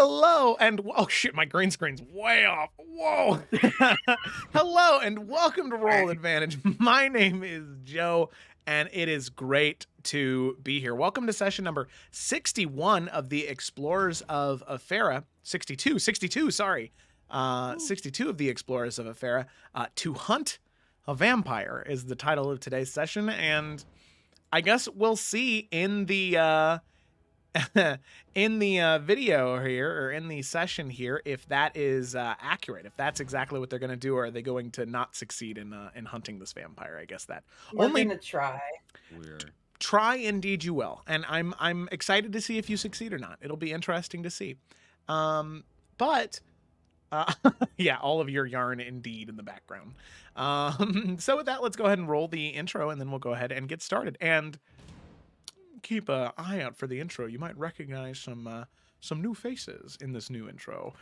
Hello and oh shit, my green screen's way off. Whoa. Hello and welcome to Roll Advantage. My name is Joe and it is great to be here. Welcome to session number 61 of the Explorers of Efera. 62, sorry. 62 of the Explorers of Efera. To Hunt a Vampire is the title of today's session, and I guess we'll see in the in the video here, or in the session here, if that is accurate, if that's exactly what they're going to do, or are they going to not succeed in hunting this vampire? I guess that We're gonna try. Try, indeed you will, and I'm excited to see if you succeed or not. It'll be interesting to see. But yeah, all of your yarn indeed in the background. So with that, let's go ahead and roll the intro, and then we'll go ahead and get started. And keep an eye out for the intro. You might recognize some new faces in this new intro.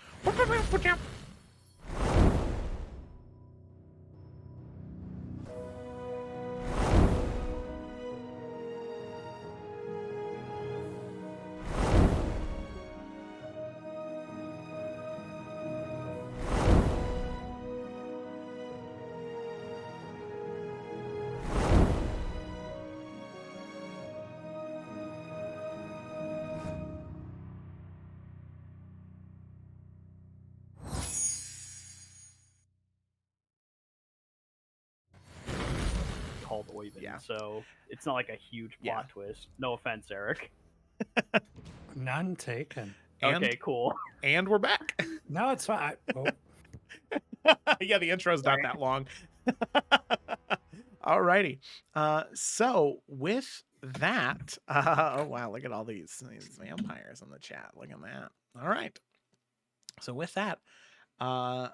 Called Oiven, Yeah. so it's not like a huge plot twist. No offense, Eric. None taken. Okay, cool. And we're back. No, it's fine. Oh, Yeah, the intro's not that long. Alrighty. So with that, oh wow, look at all these vampires in the chat. Look at that. All right. So with that,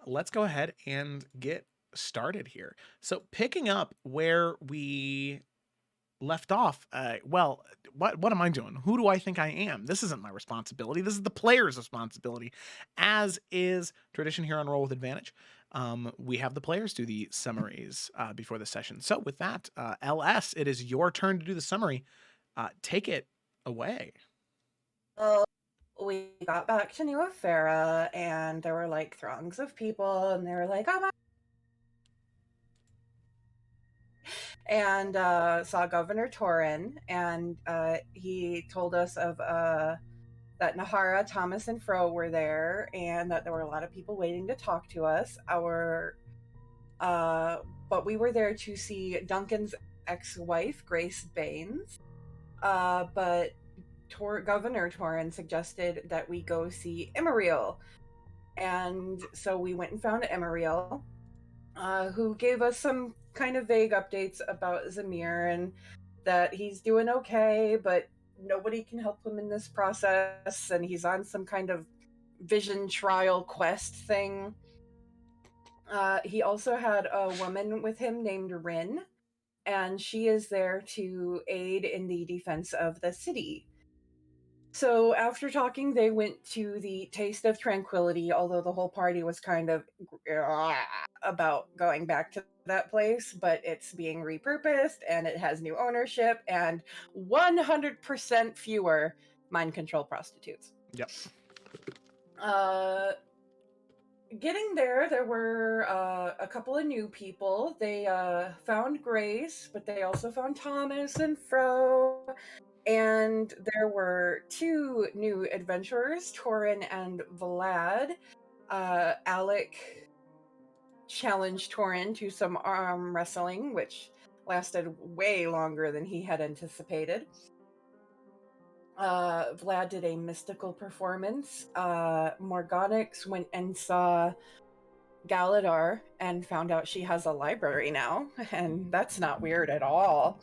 let's go ahead and get started here. So picking up where we left off, well, what am I doing? Who do I think I am? This isn't my responsibility. This is the player's responsibility, as is tradition here on Roll with Advantage. We have the players do the summaries before the session. So with that, LS, it is your turn to do the summary. Take it away. We got back to New Efera, and there were like throngs of people, and they were like, "Oh my!" And saw Governor Torin, and he told us of that Nahara, Thomas, and Fro were there, and that there were a lot of people waiting to talk to us. But we were there to see Duncan's ex-wife, Grace Baines. But Governor Torin suggested that we go see Emeriel. And so we went and found Emeriel, who gave us some kind of vague updates about Zamir, and that he's doing okay, but nobody can help him in this process, and he's on some kind of vision trial quest thing. He also had a woman with him named Rin, and she is there to aid in the defense of the city. So after talking, they went to the Taste of Tranquility, although the whole party was kind of about going back to that place, but it's being repurposed, and it has new ownership, and 100% fewer mind control prostitutes. Yep. Getting there were a couple of new people. They found Grace, but they also found Thomas and Fro. And there were two new adventurers, Torin and Vlad. Alec challenged Torin to some arm wrestling, which lasted way longer than he had anticipated. Vlad did a mystical performance. Morganix went and saw Galadar and found out she has a library now, and that's not weird at all.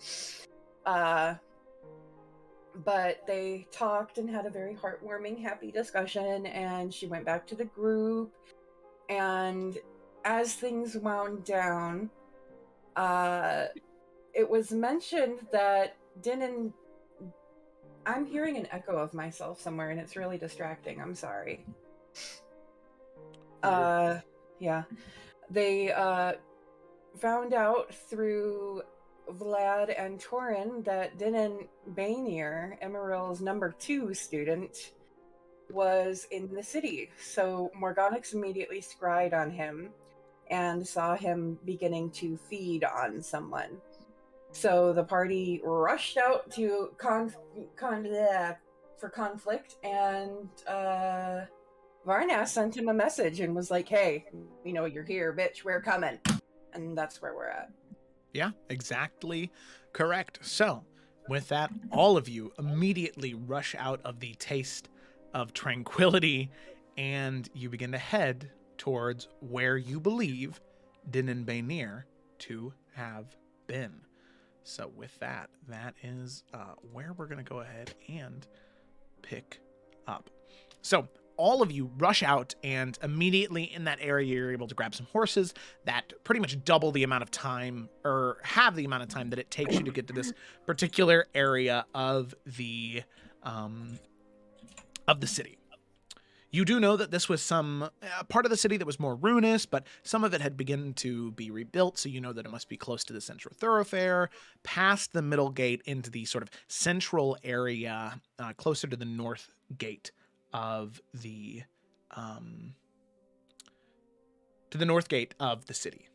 But they talked and had a very heartwarming, happy discussion, and she went back to the group. And as things wound down, it was mentioned that Din. I'm hearing an echo of myself somewhere, and it's really distracting. I'm sorry. Yeah. They found out through Vlad and Torin that Dinan Bainir, Emeriel's number 2 student, was in the city. So Morgonix immediately scryed on him and saw him beginning to feed on someone. So the party rushed out to for conflict, and Varnas sent him a message and was like, "Hey, we know you're here, bitch. We're coming." And that's where we're at. Yeah, exactly correct. So, with that, all of you immediately rush out of the Taste of Tranquility, and you begin to head towards where you believe Din and Baynir to have been. So, with that, that is where we're going to go ahead and pick up. So, all of you rush out, and immediately in that area, you're able to grab some horses that pretty much double the amount of time, or have the amount of time that it takes you to get to this particular area of the city. You do know that this was some part of the city that was more ruinous, but some of it had begun to be rebuilt, so you know that it must be close to the central thoroughfare, past the middle gate into the sort of central area, closer to the north gate of the city.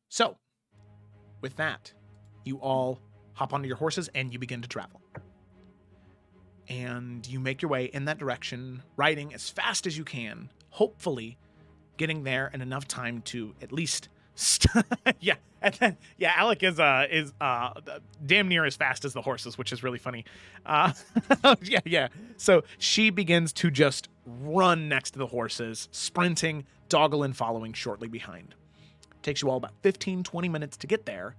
So, with that, you all hop onto your horses and you begin to travel. And you make your way in that direction, riding as fast as you can, hopefully getting there in enough time to at least yeah, and then Alec is damn near as fast as the horses, which is really funny. Yeah. So she begins to just run next to the horses, sprinting, Doggelin following shortly behind. Takes you all about 15-20 minutes to get there.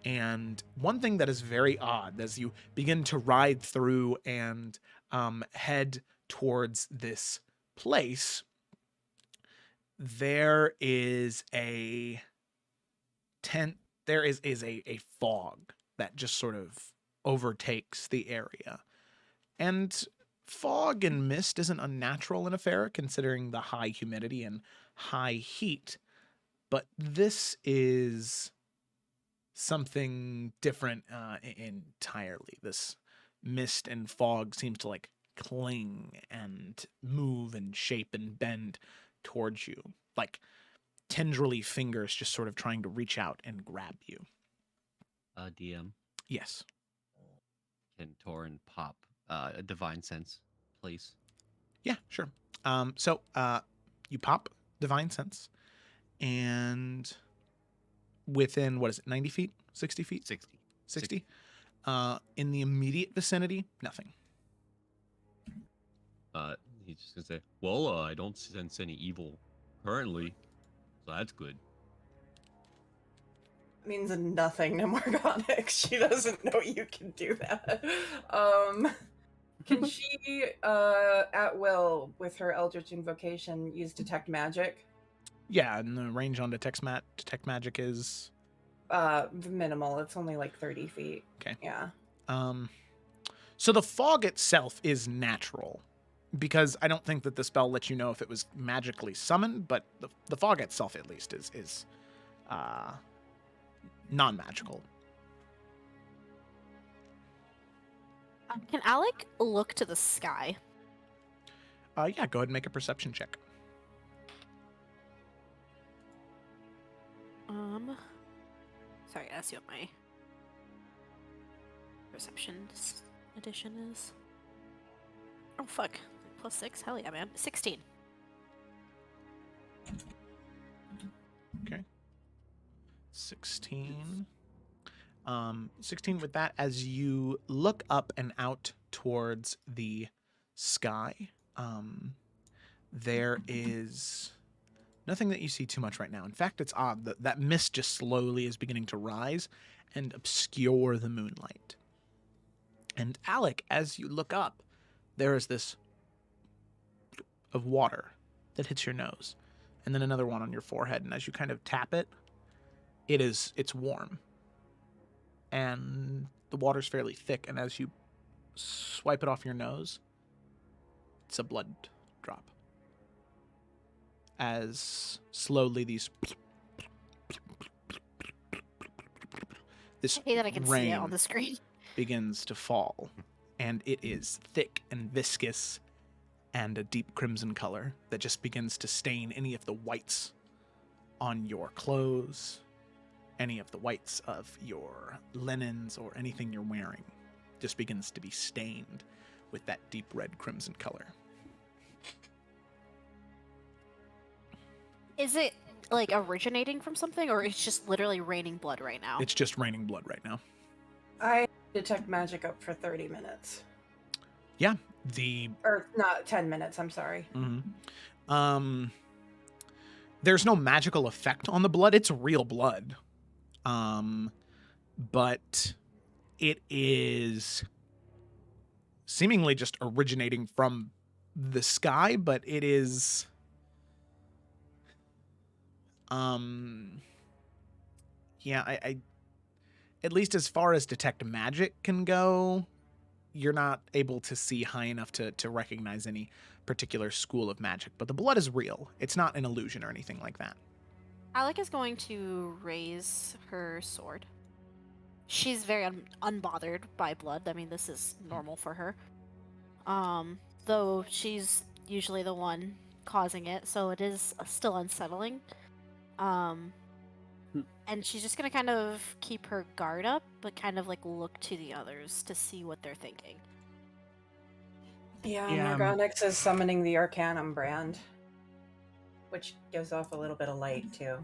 And one thing that is very odd as you begin to ride through and head towards this place, there is a fog that just sort of overtakes the area. And fog and mist isn't unnatural in Efera, considering the high humidity and high heat. But this is something different entirely. This mist and fog seems to like cling and move and shape and bend towards you, like tendrily fingers just sort of trying to reach out and grab you. DM. Yes. Can Torin pop a divine sense, please? Yeah, sure. So you pop divine sense, and within, what is it, 90 feet? 60 feet? 60? In the immediate vicinity, nothing. He's just gonna say, well, I don't sense any evil currently, so that's good. Means nothing to Morgonix. She doesn't know you can do that. Can she, at will, with her Eldritch Invocation, use Detect Magic? Yeah, and the range on Detect Magic is... Minimal. It's only like 30 feet. Okay. Yeah. So the fog itself is natural, because I don't think that the spell lets you know if it was magically summoned, but the fog itself at least is non-magical. Can Alec look to the sky? Yeah, go ahead and make a perception check. Sorry, I see what my perception edition is. Oh fuck. +6? Hell yeah, man. 16. Okay. 16. 16 with that, as you look up and out towards the sky, there is nothing that you see too much right now. In fact, it's odd that that mist just slowly is beginning to rise and obscure the moonlight. And Alec, as you look up, there is this of water that hits your nose, and then another one on your forehead. And as you kind of tap it, it's warm. And the water's fairly thick, and as you swipe it off your nose, it's a blood drop. As slowly this I hate that I can see it rain on the screen. begins to fall, and it is thick and viscous and a deep crimson color that just begins to stain any of the whites on your clothes, any of the whites of your linens, or anything you're wearing. Just begins to be stained with that deep red crimson color. Is it like originating from something, or it's just literally raining blood right now? It's just raining blood right now. I detect magic up for 30 minutes. Yeah, Or not 10 minutes, I'm sorry. There's no magical effect on the blood. It's real blood. But it is seemingly just originating from the sky, but it is yeah, I at least as far as detect magic can go, you're not able to see high enough to recognize any particular school of magic, but the blood is real. It's not an illusion or anything like that. Alec is going to raise her sword. She's very unbothered by blood. I mean, this is normal for her. Though she's usually the one causing it, so it is still unsettling. And she's just gonna kind of keep her guard up, but kind of like look to the others to see what they're thinking. Yeah, Yeah, Morganix is summoning the Arcanum brand, which gives off a little bit of light, too.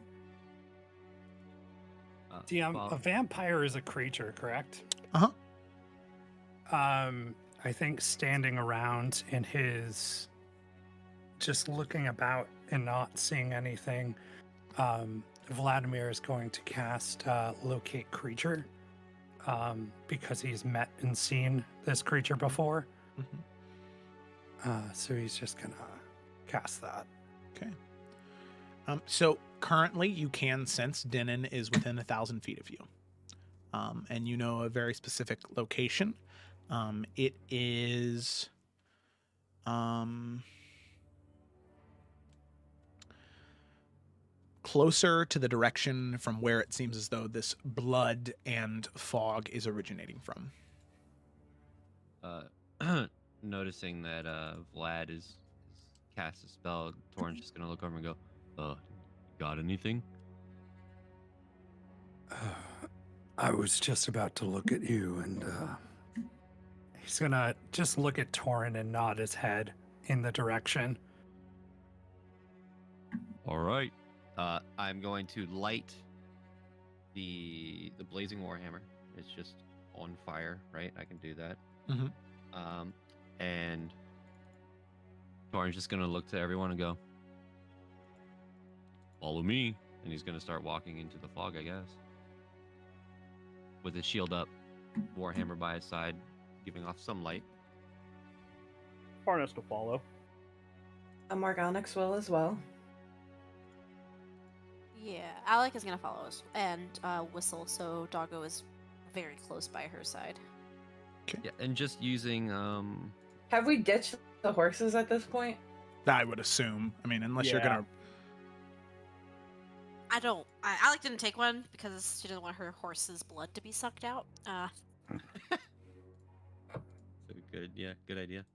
A vampire is a creature, correct? Uh-huh. I think standing around in his, just looking about and not seeing anything, Vladimir is going to cast Locate Creature, because he's met and seen this creature before. So he's just gonna cast that. Okay. So currently you can sense Denon is within 1,000 feet of you. And you know a very specific location. It is closer to the direction from where it seems as though this blood and fog is originating from. Noticing that Vlad is cast a spell, Torrin's just gonna look over and go, got anything? I was just about to look at you, and he's gonna just look at Torrin and nod his head in the direction. All right. I'm going to light the blazing warhammer. It's just on fire, right? I can do that. And Torrin's just gonna look to everyone and go, "Follow me," and he's gonna start walking into the fog, I guess, with his shield up, warhammer by his side, giving off some light. Farnus to follow. A Morganix will as well. Yeah, Alec is gonna follow us and whistle, so Doggo is very close by her side. Yeah, and just using Have we ditched the horses at this point? I would assume. I mean, unless you're gonna. Alec didn't take one because she didn't want her horse's blood to be sucked out. So good, yeah, good idea.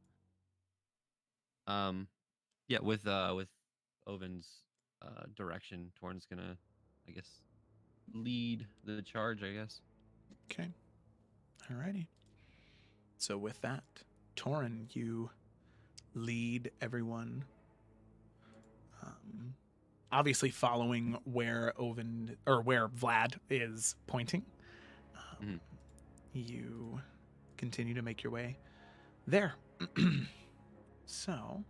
Yeah, with Oven's direction, Torrin's gonna, I guess, lead the charge, I guess. Okay. Alrighty. So with that, Torrin, you lead everyone. Obviously following where Oven or where Vlad is pointing. You continue to make your way there. So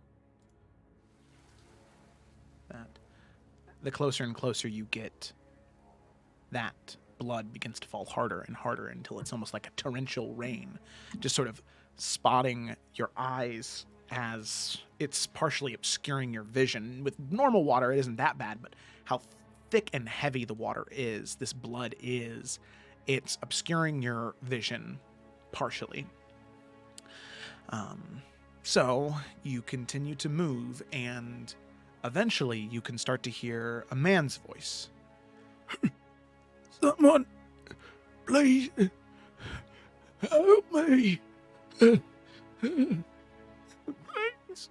that the closer and closer you get, that blood begins to fall harder and harder until it's almost like a torrential rain, just sort of spotting your eyes as it's partially obscuring your vision. With normal water, it isn't that bad, but how thick and heavy the water is, this blood is, it's obscuring your vision partially. So you continue to move, and eventually you can start to hear a man's voice. Someone, please, help me. Please. voice.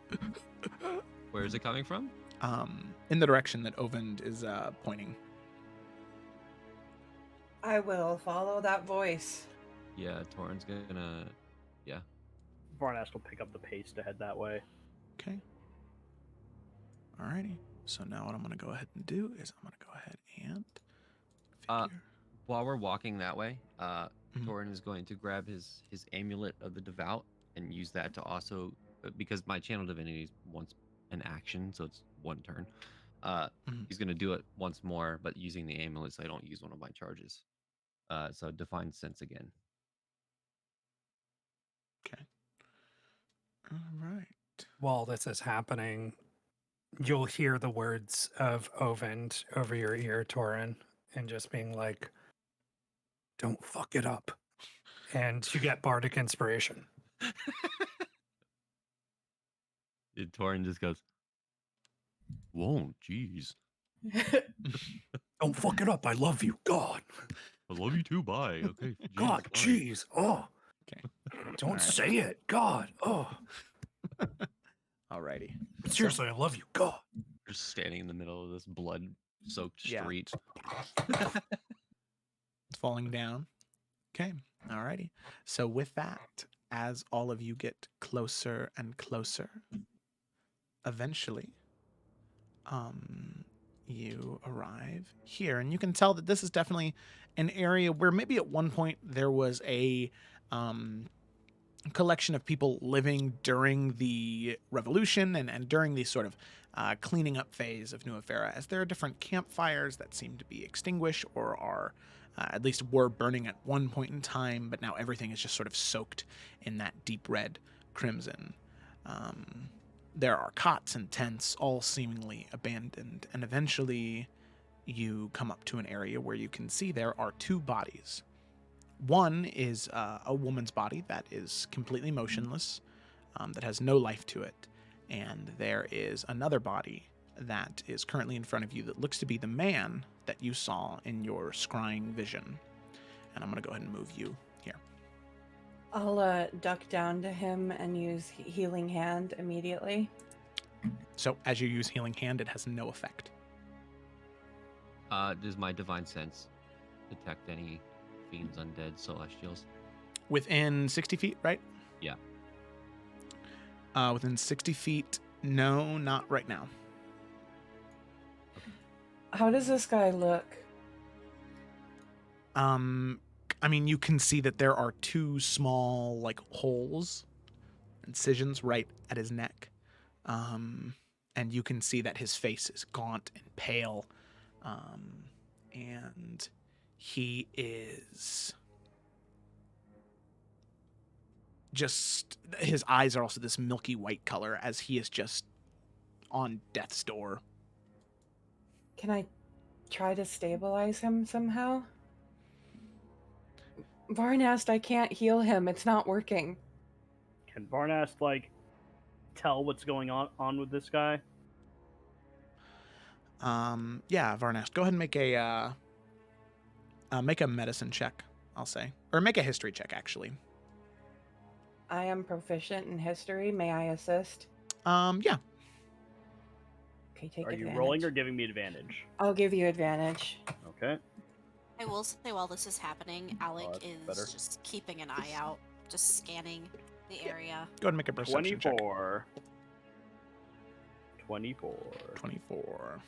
Where is it coming from? In the direction that Ovend is pointing. I will follow that voice. Yeah, Torin's gonna. Yeah. Varnast will pick up the pace to head that way. Okay. Alrighty. So now what I'm going to go ahead and do is I'm going to go ahead and figure. While we're walking that way, Mhm. Torin is going to grab his amulet of the devout and use that to also, because my channel divinity is once an action, so it's one turn. He's going to do it once more, but using the amulet so I don't use one of my charges. So divine sense again. Okay. All right. While this is happening, you'll hear the words of Ovend over your ear, Torin, and just being like, don't fuck it up. And you get bardic inspiration. Torin just goes, whoa, jeez. Don't fuck it up. I love you. God. I love you too, bye. Okay. God, bye. jeez. Oh. Okay. Don't Alright. say it. God. Oh. Alrighty. Seriously, I love you. God. Just standing in the middle of this blood-soaked Yeah. street. It's falling down. Okay. Alrighty. So with that, as all of you get closer and closer, eventually, you arrive here, and you can tell that this is definitely an area where maybe at one point there was a collection of people living during the revolution and during the sort of cleaning up phase of New Efera, as there are different campfires that seem to be extinguished or are at least were burning at one point in time, but now everything is just sort of soaked in that deep red crimson. There are cots and tents, all seemingly abandoned, and eventually you come up to an area where you can see there are two bodies. One is a woman's body that is completely motionless, that has no life to it, and there is another body that is currently in front of you that looks to be the man that you saw in your scrying vision. And I'm going to go ahead and move you here. I'll duck down to him and use Healing Hand immediately. So as you use Healing Hand, it has no effect. Does my divine sense detect any fiends, undead, celestials? Within 60 feet, right? Yeah. Within 60 feet, no, not right now. How does this guy look? I mean, you can see that there are two small, like, holes, incisions right at his neck. And you can see that his face is gaunt and pale. And he is just, his eyes are also this milky white color as he is just on death's door. Can I try to stabilize him somehow? Varnast, I can't heal him. It's not working. Can Varnast, like, tell what's going on with this guy? Yeah, Varnast, go ahead and make a medicine check, I'll say. Or make a history check, actually. I am proficient in history. May I assist? Yeah. Okay, take Are advantage. you rolling or giving me advantage? I'll give you advantage. Okay. I will say while this is happening, Alec that's is better. just keeping an eye out, just scanning the area. Go ahead and make a perception check. 24. 24. 24.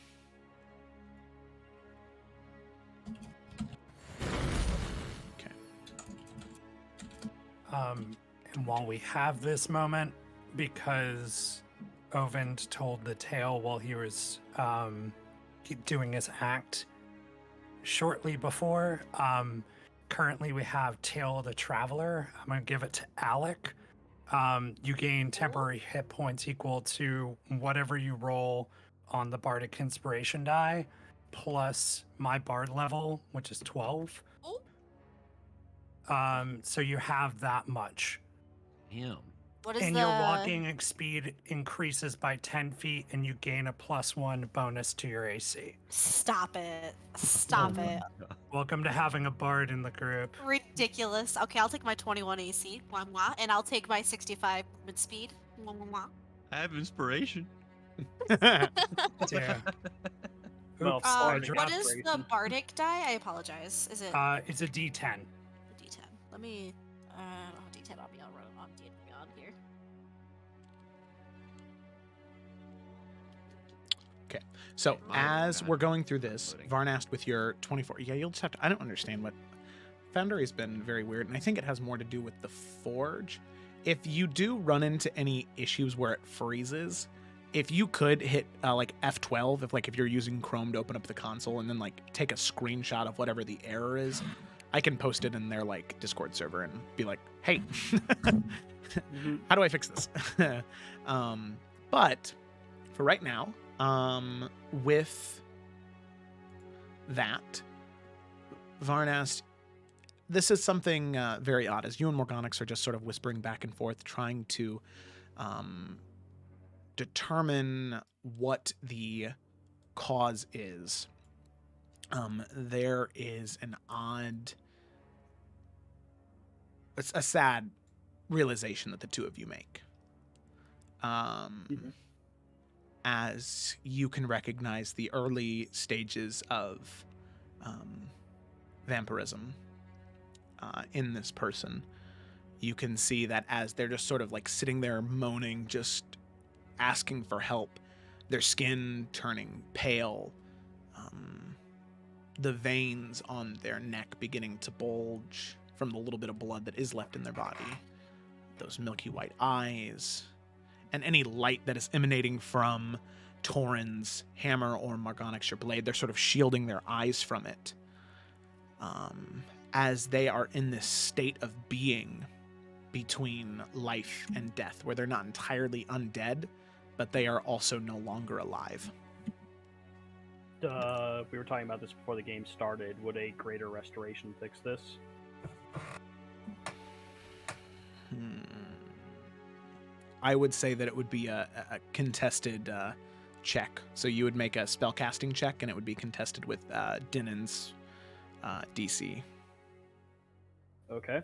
Okay. And while we have this moment, because Ovend told the tale while he was doing his act shortly before, currently we have Tale of the Traveler. I'm going to give it to Alec. You gain temporary hit points equal to whatever you roll on the Bardic Inspiration die, plus my Bard level, which is 12. So you have that much. Damn. What is And the your walking speed increases by 10 feet, and you gain a +1 bonus to your AC. Stop it. Stop it. Welcome to having a bard in the group. Ridiculous. Okay, I'll take my 21 AC. Mwah, mwah, and I'll take my 65 movement speed. Mwah, mwah, mwah. I have inspiration. Damn. Well, Oops, I Bardic dropped- what is the inspiration. bardic die? I apologize. Is it It's a D10. D10? Let me. D10 on me. I'll run it on D10 on here. So Mine as got we're going through this, loading. Varnast with your 24. Yeah, you'll just have to. I don't understand what. Foundry's been very weird, and I think it has more to do with the forge. If you do run into any issues where it freezes, if you could hit like F12, if you're using Chrome to open up the console, and then like take a screenshot of whatever the error is, I can post it in their like Discord server and be like, hey, how do I fix this? But for right now, with that, Varnast, this is something very odd, as you and Morgonix are just sort of whispering back and forth, trying to determine what the cause is. There is an odd, it's a sad realization that the two of you make. As you can recognize the early stages of vampirism in this person. You can see that as they're just sort of like sitting there moaning, just asking for help, their skin turning pale, the veins on their neck beginning to bulge from the little bit of blood that is left in their body, those milky white eyes, and any light that is emanating from Torin's hammer or Morgonix, your blade, they're sort of shielding their eyes from it. As they are in this state of being between life and death, where they're not entirely undead, but they are also no longer alive. We were talking about this before the game started. Would a greater restoration fix this? I would say that it would be a contested check. So you would make a spellcasting check, and it would be contested with Dinan's DC. Okay.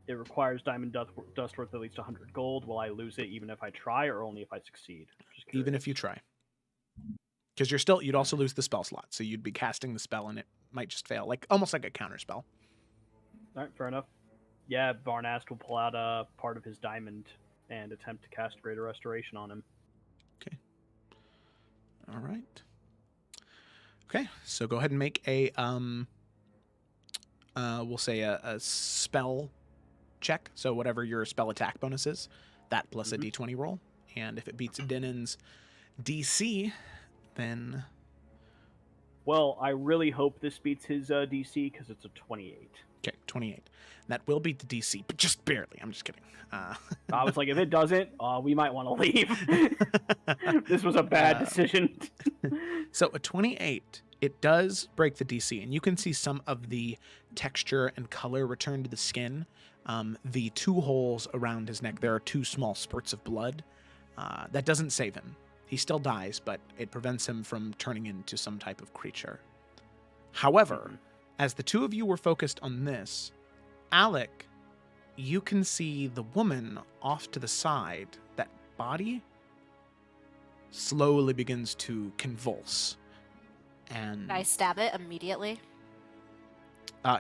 It requires diamond dust worth at least 100 gold. Will I lose it even if I try, or only if I succeed? Just Even curious. if you try. Because you'd also lose the spell slot, so you'd be casting the spell and it might just fail, like almost like a counter spell. All right, fair enough. Yeah, Varnast will pull out a part of his diamond and attempt to cast Greater Restoration on him. All right. Okay, so go ahead and make a we'll say a spell check. So whatever your spell attack bonus is, that plus a d20 roll, and if it beats Dinan's DC, then Well, I really hope this beats his DC because it's a 28. okay, 28. That will beat the DC, but just barely. I'm just kidding. I was like, if it doesn't, we might want to leave. This was a bad decision. So a 28, it does break the DC, and you can see some of the texture and color return to the skin. The two holes around his neck, there are two small spurts of blood. That doesn't save him. He still dies, but it prevents him from turning into some type of creature. However, as the two of you were focused on this, Alec, you can see the woman off to the side, that body slowly begins to convulse. And Can I stab it immediately?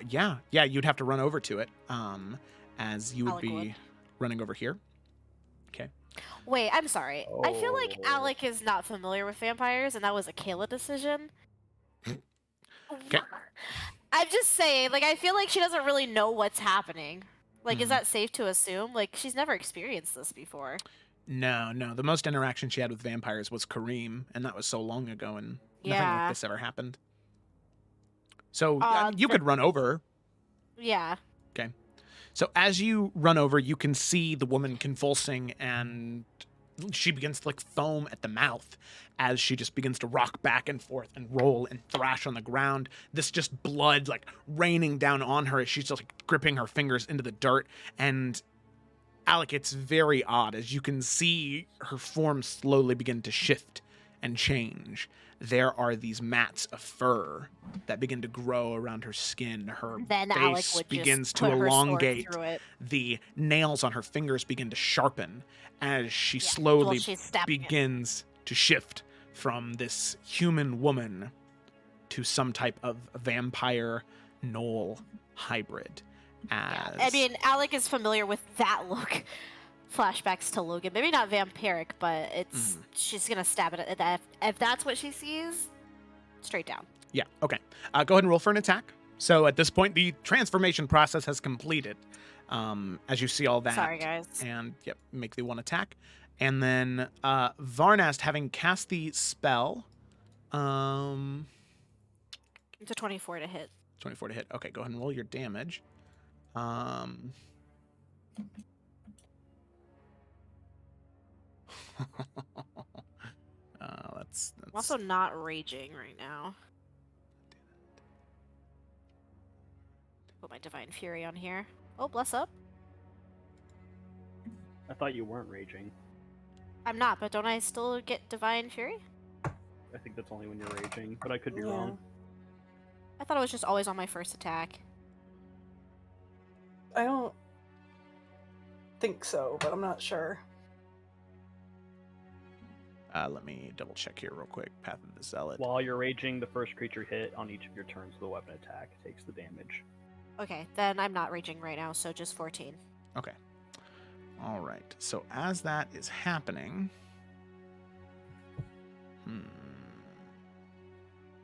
yeah, you'd have to run over to it, as you would Alec be would. running over here. Okay. Wait, I'm sorry. I feel like Oh. Alec is not familiar with vampires, and that was a Kayla decision. Okay. I'm just saying, like, I feel like she doesn't really know what's happening. Like, Mhm. is that safe to assume? Like, she's never experienced this before. No. The most interaction she had with vampires was Kareem, and that was so long ago, and nothing Yeah. like this ever happened. So Uh, you could run over. Yeah. So as you run over, you can see the woman convulsing, and she begins to like foam at the mouth as she just begins to rock back and forth and roll and thrash on the ground. This just blood like raining down on her as she's just like gripping her fingers into the dirt. And Alec, it's very odd as you can see her form slowly begin to shift and change, there are these mats of fur that begin to grow around her skin. Her Then Alec face would begins just to put her sword elongate. through it. The nails on her fingers begin to sharpen as she Yeah, slowly while she's stabbing it. begins to shift from this human woman to some type of vampire gnoll hybrid. Yeah, As I mean, Alec is familiar with that look. Flashbacks to Logan. Maybe not vampiric, but it's she's gonna stab it at that. If that's what she sees, straight down. yeah, okay. Go ahead and roll for an attack. So at this point, the transformation process has completed. As you see all that. Sorry, guys. And yep, make the one attack. And then Varnast, having cast the spell, It's a 24 to hit. 24 to hit. Okay, go ahead and roll your damage. That's I'm also not raging right now. Put my Divine Fury on here. Oh, bless up. I thought you weren't raging. I'm not, but don't I still get Divine Fury? I think that's only when you're raging, but I could be Yeah. wrong. I thought it was just always on my first attack. I don't think so, but I'm not sure. let me double check here real quick. Path of the Zealot. While you're raging, the first creature hit on each of your turns with a weapon attack takes the damage. Okay, then I'm not raging right now, so just 14. Okay. All right. So as that is happening,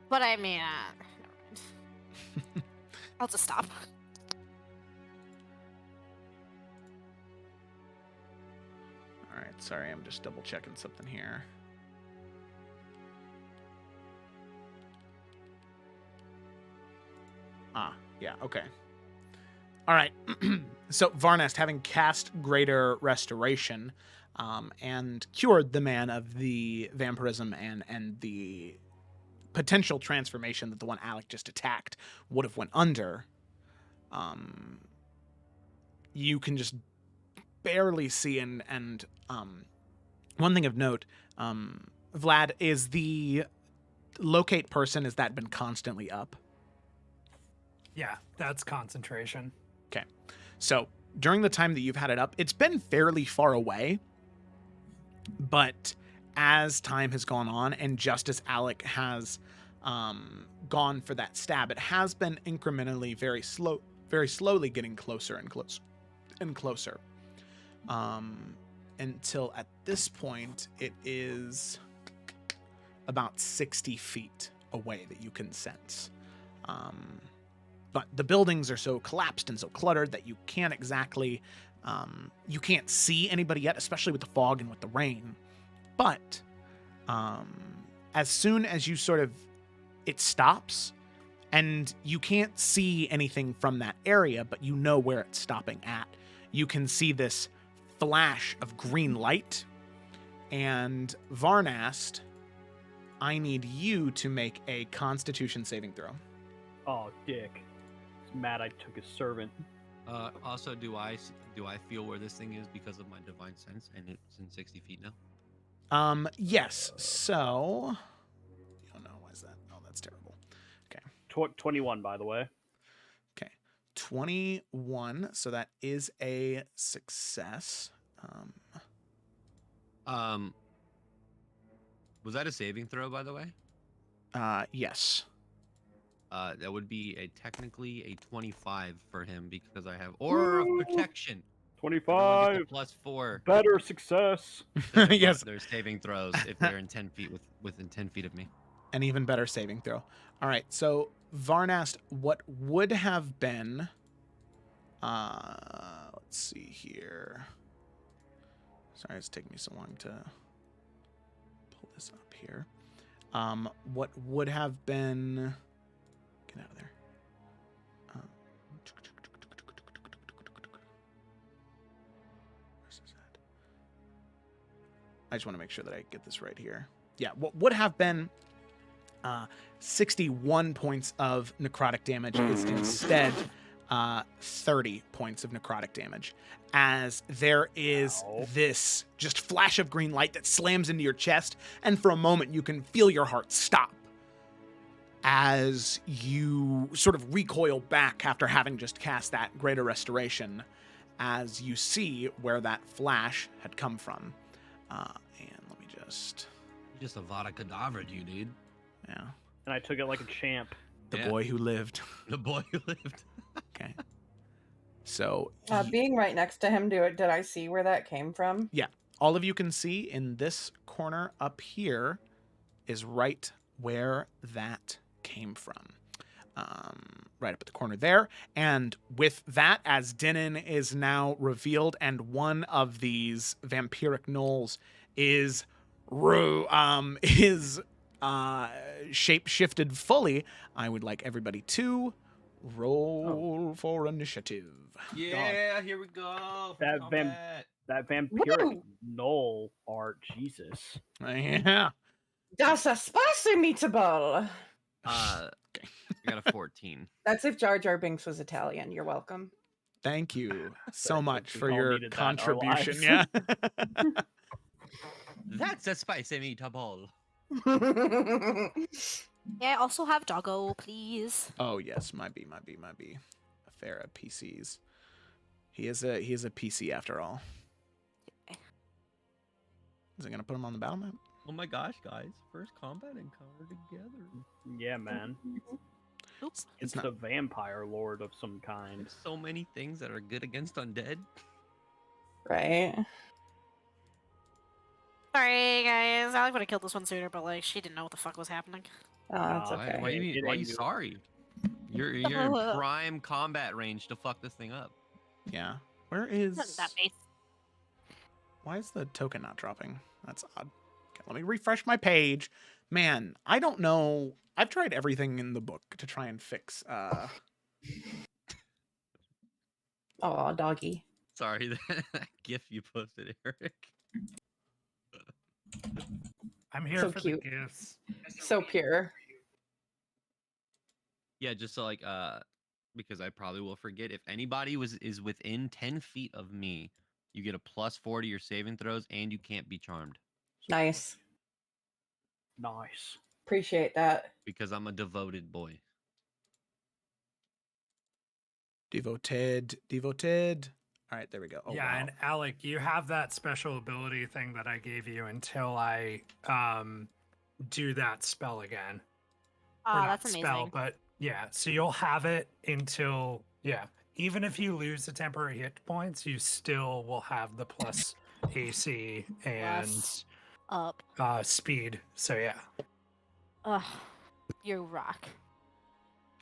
But I mean, never mind. I'll just stop. all right. Sorry, I'm just double checking something here. Yeah. Okay. All right. So Varnast, having cast Greater Restoration, and cured the man of the vampirism and the potential transformation that the one Alec just attacked would have went under, you can just barely see and one thing of note, Vlad, is the locate person, has that been constantly up? Yeah, that's concentration. Okay. So during the time that you've had it up, it's been fairly far away. But as time has gone on, and just as Alec has gone for that stab, it has been incrementally very slowly getting closer and closer and closer. Until at this point, it is about 60 feet away that you can sense. But the buildings are so collapsed and so cluttered that you can't exactly, you can't see anybody yet, especially with the fog and with the rain. But as soon as you it stops, and you can't see anything from that area, but you know where it's stopping at. You can see this flash of green light, and Varnast, I need you to make a Constitution saving throw. Oh, dick. He's mad I took his servant. Also, do I feel where this thing is because of my divine sense, and it's in 60 feet now? Yes. So, oh no, why is that? Oh, that's terrible. Okay. 21, by the way. Okay. 21. So that is a success. Was that a saving throw, by the way? Yes. That would be technically a 25 for him because I have Aura of Protection. 25. +4. Better success. Yes. There's saving throws if they're in 10 feet within 10 feet of me. An even better saving throw. All right. So Varnast, what would have been, let's see here. Sorry, it's taking me so long to pull this up here. What would have been, get out of there. Where's this at? I just want to make sure that I get this right here. Yeah, what would have been 61 points of necrotic damage is instead 30 points of necrotic damage, as there is this just flash of green light that slams into your chest, and for a moment you can feel your heart stop as you sort of recoil back after having just cast that greater restoration, as you see where that flash had come from. And let me just... Just a Vada Kedavra, you dude. Yeah. And I took it like a champ. The Yeah. boy who lived. The boy who lived. Okay. So... Being right next to him, did I see where that came from? Yeah. All of you can see in this corner up here is right where that came from. Right up at the corner there. And with that, as Denon is now revealed and one of these vampiric gnolls is shape shifted fully, I would like everybody to roll for initiative. Yeah, here we go. That vampiric Woo! gnoll art, Jesus. Yeah. Das a spicy meatball. I got a 14. That's if Jar Jar Binks was Italian. You're welcome. Thank you so much We for all your needed that in our contribution. lives. Yeah. That's a spicy meatball. Yeah, I also have Doggo, please. Oh yes, might be. Efera PCs. He is a PC after all. Okay. Is it gonna put him on the battle map? Oh my gosh, guys. First combat encounter together. Yeah, man. Oops. It's not- a vampire lord of some kind. There's so many things that are good against undead. Right. Sorry, guys. Alec would have killed this one sooner, but like she didn't know what the fuck was happening. Oh, it's Why- okay. Why are you It ain't you. sorry? You're in prime combat range to fuck this thing up. Yeah. Where is? Not that base. Why is the token not dropping? That's odd. Okay, let me refresh my page. Man, I don't know. I've tried everything in the book to try and fix. Oh, doggy. Sorry, that gif you posted, Eric. I'm here So for cute. the gifts. So pure. Yeah, just so like because I probably will forget, if anybody is within 10 feet of me, you get a +4 to your saving throws and you can't be charmed Nice. Nice. Appreciate that. because I'm a devoted boy. Devoted. All right, there we go. Oh, yeah, wow. and Alec, you have that special ability thing that I gave you until I do that spell again. Or Oh, not that's amazing. spell, but yeah, so you'll have it until even if you lose the temporary hit points, you still will have the plus AC and Plus up. speed. So yeah. Ugh, you rock.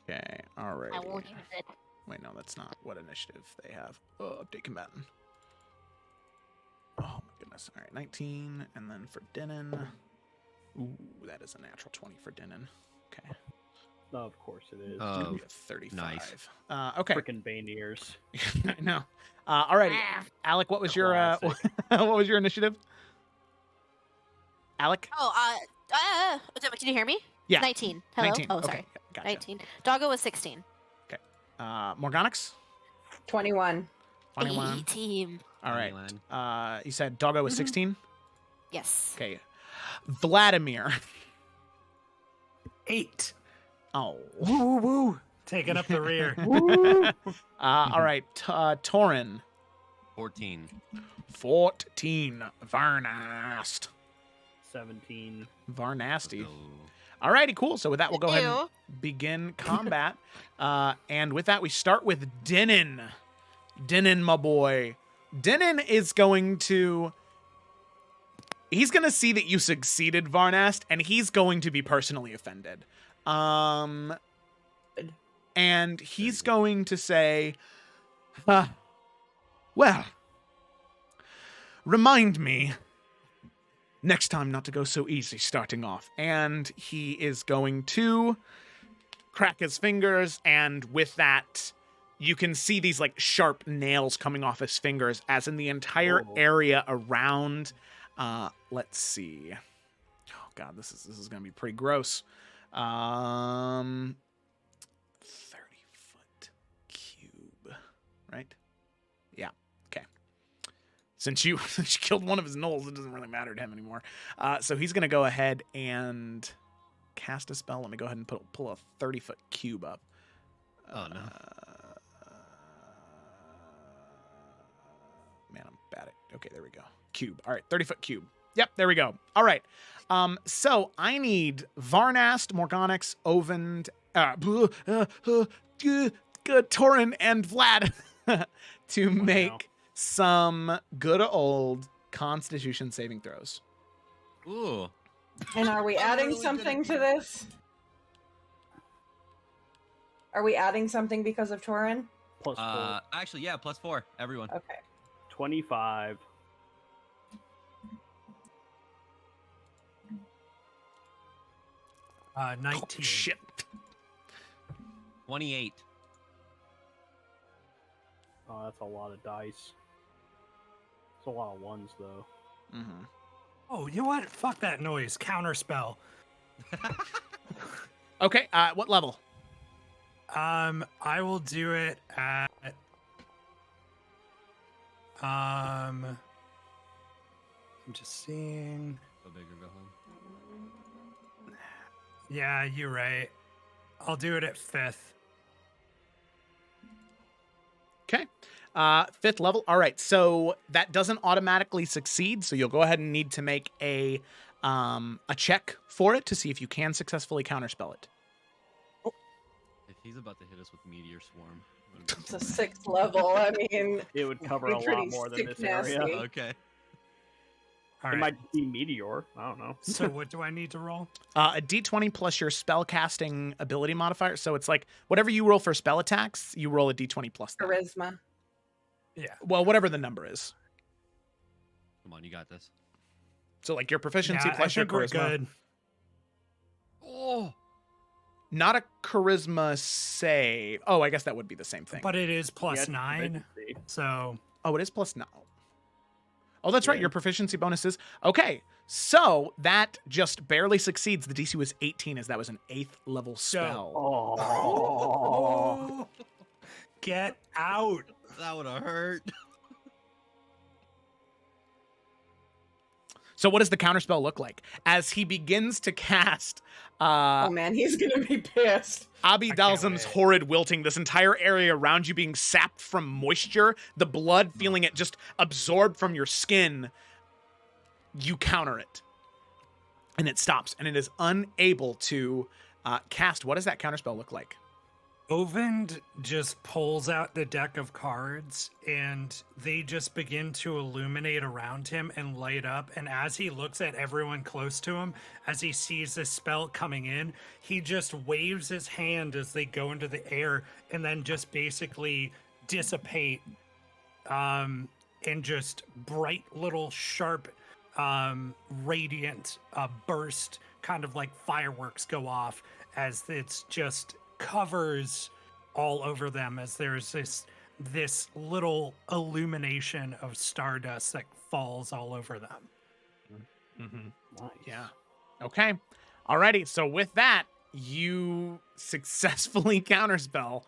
Okay, all right. I will use it. Wait, no, that's not what initiative they have. Oh, update combatant. Oh my goodness. All right, 19, and then for Denon. Ooh, that is a natural 20 for Denon. Okay. Of course it is. We have 35. Nice. Okay. Freaking Bane ears. I know. Alrighty, Ah. Alec, what was your Classic. what was your initiative? Alec? Oh, can you hear me? Yeah. 19. Hello? 19. Oh, Okay, sorry. gotcha. 19. Doggo was 16. Morganix? 21. 21. 18. All right. 21. You said Doggo was 16? Yes. Okay. Vladimir. 8. Oh. Woo woo woo. Taking up the rear. All right. Torin. 14. 14. Varnast. 17. Varnasty. So, Alrighty, cool. So with that, we'll go ahead Ew. and begin combat. And with that, we start with Denon. Denon, my boy. Denon is going to... He's going to see that you succeeded, Varnast, and he's going to be personally offended. And he's going to say, well, remind me next time not to go so easy starting off. And he is going to crack his fingers, and with that, you can see these like sharp nails coming off his fingers as in the entire Whoa. area around. Let's see. Oh god, this is gonna be pretty gross. 30-foot cube. right? Yeah. Okay. Since you killed one of his gnolls, it doesn't really matter to him anymore. So he's going to go ahead and cast a spell. Let me go ahead and pull a 30-foot cube up. Oh no. Man, I'm bad at. Okay, there we go. Cube. All right, 30-foot cube. Yep, there we go. All right. So I need Varnast, Morgonix, Ovend, Torin, and Vlad to make some good old Constitution saving throws. Ooh. And are we I'm adding really good something at to this? Are we adding something because of Torin? Plus 4. Actually, yeah, +4. Everyone. Okay. 25. Uh, 19. Oh, shit. 28. Oh, that's a lot of dice. It's a lot of ones, though. Mm-hmm. Oh, you know what? Fuck that noise. Counterspell. Okay, what level? I will do it at I'm just seeing. Go big or go home. Yeah, you're right. I'll do it at 5th. Okay. 5th level. All right. So that doesn't automatically succeed. So you'll go ahead and need to make a check for it to see if you can successfully counterspell it. If he's about to hit us with Meteor Swarm. It's a 6th level. I mean, It would cover Be a lot pretty more than sick this area. nasty. Okay. All It right. might be Meteor. I don't know. So what do I need to roll? A d20 plus your spell casting ability modifier. So it's like whatever you roll for spell attacks, you roll a d20 plus that. charisma. Yeah. Well, whatever the number is. Come on, you got this. So like your proficiency Yeah, plus I your think we're charisma. good. Oh. Not a charisma save. Oh, I guess that would be the same thing. But it is plus Yeah, 9. proficiency. So Oh, it is plus 9. Oh, that's right. Yeah. Your proficiency bonus is. Okay. So that just barely succeeds. The DC was 18 as that was an 8th level spell. Oh. get out. That would have hurt. So what does the counterspell look like? As he begins to cast Oh man, he's gonna be pissed. Abi can't Dalzam's wait. horrid wilting, this entire area around you being sapped from moisture, the blood feeling it just absorbed from your skin, you counter it. And it stops, and it is unable to cast. What does that counterspell look like? Ovend just pulls out the deck of cards and they just begin to illuminate around him and light up. And as he looks at everyone close to him, as he sees this spell coming in, he just waves his hand as they go into the air and then just basically dissipate and just bright little sharp radiant burst, kind of like fireworks go off as it's just covers all over them as there's this little illumination of stardust that falls all over them. Mm-hmm. Nice. Yeah. Okay. Alrighty. So with that, you successfully counterspell.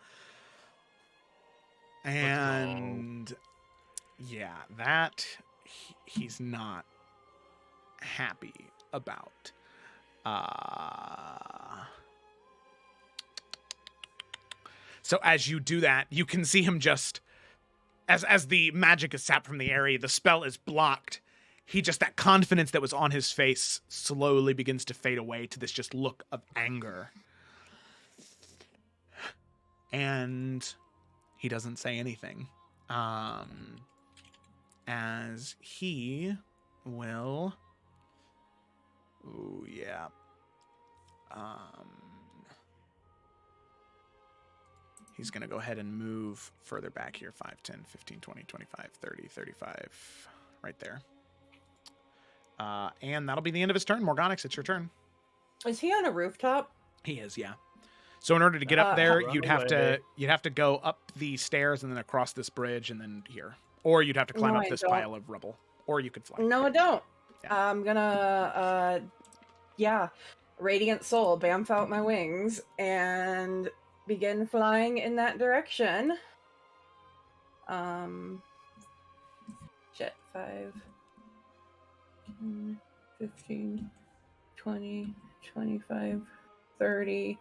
And yeah, that he's not happy about. So as you do that, you can see him just as the magic is sapped from the area, the spell is blocked. He just, that confidence that was on his face slowly begins to fade away to this just look of anger. And he doesn't say anything. As he will... Ooh, yeah. He's going to go ahead and move further back here. 5, 10, 15, 20, 25, 30, 35. Right there. And that'll be the end of his turn. Morgonix, it's your turn. Is he on a rooftop? He is, yeah. So in order to get up there, run you'd have away. to go up the stairs and then across this bridge and then here. Or you'd have to climb No, up I this don't. pile of rubble. Or you could fly. No, I don't. Yeah. I'm gonna, Radiant Soul, bamf out my wings, and begin flying in that direction. Shit, 5, 10, 15, 20, 25, 30.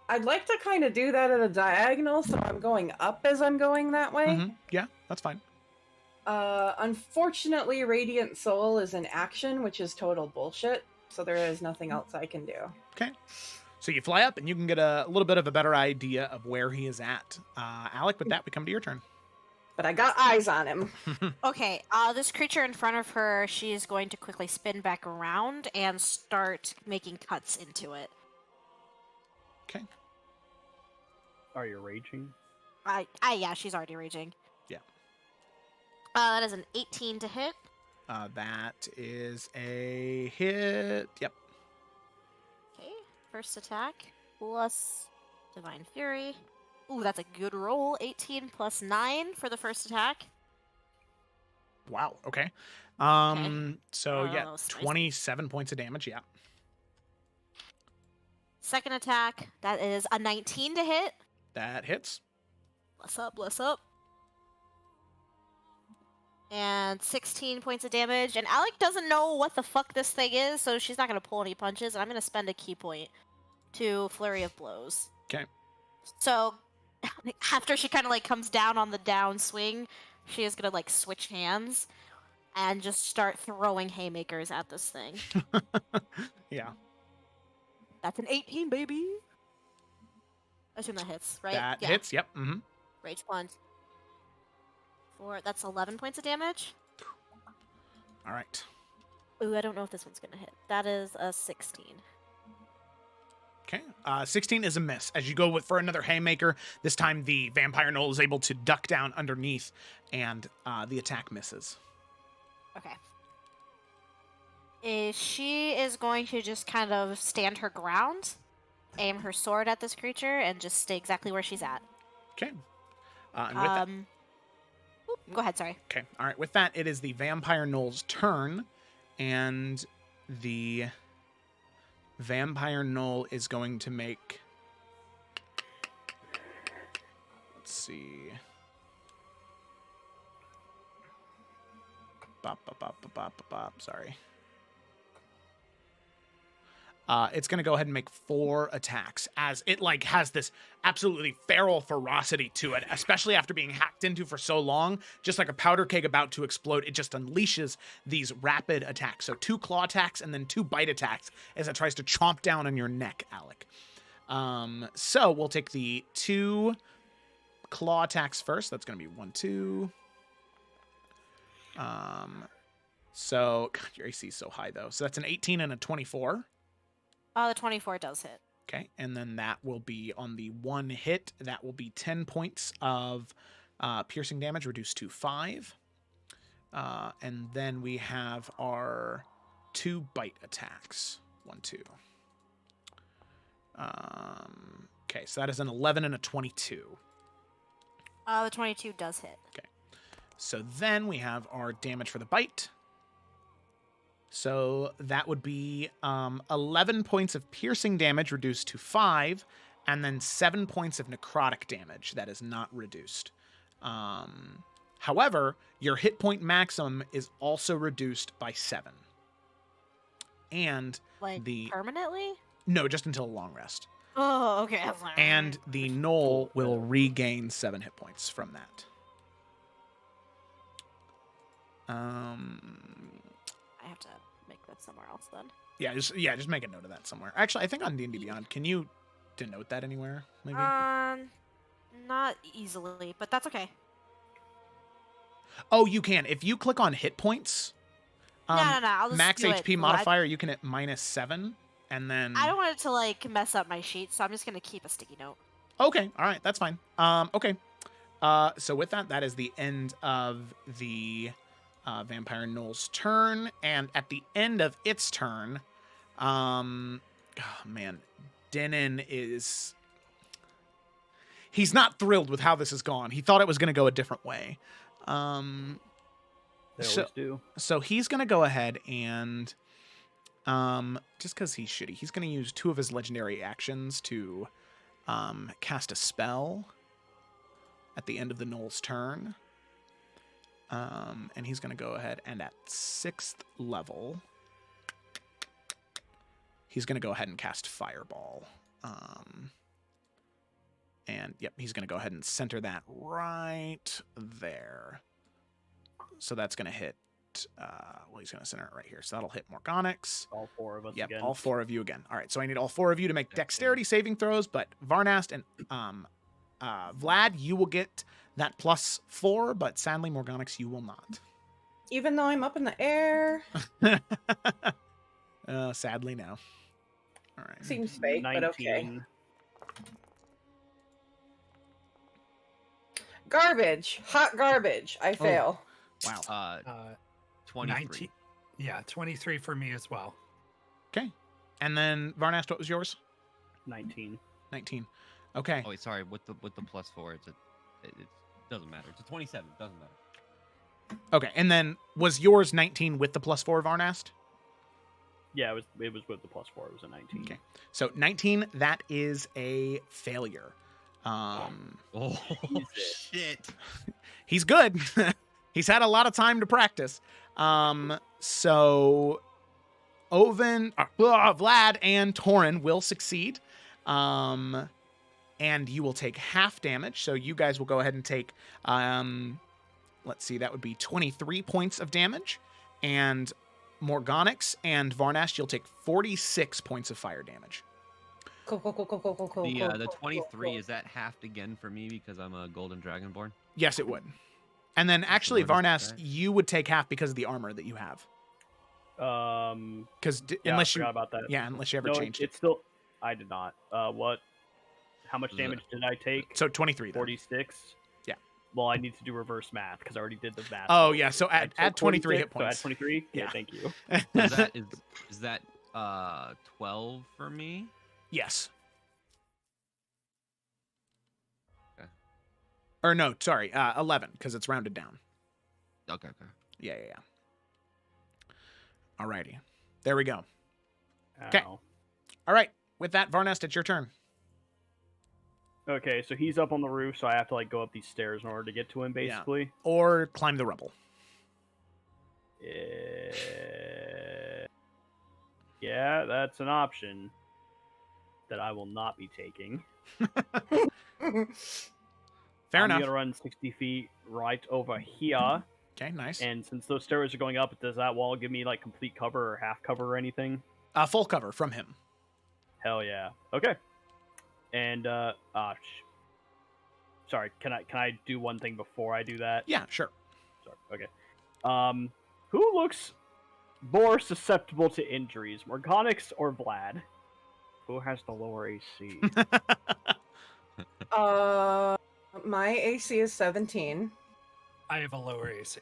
I'd like to kind of do that at a diagonal, so I'm going up as I'm going that way. Yeah, that's fine. Unfortunately, Radiant Soul is an action, which is total bullshit, so there is nothing else I can do. Okay. So you fly up, and you can get a little bit of a better idea of where he is at. Alec, with that, we come to your turn. But I got eyes on him. Okay, this creature in front of her, she's going to quickly spin back around and start making cuts into it. Okay. Are you raging? Yeah, she's already raging. Yeah. That is an 18 to hit. That is a hit. Yep. Okay, first attack plus Divine Fury. Ooh, that's a good roll. 18 plus 9 for the first attack. Wow. Okay. So Oh, yeah, that was spicy. 27 points of damage. Yeah. Second attack, that is a 19 to hit. That hits. Bless up, bless up. And 16 points of damage. And Alec doesn't know what the fuck this thing is, so she's not going to pull any punches. And I'm going to spend a key point to Flurry of Blows. Okay. So, after she kind of like comes down on the down swing, she is going to like switch hands and just start throwing haymakers at this thing. Yeah. That's an 18, baby. I assume that hits, right? That Yeah. hits. Yep. Mm-hmm. Rage Plunge. That's 11 points of damage. All right. Ooh, I don't know if this one's gonna hit. That is a 16. Okay. 16 is a miss. As you go for another haymaker, this time the vampire knoll is able to duck down underneath, and the attack misses. Okay. She is going to just kind of stand her ground, aim her sword at this creature, and just stay exactly where she's at. Okay. And with that, Go ahead, sorry. okay. All right. With that, it is the vampire knoll's turn, and the vampire knoll is going to make. Let's see. Sorry. It's going to go ahead and make 4 attacks, as it like has this absolutely feral ferocity to it, especially after being hacked into for so long. Just like a powder keg about to explode, it just unleashes these rapid attacks. So 2 claw attacks and then 2 bite attacks as it tries to chomp down on your neck, Alec. So we'll take the 2 claw attacks first. That's going to be 1, 2. So God, your AC is so high though. So that's an 18 and a 24. The 24 does hit. Okay, and then that will be on the 1 hit. That will be 10 points of piercing damage, reduced to 5. And then we have our 2 bite attacks. 1, 2. Okay, so that is an 11 and a 22. The 22 does hit. Okay, so then we have our damage for the bite. So that would be 11 points of piercing damage reduced to 5, and then 7 points of necrotic damage that is not reduced. However, your hit point maximum is also reduced by 7. And Like, the permanently? no, just until a long rest. Oh, okay. And the knoll will regain 7 hit points from that. I have to make that somewhere else then. Yeah, just make a note of that somewhere. Actually, I think on D&D Beyond, can you denote that anywhere? Maybe. Not easily, but that's okay. Oh, you can. If you click on hit points, No. I'll just max do HP it. modifier, you can hit -7, and then. I don't want it to like mess up my sheet, so I'm just gonna keep a sticky note. Okay, all right, that's fine. Okay. So with that, that is the end of the vampire knoll's turn, and at the end of its turn, oh man, Denon is. He's not thrilled with how this has gone. He thought it was going to go a different way. They always do. So he's going to go ahead and, just because he's shitty, he's going to use 2 of his legendary actions to cast a spell. at the end of the Gnoll's turn. And he's going to go ahead and at 6th level, he's going to go ahead and cast Fireball. And yep, he's going to go ahead and center that right there. So that's going to hit, well, he's going to center it right here. So that'll hit Morgonix. All 4 of us Yep, again. all 4 of you again. All right, so I need all 4 of you to make dexterity saving throws, but Varnast and Vlad, you will get that +4, but sadly, Morgonix, you will not. Even though I'm up in the air. Sadly, no. All right. Seems fake, but okay. 19. Garbage. Hot garbage. I fail. Wow. 23. 19 Yeah, 23 for me as well. Okay. And then Varnast, what was yours? 19. 19. Okay. Oh wait, sorry. With the +4, it doesn't matter. It's a 27. Doesn't matter. Okay. And then was yours 19 with the +4, Varnast? Yeah, it was with the +4. It was a 19. Okay. So 19, that is a failure. Oh shit! He's good. He's had a lot of time to practice. So Oven, Vlad, and Torin will succeed. And you will take half damage. So you guys will go ahead and take, let's see, that would be 23 points of damage. And Morgonix and Varnast, you'll take 46 points of fire damage. Cool. The 23, is that halved again for me because I'm a Golden Dragonborn? Yes, it would. And then actually, what is Varnast, that? you would take half because of the armor that you have. Because Unless you, forgot about that. yeah, unless you ever No, changed it. it's still. I did not. What? How much Was it- damage did I take? So 23 then. 46. Yeah. Well, I need to do reverse math because I already did the math. Oh, yeah, so add I took 23 hit 46, so points. add 23. Yeah. Yeah, thank you. Is that 12 for me? Yes. Okay. Or no, sorry, 11, because it's rounded down. Okay. Yeah. Alrighty. There we go. Okay. Ow. All right. With that, Varnast, it's your turn. Okay, so he's up on the roof, so I have to like go up these stairs in order to get to him, basically. Or climb the rubble. Yeah, that's an option that I will not be taking. Fair I'm enough. gonna run 60 feet right over here, Okay, nice. and since those stairs are going up, does that wall give me like complete cover or half cover or anything? Full cover from him. Hell yeah. Okay. And sorry, can I do one thing before I do that? Yeah, sure. Sorry. Okay. Who looks more susceptible to injuries, Morgonix or Vlad? Who has the lower AC? My AC is 17. I have a lower AC,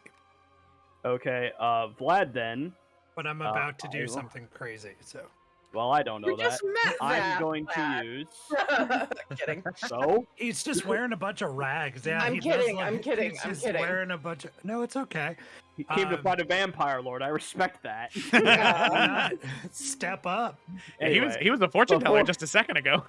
Okay, Vlad then. but I'm about to do I- something crazy. So Well, I don't know We that. just met I'm that, going Vlad. to use. Kidding. So, he's just wearing a bunch of rags. Yeah, I'm he does kidding, look- I'm kidding, He's I'm just kidding. wearing a bunch of. No, it's okay. he came to Um, fight a vampire lord. I respect that. Why not? Step up. Anyway, he was a fortune teller before- just a second ago.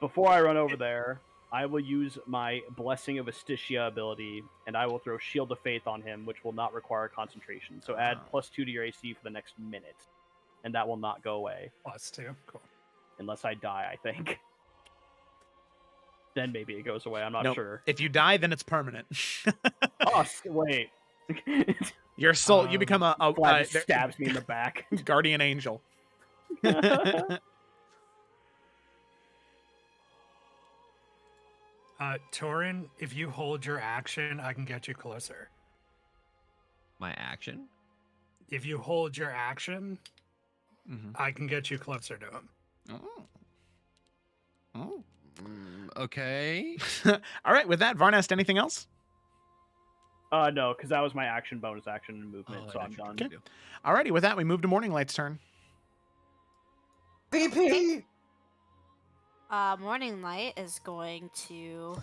Before I run over there, I will use my Blessing of Astitia ability, and I will throw Shield of Faith on him, which will not require concentration. So add Oh. +2 to your AC for the next minute, and that will not go away +2. Cool. unless I die, I think. Then maybe it goes away. I'm not Nope. sure. If you die, then it's permanent. Oh, wait. Your soul, you become a Vlad just stabs me in the back. guardian angel. Torin, if you hold your action, I can get you closer. My action? If you hold your action, Mhm. I can get you closer to him. Oh. Okay. All right. With that, Varnast, anything else? No, because that was my action, bonus action, and movement, Oh, so I I'm know done. what you can do. Alrighty. With that, we move to Morning Light's turn. VP! Morning Light is going to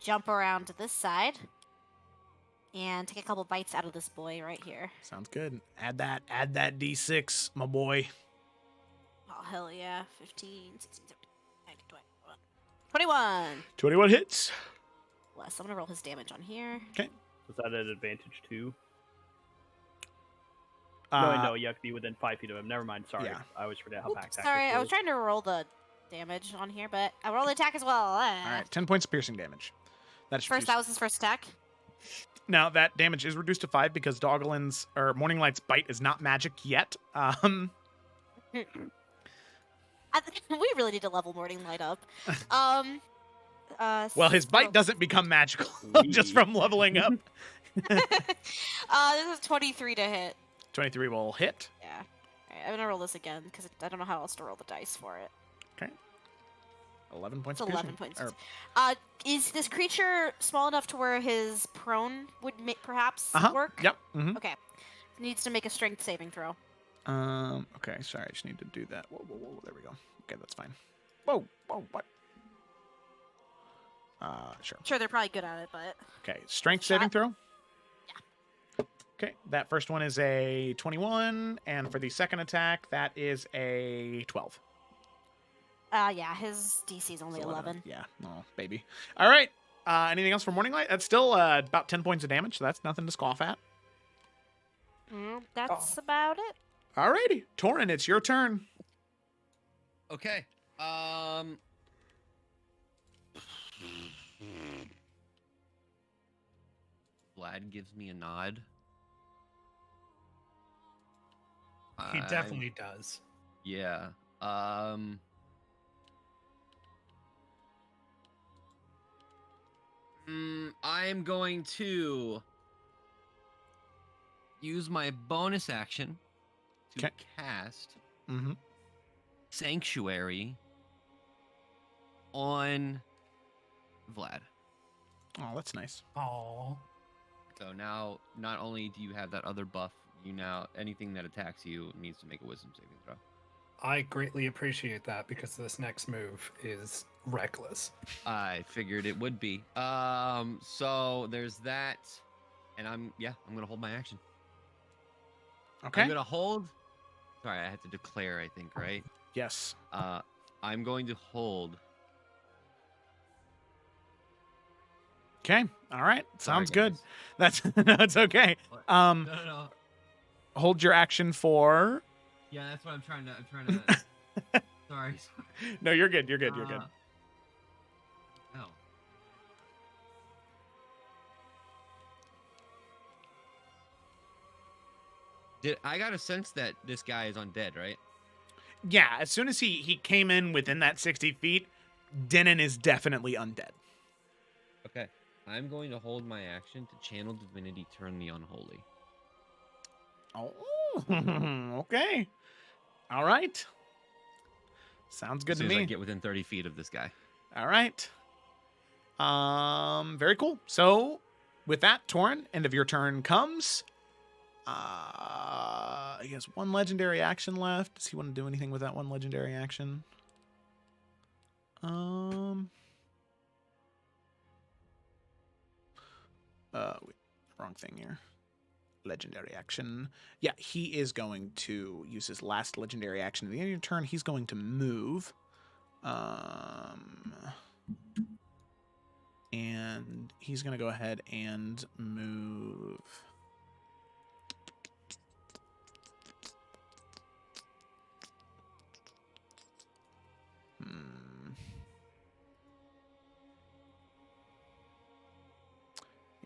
jump around to this side and take a couple bites out of this boy right here. Sounds good. Add that D6, my boy. Oh, hell yeah. 15, 16, 17, 19, 20, 21. 21 hits. less. I'm gonna roll his damage on here. Was that an advantage too? No, you have to be within 5 feet of him. Never mind. Sorry, Yeah. I always forget how back. Sorry, I was trying to roll the damage on here, but I rolled the attack as well. All right, 10 points of piercing damage. That's That was his first attack. Now that damage is reduced to 5 because Doglin's or Morning Light's bite is not magic yet. We really need to level Morning Light up. Well, his bite doesn't become magical just from leveling up. This is 23 to hit. 23 will hit. Yeah. Alright, I'm gonna roll this again because I don't know how else to roll the dice for it. Okay. 11 points. It's of 11 piercing. points. Or- Is this creature small enough to where his prone would perhaps work? Yep. Mm-hmm. Okay. Needs to make a strength saving throw. Okay. Sorry, I just need to do that. Whoa. There we go. Okay, that's fine. Whoa. What? Sure. Sure, they're probably good at it, but Okay. Strength Shot. saving throw. Yeah. Okay. That first one is a 21, and for the second attack, that is a 12. yeah, his DC is only So 11. Yeah. Oh, baby. All right. Anything else for Morning Light? That's still about 10 points of damage, so that's nothing to scoff at. That's about it. Alrighty. Torin, it's your turn. Okay. Vlad gives me a nod. He definitely does. Yeah. I'm going to use my bonus action to 'Kay. cast Mm-hmm. Sanctuary on Vlad. Oh, that's nice. Oh, So now, not only do you have that other buff, you now anything that attacks you needs to make a Wisdom saving throw. I greatly appreciate that because this next move is reckless. I figured it would be. So there's that, and I'm gonna hold my action. Okay. I'm gonna hold. Sorry, I have to declare. I think right. Yes. I'm going to hold. Okay. All right. Sounds Sorry, good. guys. That's no, it's okay. What? Um, No. hold your action for. Yeah, that's what I'm trying to. Sorry. No, you're good. You're good. You're good. No. I got a sense that this guy is undead, right? Yeah. As soon as he came in within that 60 feet, Denon is definitely undead. Okay. I'm going to hold my action to channel divinity, turn the unholy. Oh. Okay. All right. Sounds good As soon to as me. I get within 30 feet of this guy. All right. Very cool. So, with that, Torin, end of your turn comes. He has one legendary action left. Does he want to do anything with that one legendary action? Wait, wrong thing here. Legendary action. Yeah, he is going to use his last legendary action at the end of your turn. He's going to move. And he's going to go ahead and move.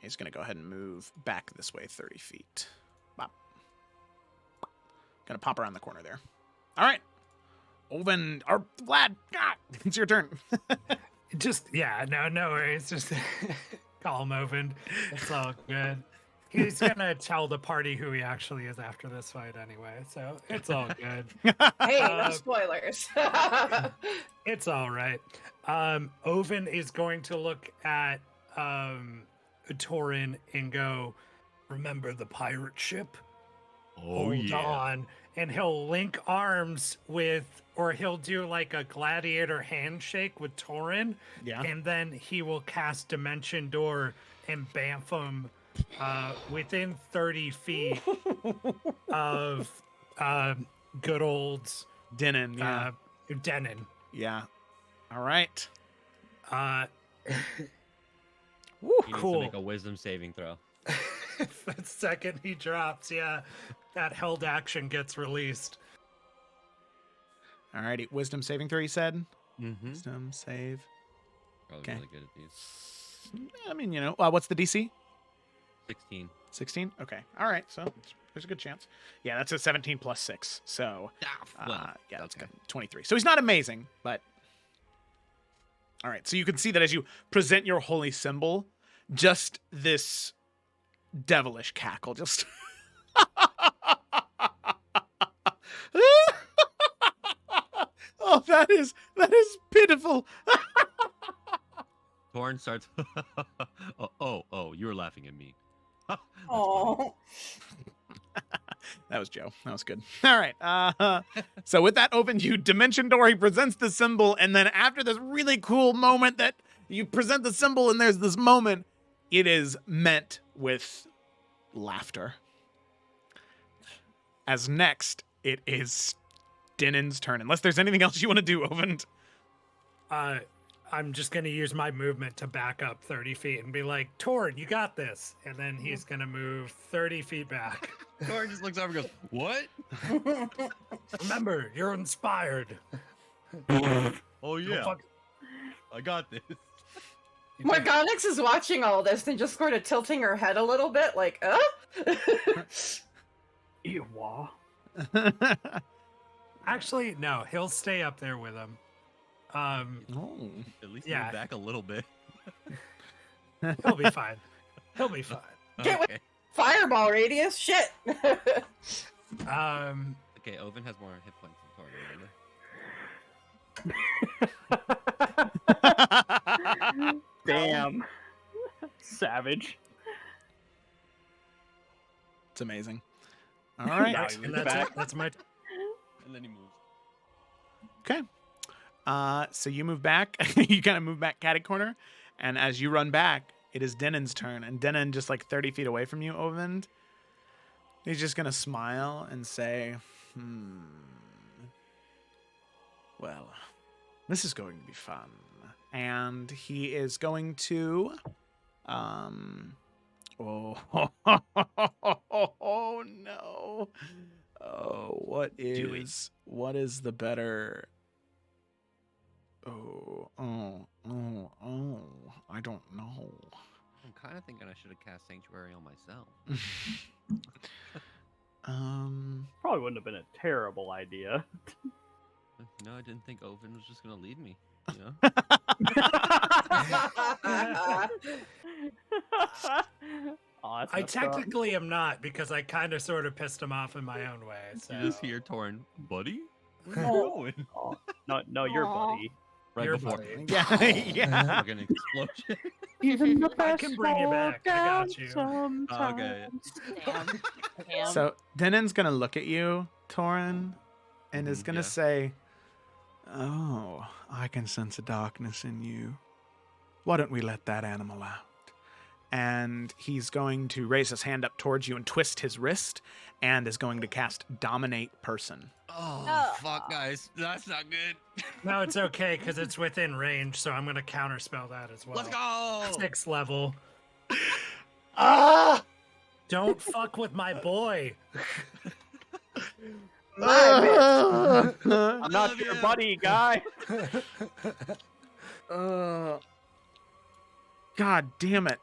He's going to go ahead and move back this way 30 feet. Bop. Going to pop around the corner there. All right. Oven, or Vlad, it's your turn. No worries. Just call him Oven. It's all good. He's gonna tell the party who he actually is after this fight anyway, so it's all good. Hey, no spoilers. It's all right. Oven is going to look at Torin and go, "Remember the pirate ship? Hold on." And he'll link arms with, or he'll do like a gladiator handshake with Torin. Yeah. And then he will cast Dimension Door and bamf him within 30 feet of good old Denon, yeah. Denon. Yeah. All right. Uh, Woo! needs cool. to make a wisdom saving throw. The second he drops, yeah, that held action gets released. Alrighty, wisdom saving throw, you said? Mm-hmm. Wisdom save. Probably Okay. really good at these. I mean, what's the DC? 16. 16? Okay. All right. So there's a good chance. Yeah, that's a 17 plus 6. So, Well, yeah, that's that's good. 23. So he's not amazing, but. All right. So you can see that as you present your holy symbol, just this devilish cackle just. Oh, that is pitiful. Torn starts. oh, you were laughing at me. That's funny. Oh. That was Joe. That was good. All right. So with that open, you Dimension Door, he presents the symbol, and then after this really cool moment that you present the symbol and there's this moment, it is met with laughter. As next, it is Dinan's turn. Unless there's anything else you want to do, Ovend. I'm just gonna use my movement to back up 30 feet and be like, Torn, you got this. And then he's gonna move 30 feet back. Torn just looks over and goes, "What? Remember, you're inspired. Oh yeah, fuck- I got this." Morganix is watching all this and just sort of tilting her head a little bit, like, Ewa. Actually, no, he'll stay up there with him. Oh. At least Yeah. move back a little bit. He'll be fine. He'll be fine. Get with- Okay. Fireball radius? Shit! Okay, Oven has more hit points than Torn. Damn. Savage. It's amazing. All right. Now he And moves that's back. it. That's my. And then he moves. Okay. So you move back. You kind of move back catty corner. And as you run back, it is Denon's turn. And Denon, just like 30 feet away from you, Ovend, he's just going to smile and say, well, this is going to be fun. And he is going to, oh no. Oh, what is the better? Oh, I don't know. I'm kind of thinking I should have cast Sanctuary on myself. Probably wouldn't have been a terrible idea. No, I didn't think Oven was just gonna leave me. You know? Aw, that's I messed up. technically am not because I kind of sort of pissed him off in my own way. So. You just hear Torn, buddy. Where you No. going? Aw, no, your Aw. buddy. Right Your before. buddy. Yeah, yeah. Fucking explosion. Even the I can bring you back. I got you. Okay. Damn. Damn. So Denon's gonna look at you, Torin, and is gonna yeah. say, "Oh, I can sense a darkness in you. Why don't we let that animal out?" And he's going to raise his hand up towards you and twist his wrist, and is going to cast Dominate Person. Oh, fuck, guys. That's not good. No, it's okay because it's within range, so I'm gonna counterspell that as well. Let's go. 6th level. Ah! Don't fuck with my boy. I'm not love your you. buddy, guy. God damn it.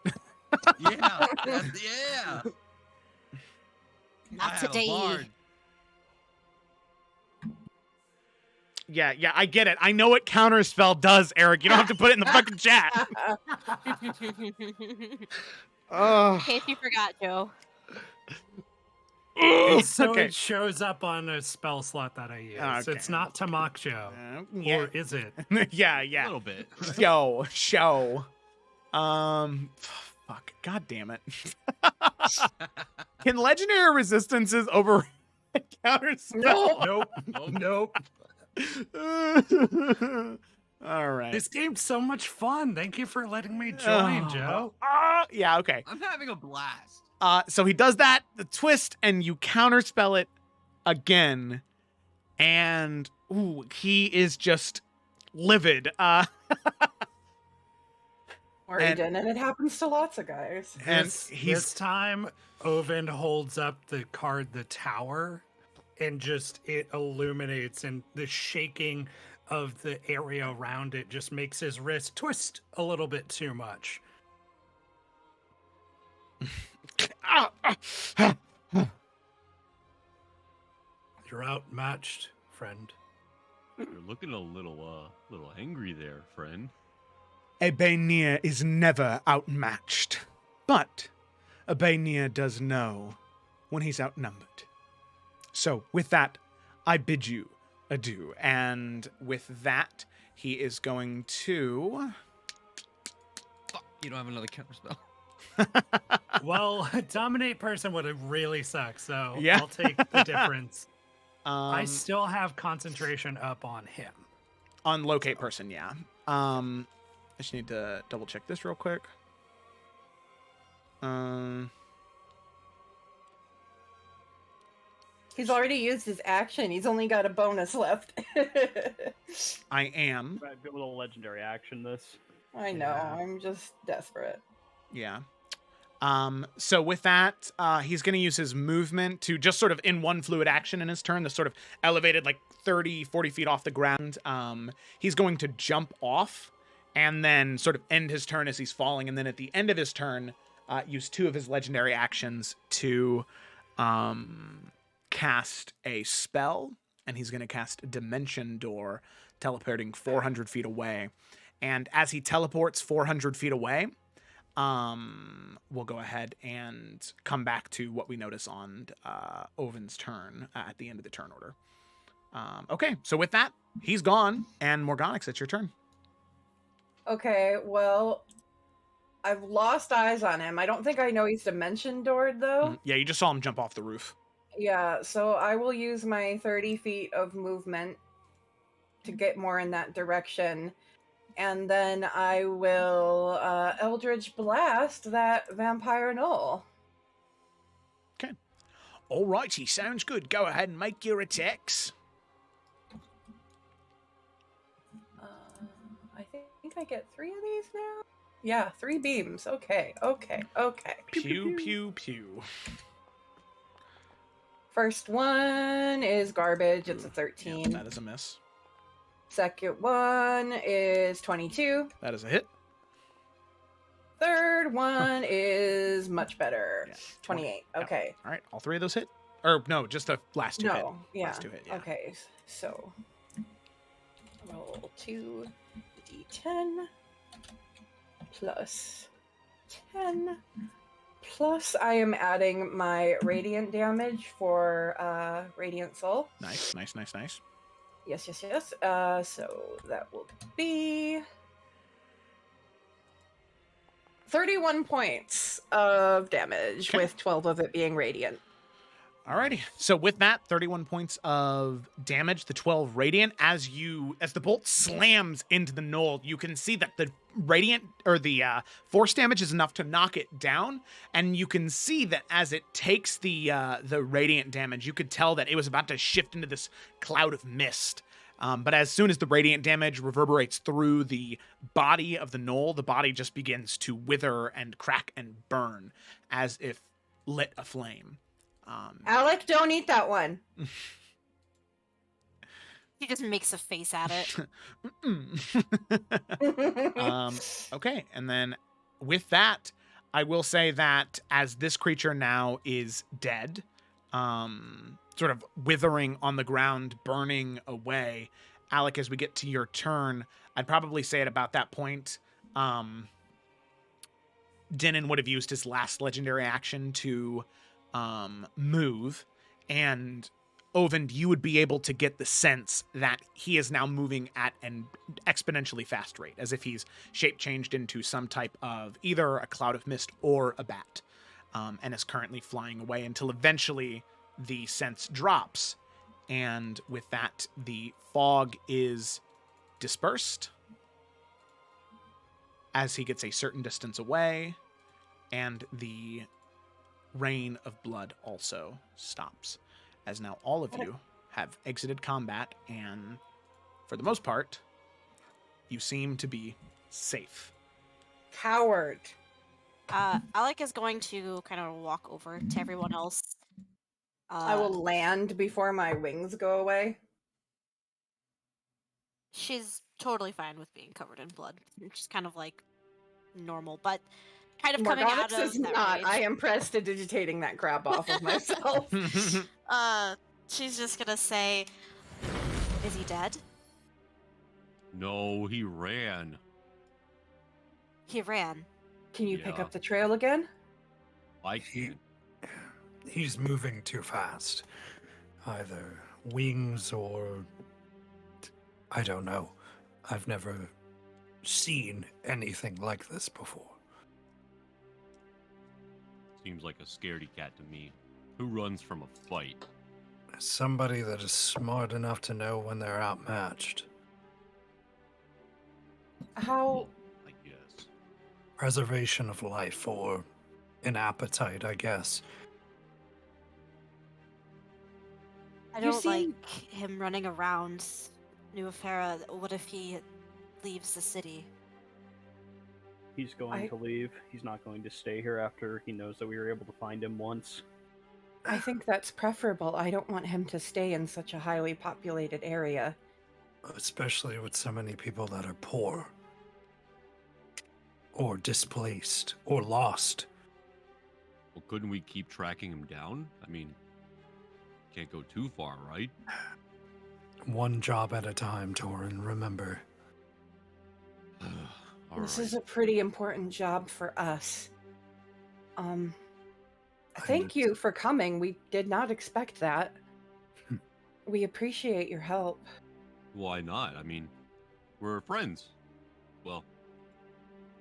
Yeah. Yeah. I Not have a today. bard. Yeah, I get it. I know what Counterspell does, Eric. You don't have to put it in the fucking chat. In Oh. case you forgot, Joe. So Okay. it shows up on a spell slot that I use. Okay. It's not Tamak Joe. Yeah. Or is it? Yeah, A yeah. little bit. Show. Fuck. God damn it. Can legendary resistances over Counterspell? No. Nope. All right. This game's so much fun. Thank you for letting me join, Joe. Yeah, okay. I'm having a blast. So he does that, the twist, and you counterspell it again. And he is just livid. Torn Origin, and it happens to lots of guys. And This time, Oven holds up the card, the Tower, and just it illuminates, and the shaking of the area around it just makes his wrist twist a little bit too much. You're outmatched, friend. You're looking a little angry there, friend. A Baenir is never outmatched, but a Baenir does know when he's outnumbered. So, with that, I bid you adieu. And with that, he is going to... Fuck, you don't have another counterspell. Well, Dominate Person would have really sucked, so Yeah. I'll take the difference. I Um, still have concentration up on him. on Locate Person, yeah. I just need to double check this real quick. He's already used his action. He's only got a bonus left. I am. Might be a little legendary action. This. I know. Yeah. I'm just desperate. Yeah. So with that, he's going to use his movement to just sort of in one fluid action in his turn, that's sort of elevated like 30, 40 feet off the ground. He's going to jump off and then sort of end his turn as he's falling. And then at the end of his turn, use 2 of his legendary actions to cast a spell. And he's going to cast Dimension Door, teleporting 400 feet away. And as he teleports 400 feet away, we'll go ahead and come back to what we notice on Oven's turn at the end of the turn order. Okay, so with that, he's gone, and Morganix, it's your turn. Okay, well, I've lost eyes on him. I don't think I know he's dimension doored though. Yeah, you just saw him jump off the roof. Yeah, so I will use my 30 feet of movement to get more in that direction. And then I will Eldritch Blast that Vampire Knoll. Alrighty, sounds good. Go ahead and make your attacks. I think I get 3 of these now? Yeah, 3 beams. Okay. Pew, pew, pew. First one is garbage. It's a 13. Yeah, that is a miss. Second one is 22. That is a hit. Third one is much better. Yeah, 28. Yeah. Okay. All right, all 3 of those hit? Or no, just the last 2 hit. No. Yeah. Last 2 hit, yeah. Okay. So roll 2d10 plus 10 plus I am adding my radiant damage for Radiant Soul. Nice. Yes. So that will be 31 points of damage, Okay. with 12 of it being radiant. Alrighty. So with that, 31 points of damage, the 12 radiant. As the bolt slams into the knoll, you can see that the radiant or the force damage is enough to knock it down, and you can see that as it takes the radiant damage, you could tell that it was about to shift into this cloud of mist. But as soon as the radiant damage reverberates through the body of the knoll, the body just begins to wither and crack and burn as if lit aflame. Alec, don't eat that one. He just makes a face at it. Okay, and then with that, I will say that as this creature now is dead, sort of withering on the ground, burning away, Alec, as we get to your turn, I'd probably say at about that point, Denon would have used his last legendary action to move, and Ovend, you would be able to get the sense that he is now moving at an exponentially fast rate, as if he's shape changed into some type of either a cloud of mist or a bat, and is currently flying away until eventually the sense drops. And with that, the fog is dispersed as he gets a certain distance away, and the rain of blood also stops, as now all of you have exited combat, and for the most part, you seem to be safe. Coward. Alec is going to kind of walk over to everyone else. I will land before my wings go away. She's totally fine with being covered in blood. She's kind of like normal, but kind of coming out Morgonix of is that not. rage. I am prestidigitating that crap off of myself. She's just gonna say, "Is he dead?" No, he ran. He ran. Can you pick Yeah. up the trail again? I He- can't. He's moving too fast. Either wings or... I don't know. I've never seen anything like this before. Seems like a scaredy cat to me. Who runs from a fight? Somebody that is smart enough to know when they're outmatched. How? I guess. Preservation of life or an appetite, I guess. I You don't seem- like him running around New Efera. What if he leaves the city? He's going to leave. He's not going to stay here after he knows that we were able to find him once. I think that's preferable. I don't want him to stay in such a highly populated area. Especially with so many people that are poor. Or displaced. Or lost. Well, couldn't we keep tracking him down? I mean, can't go too far, right? One job at a time, Torin, remember. All This right. is a pretty important job for us. Thank you for coming. We did not expect that. We appreciate your help. Why not? I mean, we're friends. Well,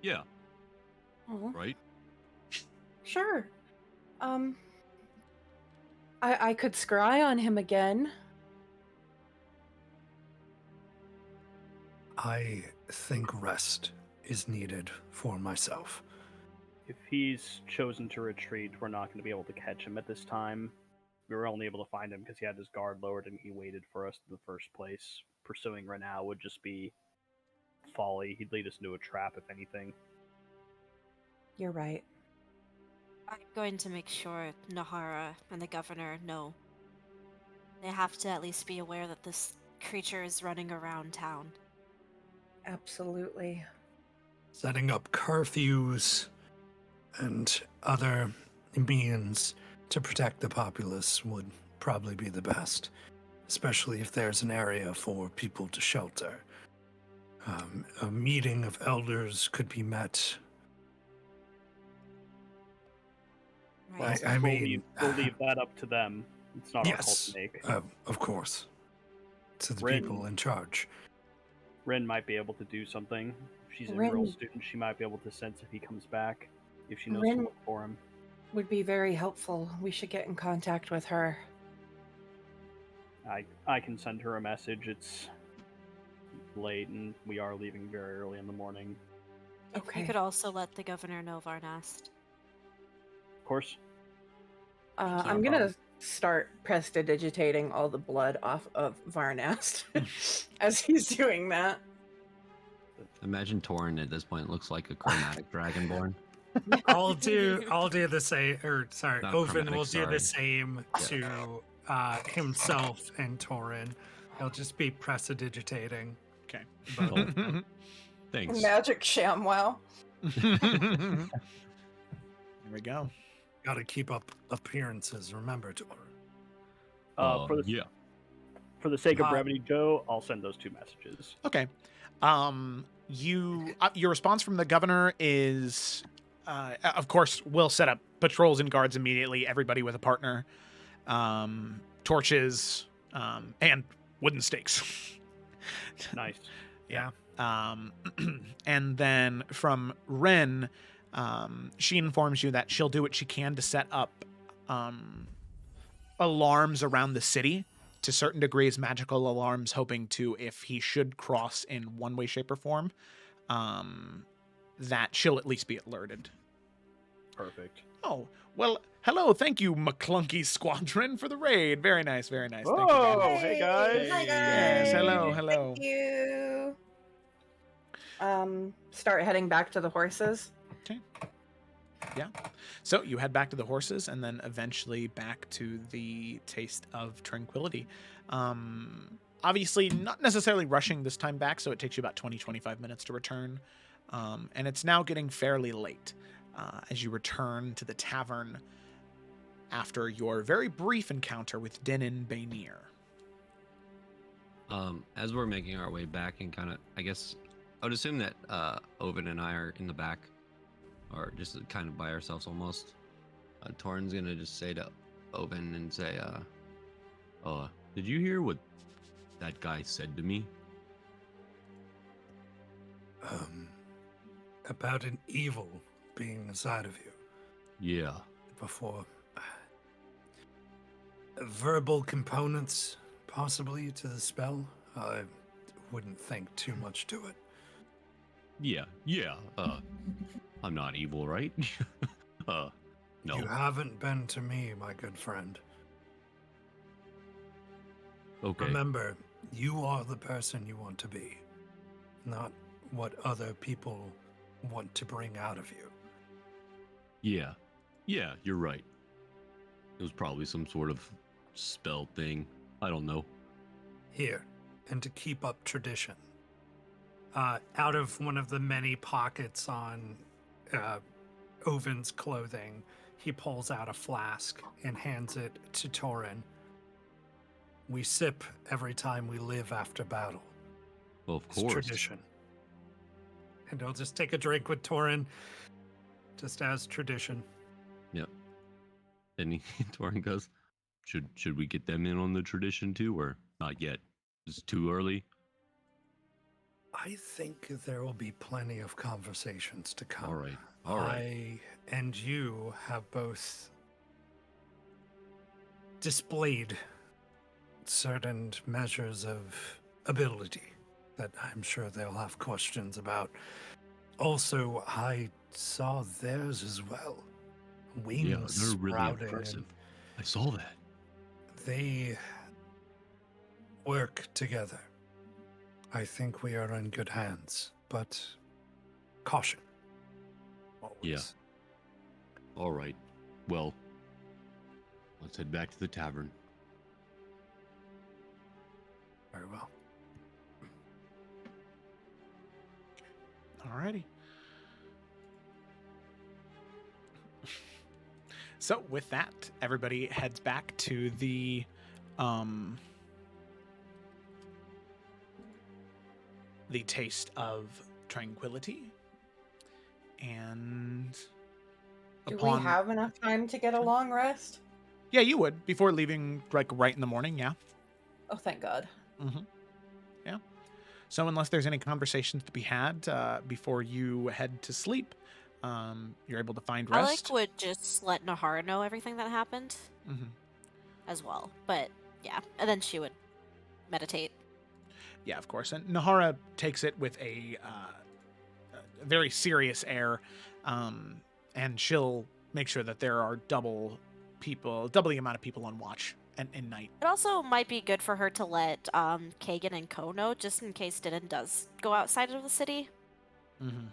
yeah, Oh, right? sure. I could scry on him again. I think rest is needed for myself. If he's chosen to retreat, we're not going to be able to catch him at this time. We were only able to find him because he had his guard lowered and he waited for us in the first place. Pursuing Renau would just be folly. He'd lead us into a trap, if anything. You're right. I'm going to make sure Nahara and the governor know. They have to at least be aware that this creature is running around town. Absolutely. Setting up curfews and other means to protect the populace would probably be the best, especially if there's an area for people to shelter. A meeting of elders could be met. Right? I mean, we'll leave that up to them. It's not our call yes, to make. of course, to the Rin- people in charge. Rin might be able to do something. If she's a Rin- real student, she might be able to sense if he comes back, if she knows Rin- to look for him. Would be very helpful. We should get in contact with her. I can send her a message. It's late and we are leaving very early in the morning. Okay. You could also let the governor know Varnast. Of course. Thank you. I'm gonna start prestidigitating all the blood off of Varnast as he's doing that. Imagine Torin at this point looks like a chromatic dragonborn. I'll do the same, Not Oven chromatic, will do sorry. the same Yeah. to himself and Torin. He'll just be prestidigitating. Okay. But Thanks. Magic ShamWow. There we go. gotta keep up appearances, remember, Torin. For the sake of Uh, brevity, Joe, I'll send those two messages. Okay. Your response from the governor is, of course, we'll set up patrols and guards immediately. Everybody with a partner, torches, and wooden stakes. Nice. Yeah. And then from Ren, she informs you that she'll do what she can to set up alarms around the city to certain degrees, magical alarms, hoping to, if he should cross in one way, shape, or form, that she'll at least be alerted. Perfect. Oh, well, hello. Thank you, McClunky Squadron, for the raid. Very nice, very nice. Thank you, Oh, guys. hey guys. Hi guys. Yes, hello, hello. Thank you. start heading back to the horses. Okay. Yeah. So you head back to the horses and then eventually back to the Taste of Tranquility. Obviously, not necessarily rushing this time back, so it takes you about 20-25 minutes to return. And it's now getting fairly late as you return to the tavern after your very brief encounter with Dinin Baynir. As we're making our way back and kind of, I guess, I would assume that Ovid and I are in the back, or just kind of by ourselves almost. Torin's gonna just say to Ovid and say, did you hear what that guy said to me? About an evil being inside of you. Yeah. Before. Verbal components, possibly, to the spell. I wouldn't think too much to it. Yeah. I'm not evil, right? No. You haven't been to me, my good friend. Okay. Remember, you are the person you want to be, not what other people want to bring out of you. Yeah, you're right. It was probably some sort of spell thing. I don't know. Here, and to keep up tradition. Out of one of the many pockets on Ovin's clothing, he pulls out a flask and hands it to Torin. We sip every time we live after battle. Well, of It's course. tradition. And I'll just take a drink with Torin, just as tradition. Yep. And Torin goes, should we get them in on the tradition too, or not yet? It's too early. I think there will be plenty of conversations to come. All right. I and you have both displayed certain measures of ability that I'm sure they'll have questions about. Also, I saw theirs as well. Wings Yeah, they're really sprouting, impressive. and I saw that. they work together. I think we are in good hands, but caution. Always. Yeah. All right. Well, let's head back to the tavern. Very well. Alrighty. So with that, everybody heads back to the Taste of Tranquility. And Do we have enough time to get a long rest? Yeah, you would before leaving, like right in the morning. Yeah. Oh, thank God. Mm-hmm. Yeah. So unless there's any conversations to be had before you head to sleep, you're able to find rest. I would just let Nahara know everything that happened as well. But yeah, and then she would meditate. Yeah, of course. And Nahara takes it with a very serious air, and she'll make sure that there are double the amount of people on watch in night. It also might be good for her to let Kagan and Ko know, just in case Dinin does go outside of the city. Mm-hmm.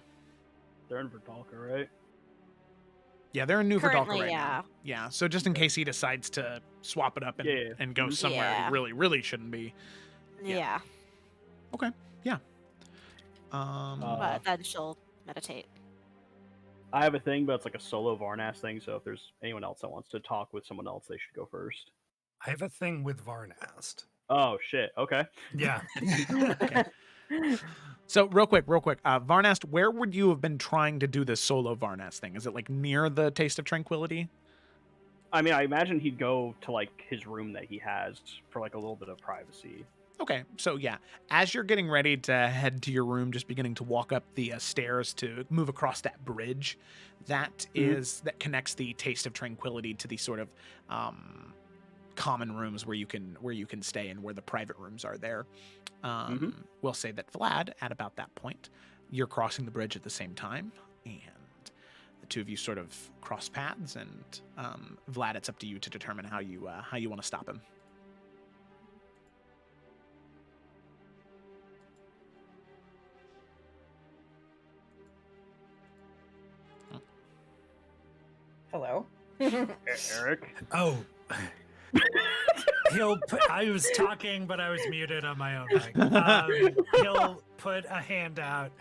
They're in Verdalka, right? Yeah, they're in New Verdalka Currently, right now. Yeah, so just in case he decides to swap it up and go somewhere he really, really shouldn't be. Yeah. Okay, yeah. But then she'll meditate. I have a thing, but it's like a solo Varnas thing, so if there's anyone else that wants to talk with someone else, they should go first. I have a thing with Varnast. Oh, shit. Okay. Yeah. Okay. So real quick, Varnast, where would you have been trying to do this solo Varnast thing? Is it like near the Taste of Tranquility? I mean, I imagine he'd go to like his room that he has for like a little bit of privacy. Okay, so yeah, as you're getting ready to head to your room, just beginning to walk up the stairs to move across that bridge, that connects the Taste of Tranquility to the sort of common rooms where you can stay and where the private rooms are there. We'll say that Vlad, at about that point, you're crossing the bridge at the same time, and the two of you sort of cross paths. And Vlad, it's up to you to determine how you want to stop him. Hello. Eric. Oh. I was talking, but I was muted on my own mic. He'll put a hand out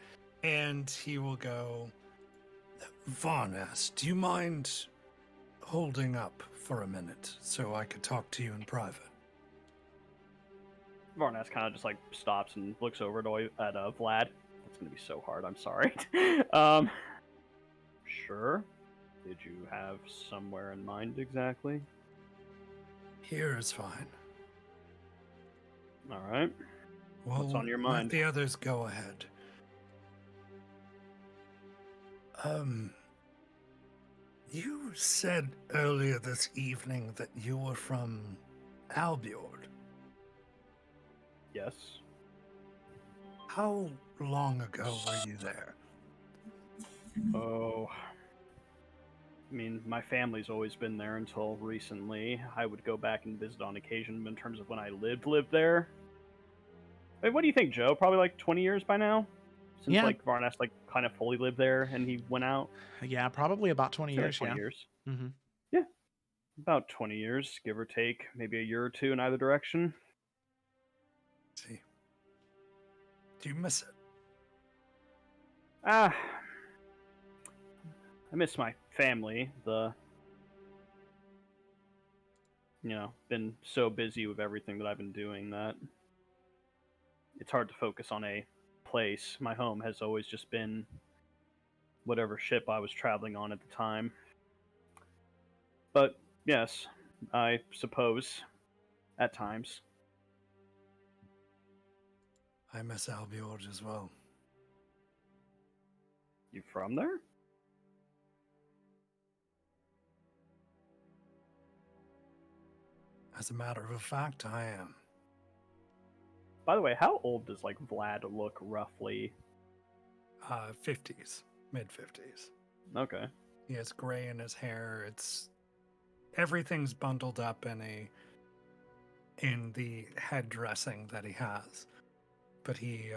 and he will go, Varnas, do you mind holding up for a minute so I could talk to you in private? Varnas kind of just like stops and looks over at Vlad. That's gonna be so hard. I'm sorry. Sure. Did you have somewhere in mind exactly? Here is fine. All right. Well, What's on your let mind? the others go ahead. You said earlier this evening that you were from Albiord. Yes. How long ago were you there? Oh. I mean, my family's always been there until recently. I would go back and visit on occasion, but in terms of when I lived there. Wait, what do you think, Joe? Probably like 20 years by now? Since Yeah. like Varnas like kind of fully lived there and he went out? Yeah, probably about 20 Sure, years. 20 Yeah. years. Mm-hmm. Yeah. About 20 years, give or take. Maybe a year or two in either direction. See. Do you miss it? I miss my family. Been so busy with everything that I've been doing that it's hard to focus on a place. My home has always just been whatever ship I was traveling on at the time. But yes, I suppose at times. I miss Albiord as well. You from there? As a matter of fact, I am. By the way, how old does like Vlad look roughly? 50s, mid-50s. Okay. He has gray in his hair. Everything's bundled up in the head dressing that he has, but he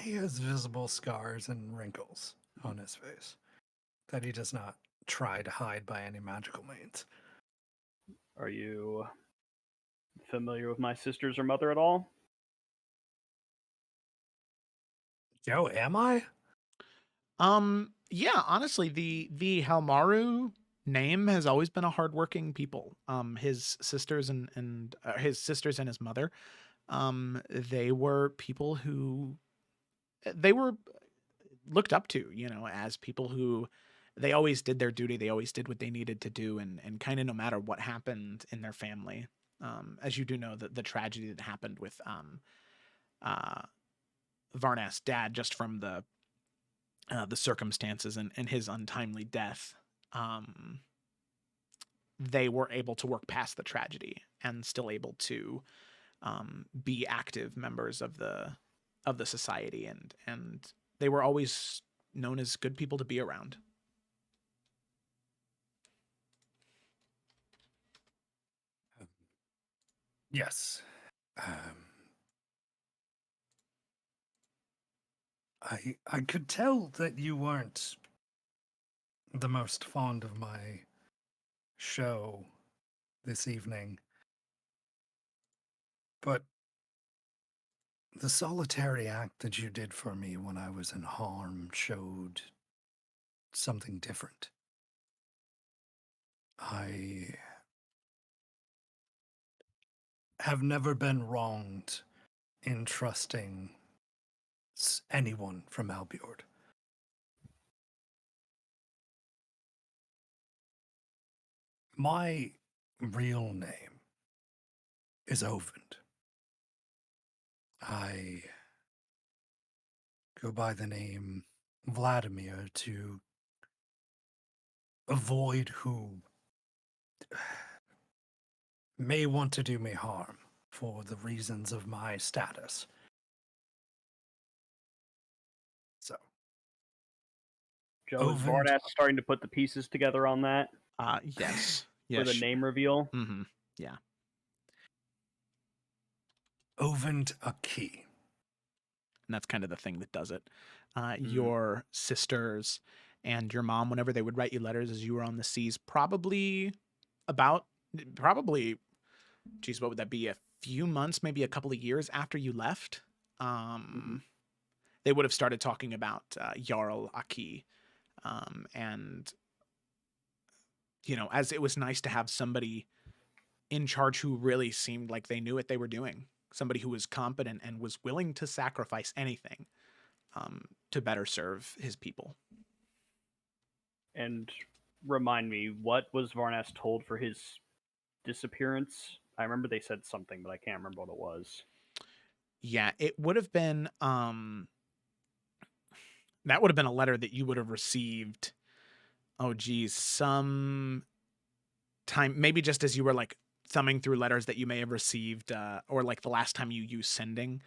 has visible scars and wrinkles on his face that he does not try to hide by any magical means. Are you familiar with my sisters or mother at all? Joe, am I? Yeah, honestly, the Halmaru name has always been a hardworking people. His sisters and his sisters and his mother, they were people who they were looked up to, as people who they always did their duty. They always did what they needed to do, and kind of no matter what happened in their family. As you do know, the tragedy that happened with uh, Varnas' dad, just from the circumstances and his untimely death, they were able to work past the tragedy and still able to be active members of the society, and they were always known as good people to be around. Yes. I could tell that you weren't the most fond of my show this evening, but the solitary act that you did for me when I was in harm showed something different. I have never been wronged in trusting anyone from Albiord. My real name is Ovend. I go by the name Vladimir to avoid who may want to do me harm for the reasons of my status. So, Joe, is Ovend- Vardas starting to put the pieces together on that Yes. for the name reveal? Mm-hmm. Yeah. Ovend a key. And that's kind of the thing that does it. Your sisters and your mom, whenever they would write you letters as you were on the seas, probably, geez, what would that be? A few months, maybe a couple of years after you left. They would have started talking about Jarl Aki, and as it was nice to have somebody in charge who really seemed like they knew what they were doing, somebody who was competent and was willing to sacrifice anything to better serve his people. And remind me, what was Varnas told for his disappearance? I remember they said something, but I can't remember what it was. Yeah, it would have been that would have been a letter that you would have received. Oh geez, some time, maybe just as you were like thumbing through letters that you may have received, or like the last time you used sending,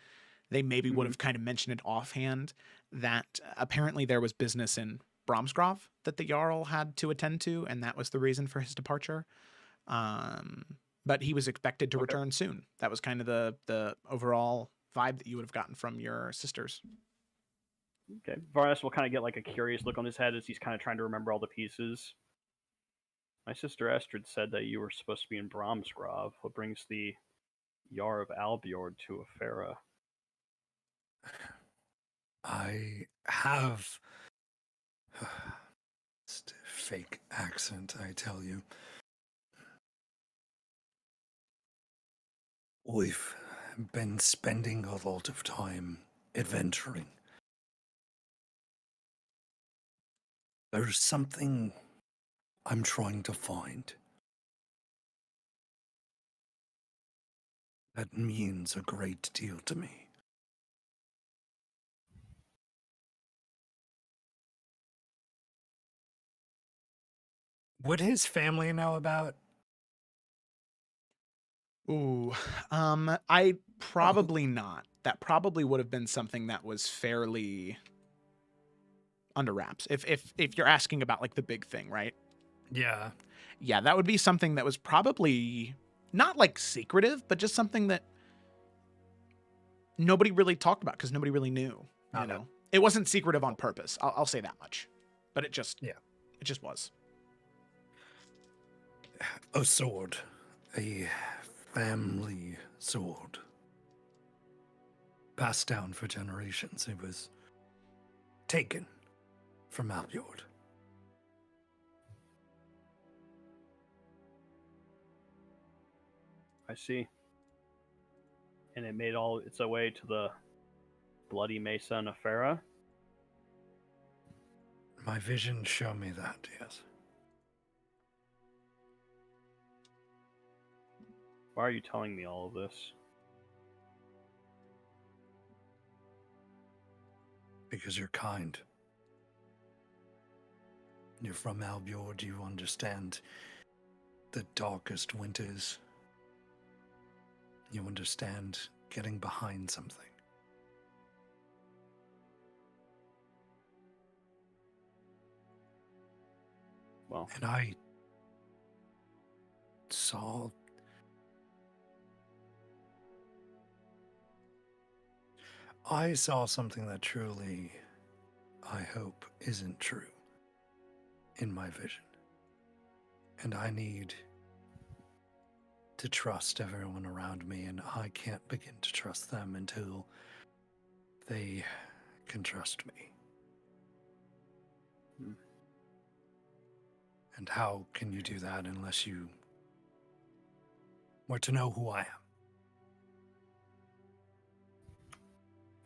they maybe would have kind of mentioned it offhand that apparently there was business in Bromsgrove that the Jarl had to attend to, and that was the reason for his departure. But he was expected to return soon. That was kind of the overall vibe that you would have gotten from your sisters. Okay. Varnas will kind of get like a curious look on his head as he's kind of trying to remember all the pieces. My sister Estrid said that you were supposed to be in Bromsgrove. What brings the Jarl of Albiord to Efera? I have just a fake accent, I tell you. We've been spending a lot of time adventuring. There's something I'm trying to find that means a great deal to me. Would his family know about? Ooh, I probably not. That probably would have been something that was fairly under wraps. If you're asking about like the big thing, right? Yeah. Yeah, that would be something that was probably not like secretive, but just something that nobody really talked about because nobody really knew. You know, it wasn't secretive on purpose. I'll say that much, but it just was. A sword, a family sword, passed down for generations. It was taken from Albiord. I see. And it made all its way to the Bloody Mesa in Efera? My visions show me that, yes. Why are you telling me all of this? Because you're kind. You're from Albiord, you understand the darkest winters. You understand getting behind something. Well, and I saw something that truly, I hope, isn't true in my vision. And I need to trust everyone around me, and I can't begin to trust them until they can trust me. And how can you do that unless you were to know who I am?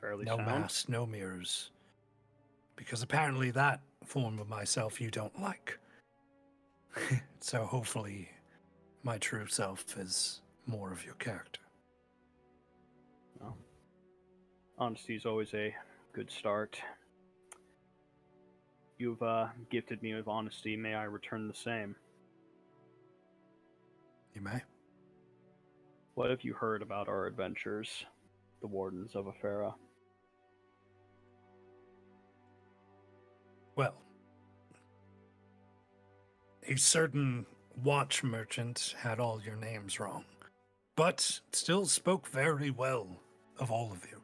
fairly No sound. masks, no mirrors. Because apparently that form of myself you don't like. So hopefully my true self is more of your character. Well, honesty is always a good start. You've gifted me with honesty. May I return the same? You may? What have you heard about our adventures, the Wardens of Efera? Well, a certain watch merchant had all your names wrong, but still spoke very well of all of you.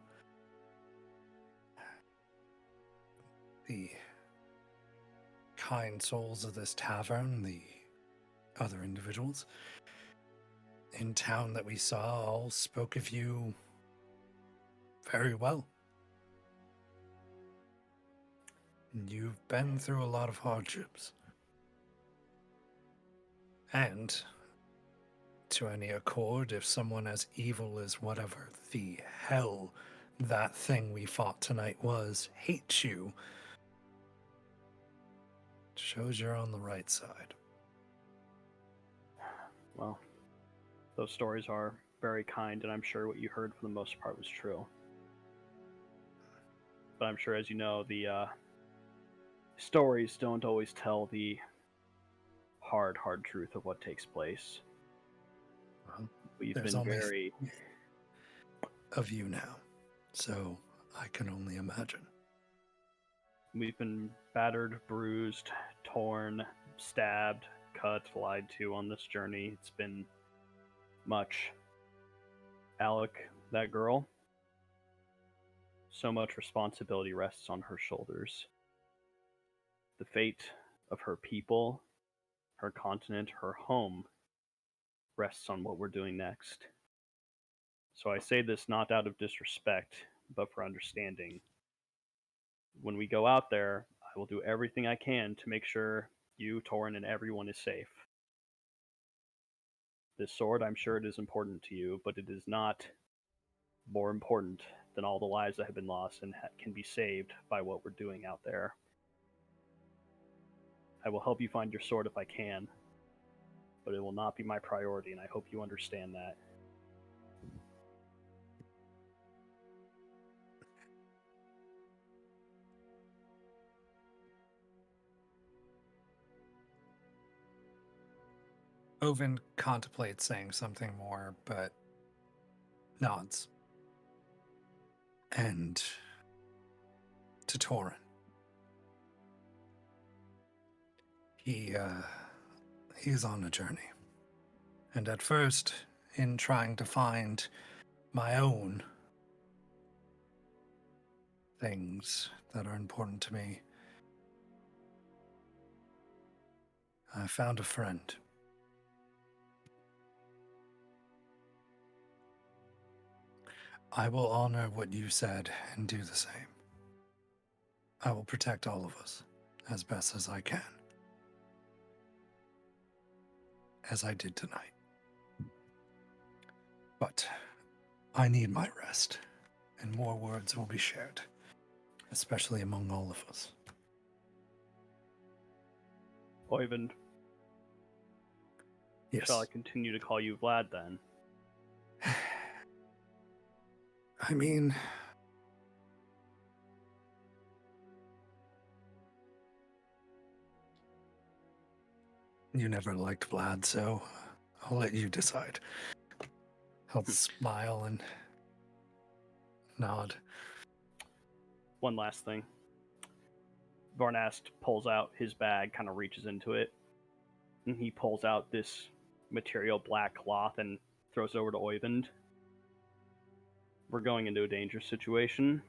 kind souls of this tavern, the other individuals in town that we saw, all spoke of you very well. And you've been through a lot of hardships. And to any accord, if someone as evil as whatever the hell that thing we fought tonight was hates you, it shows you're on the right side. Well, those stories are very kind, and I'm sure what you heard for the most part was true. But I'm sure, as you know, the stories don't always tell the hard truth of what takes place. Well, We've there's been only very... of you now, so I can only imagine. We've been battered, bruised, torn, stabbed, cut, lied to on this journey. It's been much. Alec, that girl, so much responsibility rests on her shoulders. The fate of her people, her continent, her home, rests on what we're doing next. So I say this not out of disrespect, but for understanding. When we go out there, I will do everything I can to make sure you, Torin, and everyone is safe. This sword, I'm sure it is important to you, but it is not more important than all the lives that have been lost and can be saved by what we're doing out there. I will help you find your sword if I can, but it will not be my priority, and I hope you understand that. Oven contemplates saying something more, but nods. And to Torin. He's on a journey. And at first, in trying to find my own things that are important to me, I found a friend. I will honor what you said and do the same. I will protect all of us as best as I can. As I did tonight. But I need my rest, and more words will be shared, especially among all of us. Oyvind, Yes. shall I continue to call you Vlad then? I mean, you never liked Vlad, so I'll let you decide. I'll smile and nod. One last thing. Varnast pulls out his bag, kind of reaches into it, and he pulls out this material black cloth and throws it over to Oyvind. We're going into a dangerous situation.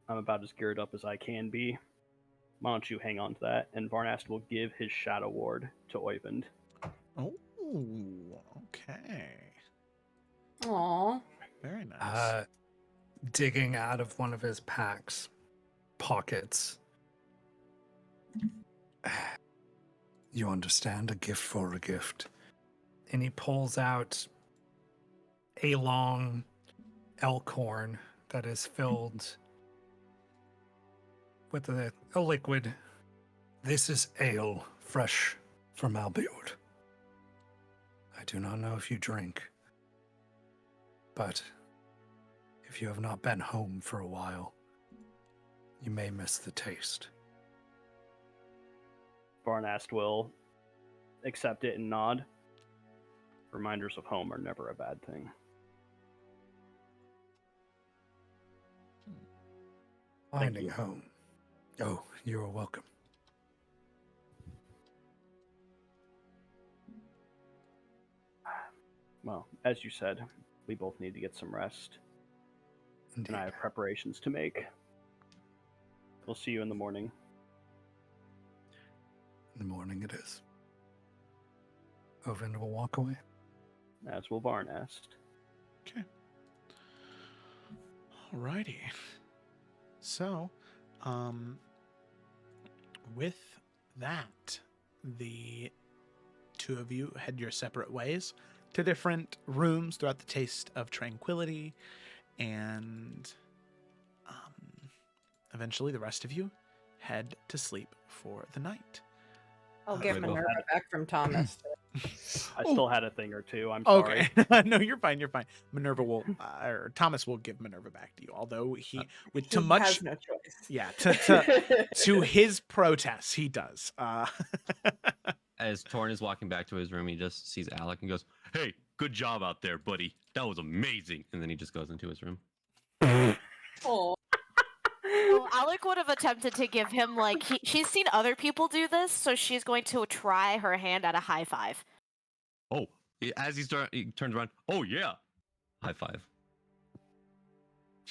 I'm about as geared up as I can be. Why don't you hang on to that? And Varnast will give his Shadow Ward to Oyvind. Oh, okay. Aww. Very nice. Digging out of one of his pockets. You understand, a gift for a gift. And he pulls out a long elk horn that is filled with a liquid. This is ale, fresh from Albiord. I do not know if you drink, but if you have not been home for a while, you may miss the taste. Varnast will accept it and nod. Reminders of home are never a bad thing. Finding you. home. Oh, you are welcome. Well, as you said, we both need to get some rest. Indeed. And I have preparations to make. We'll see you in the morning. In the morning it is. Oven will walk away. As will Varnast. Okay. Alrighty. So, with that, the two of you head your separate ways to different rooms throughout the Taste of Tranquility, and eventually the rest of you head to sleep for the night. I'll get Wait, Minerva well- back from Thomas. I still had a thing or two. I'm Okay. sorry. No, you're fine. You're fine. Minerva will, or Thomas will give Minerva back to you. Although he, with He too much, has no choice. yeah, to his protests, he does. As Torrin is walking back to his room, he just sees Alec and goes, "Hey, good job out there, buddy. That was amazing." And then he just goes into his room. Oh, Well, Alec would have attempted to give him like she's seen other people do this, so she's going to try her hand at a high five. Oh, as he turns around. Oh yeah, high five.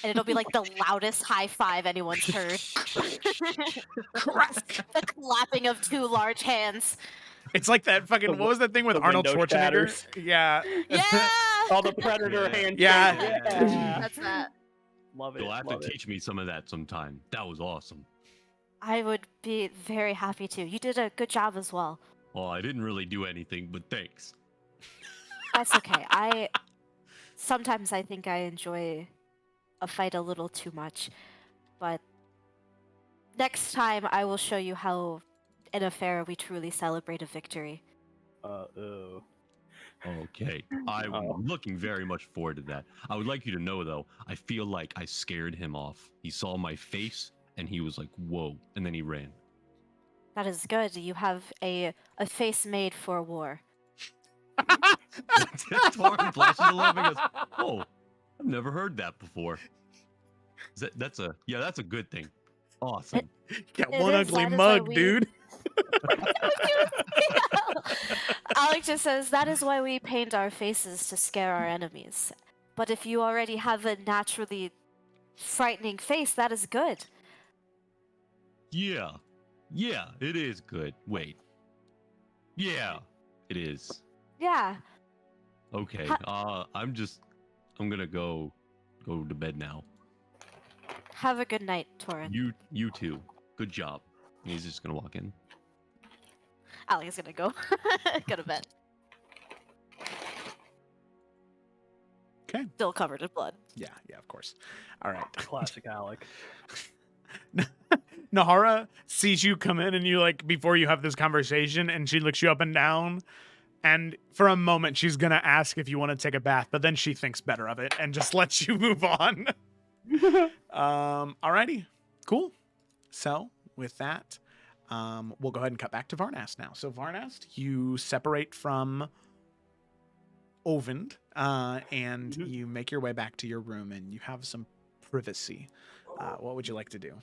And it'll be like the loudest high five anyone's heard. Crack. The clapping of two large hands. It's like that fucking. The What was that thing with the Arnold window Schwarzenegger? shatters. Yeah. Yeah! All the predator Yeah. handshake. Yeah. That's that. Love it. You'll have love to it. teach me some of that sometime. That was awesome. I would be very happy to. You did a good job as well. Well, I didn't really do anything, but thanks. That's okay. Sometimes I think I enjoy a fight a little too much, but next time I will show you how in Efera we truly celebrate a victory. Oh. Okay, I'm Oh. looking very much forward to that. I would like you to know, though, I feel like I scared him off. He saw my face, and he was like, "Whoa," and then he ran. That is good. You have a face made for war. Torrin flashes a little bit and goes, "Oh, I've never heard that before." That's a good thing. Awesome. Got It one is, ugly that is why mug, we- dude. Alec just says that is why we paint our faces to scare our enemies. But if you already have a naturally frightening face, that is good. Yeah, it is good. Wait. Yeah, it is. Yeah. Okay. I'm gonna go to bed now. Have a good night, Torrin. You too. Good job. And he's just gonna walk in. Alec is gonna go go to bed. Okay. Still covered in blood. Yeah, of course. All right. Classic Alec. Nahara sees you come in and you like before you have this conversation, and she looks you up and down, and for a moment she's gonna ask if you want to take a bath, but then she thinks better of it and just lets you move on. Alrighty, cool. So with that, we'll go ahead and cut back to Varnast now. So Varnast, you separate from Ovend, and you make your way back to your room, and you have some privacy. What would you like to do?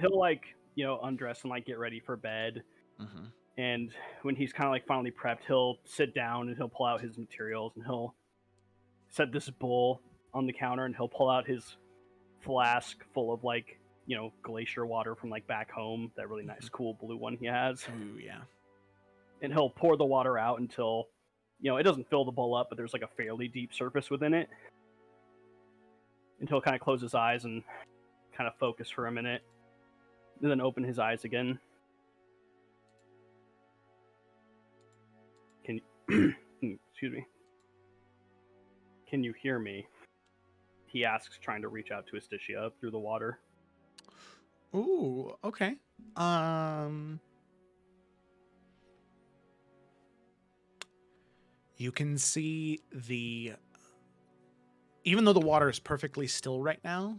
He'll like, undress and like get ready for bed. Mm-hmm. And when he's kind of like finally prepped, he'll sit down and he'll pull out his materials and he'll set this bowl on the counter and he'll pull out his flask full of like, glacier water from like back home, that really nice, cool blue one he has. Ooh, yeah. And he'll pour the water out until, it doesn't fill the bowl up, but there's like a fairly deep surface within it. And he'll kind of close his eyes and kind of focus for a minute, and then open his eyes again. Can you, excuse me. Can you hear me? He asks, trying to reach out to Asticia through the water. Ooh, okay. You can see even though the water is perfectly still right now,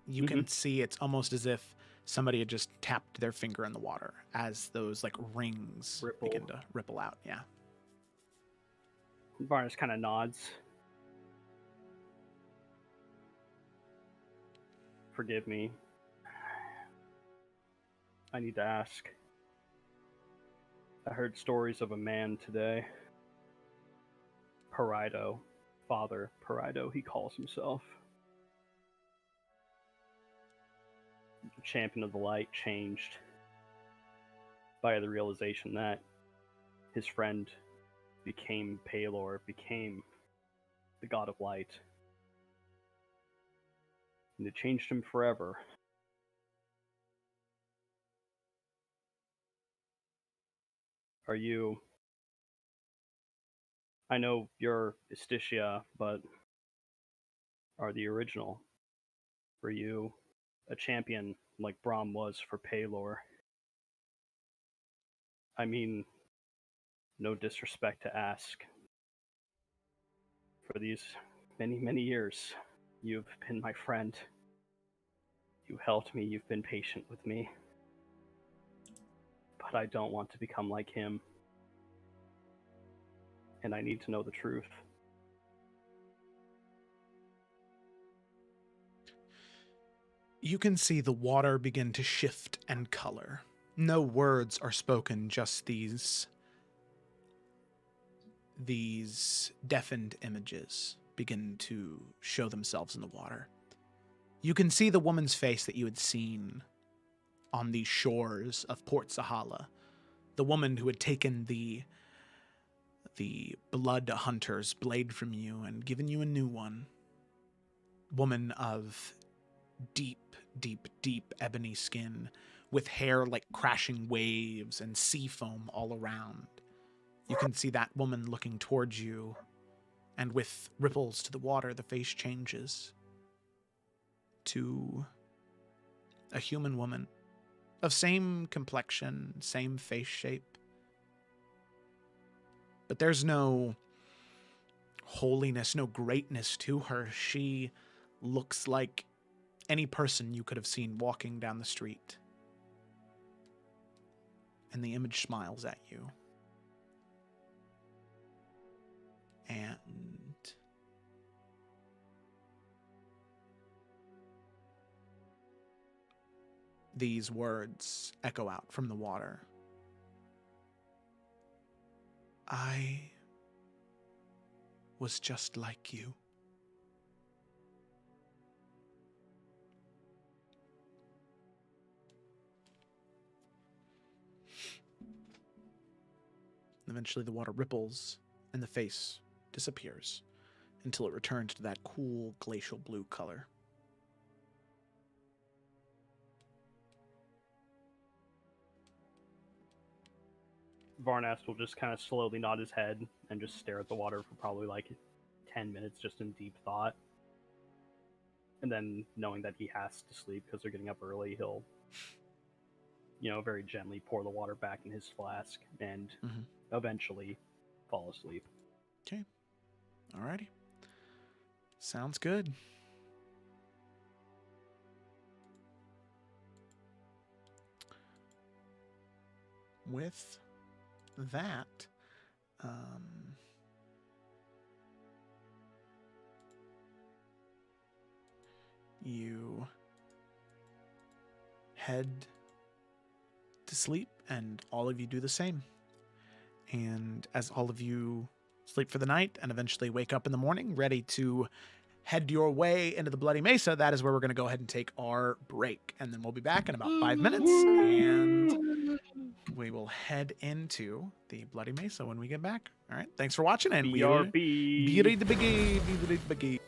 you can see it's almost as if somebody had just tapped their finger in the water as those like rings begin to ripple out. Yeah. Varnus kind of nods. Forgive me. I need to ask. I heard stories of a man today. Parido. Father Parido, he calls himself. Champion of the Light, changed. by the realization that his friend became Palor, became the god of light. And it changed him forever. Are you... I know you're Istitia, but are the original. Were you a champion like Brahm was for Palor? I mean, no disrespect to ask. For these many, many years, you've been my friend. You helped me, you've been patient with me. But I don't want to become like him. And I need to know the truth. You can see the water begin to shift and color. No words are spoken, just these deafened images begin to show themselves in the water. You can see the woman's face that you had seen on the shores of Port Sahala, the woman who had taken the blood hunter's blade from you and given you a new one. Woman of deep, deep, deep ebony skin, with hair like crashing waves and sea foam all around. You can see that woman looking towards you, and with ripples to the water, the face changes to a human woman of same complexion, same face shape. But there's no holiness, no greatness to her. She looks like any person you could have seen walking down the street. And the image smiles at you. And these words echo out from the water. I was just like you. Eventually the water ripples and the face disappears until it returns to that cool glacial blue color. Varnast will just kind of slowly nod his head and just stare at the water for probably like 10 minutes just in deep thought. And then, knowing that he has to sleep because they're getting up early, he'll, very gently pour the water back in his flask and eventually fall asleep. Okay. Alrighty. Sounds good. With that, you head to sleep, and all of you do the same. And as all of you sleep for the night and eventually wake up in the morning, ready to head your way into the Bloody Mesa, that is where we're going to go ahead and take our break. And then we'll be back in about 5 minutes, and we will head into the Bloody Mesa when we get back. All right, thanks for watching, and we will be ready to begin.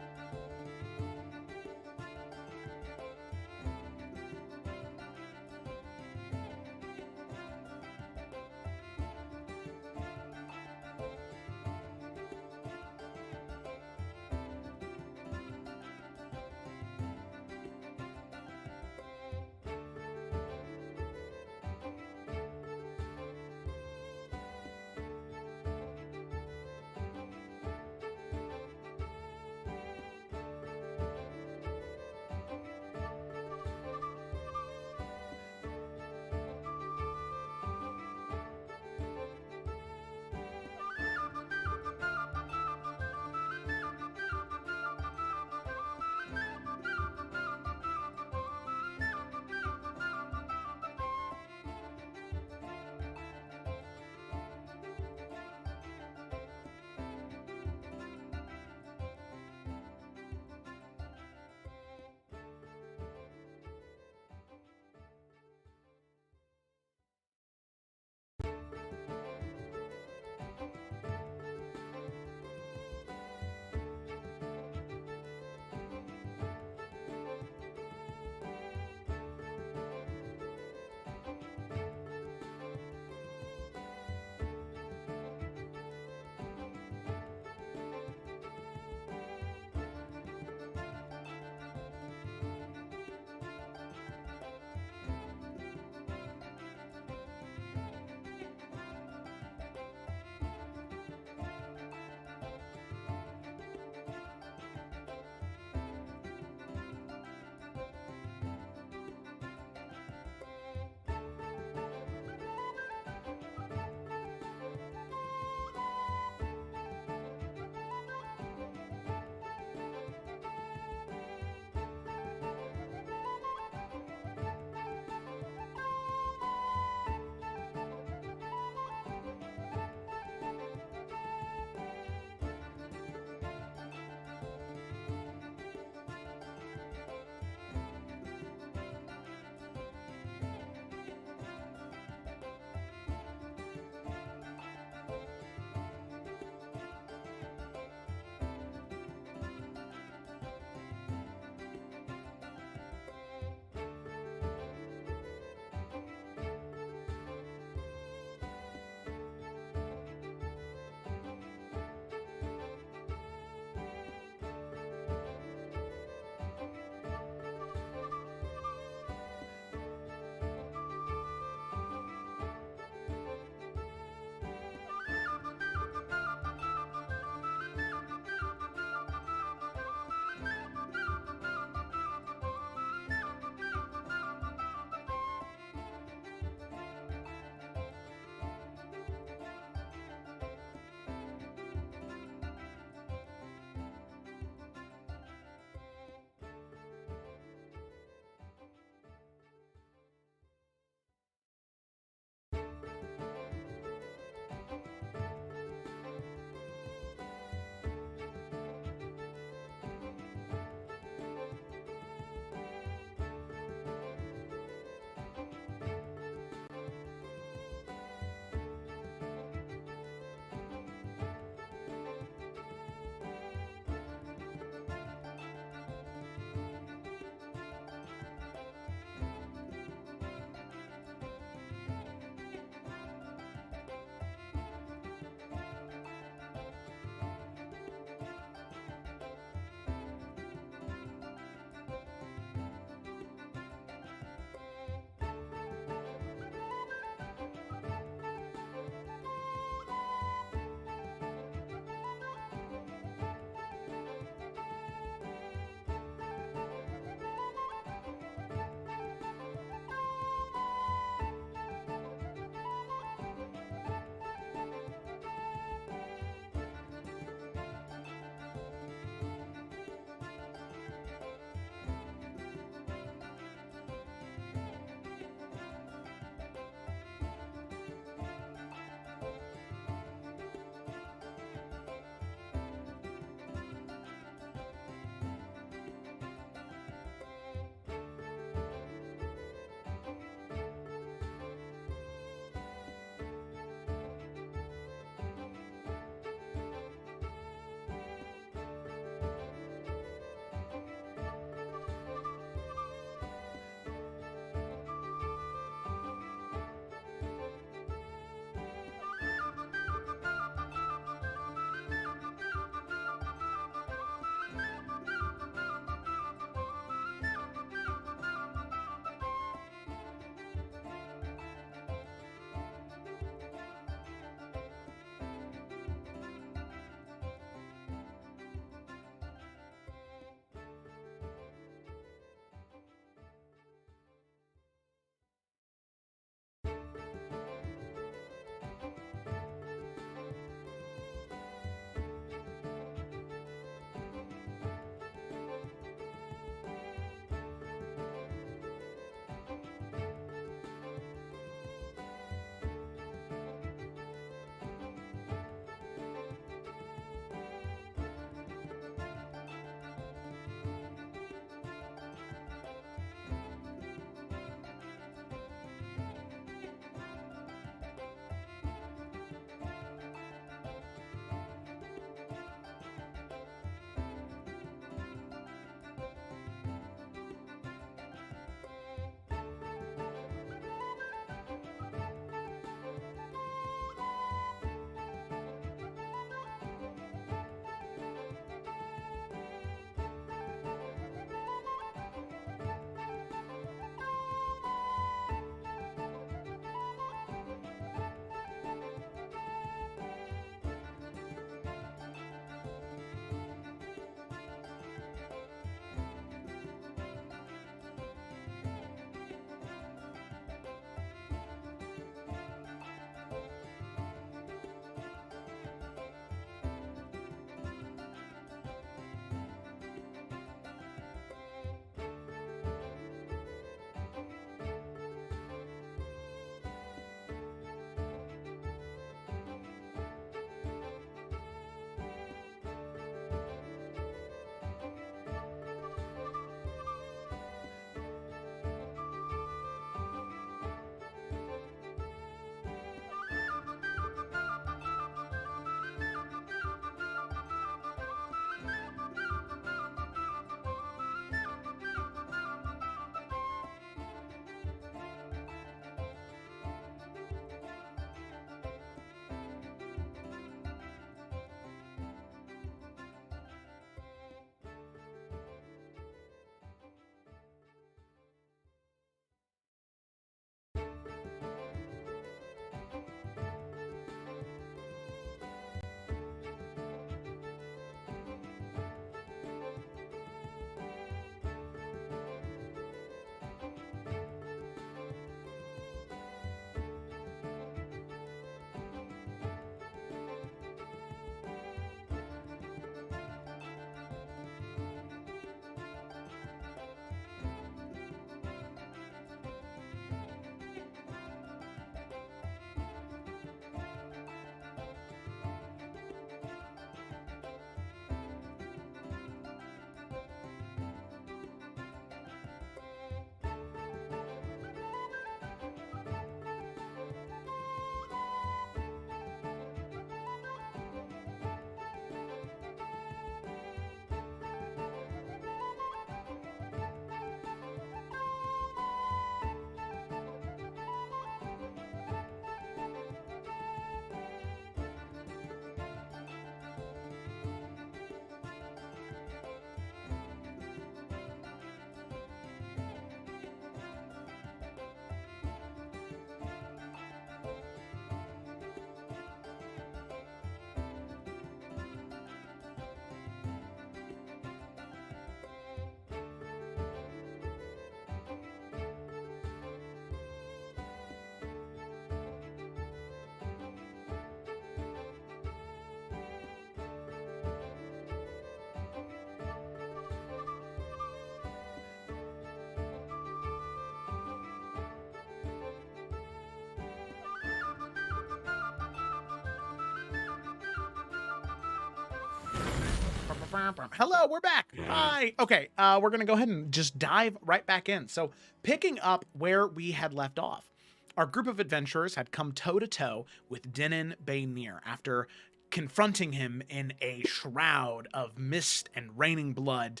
Hello, we're back. Hi. Okay, we're gonna go ahead and just dive right back in. So, picking up where we had left off, our group of adventurers had come toe to toe with Dinin Baynir after confronting him in a shroud of mist and raining blood.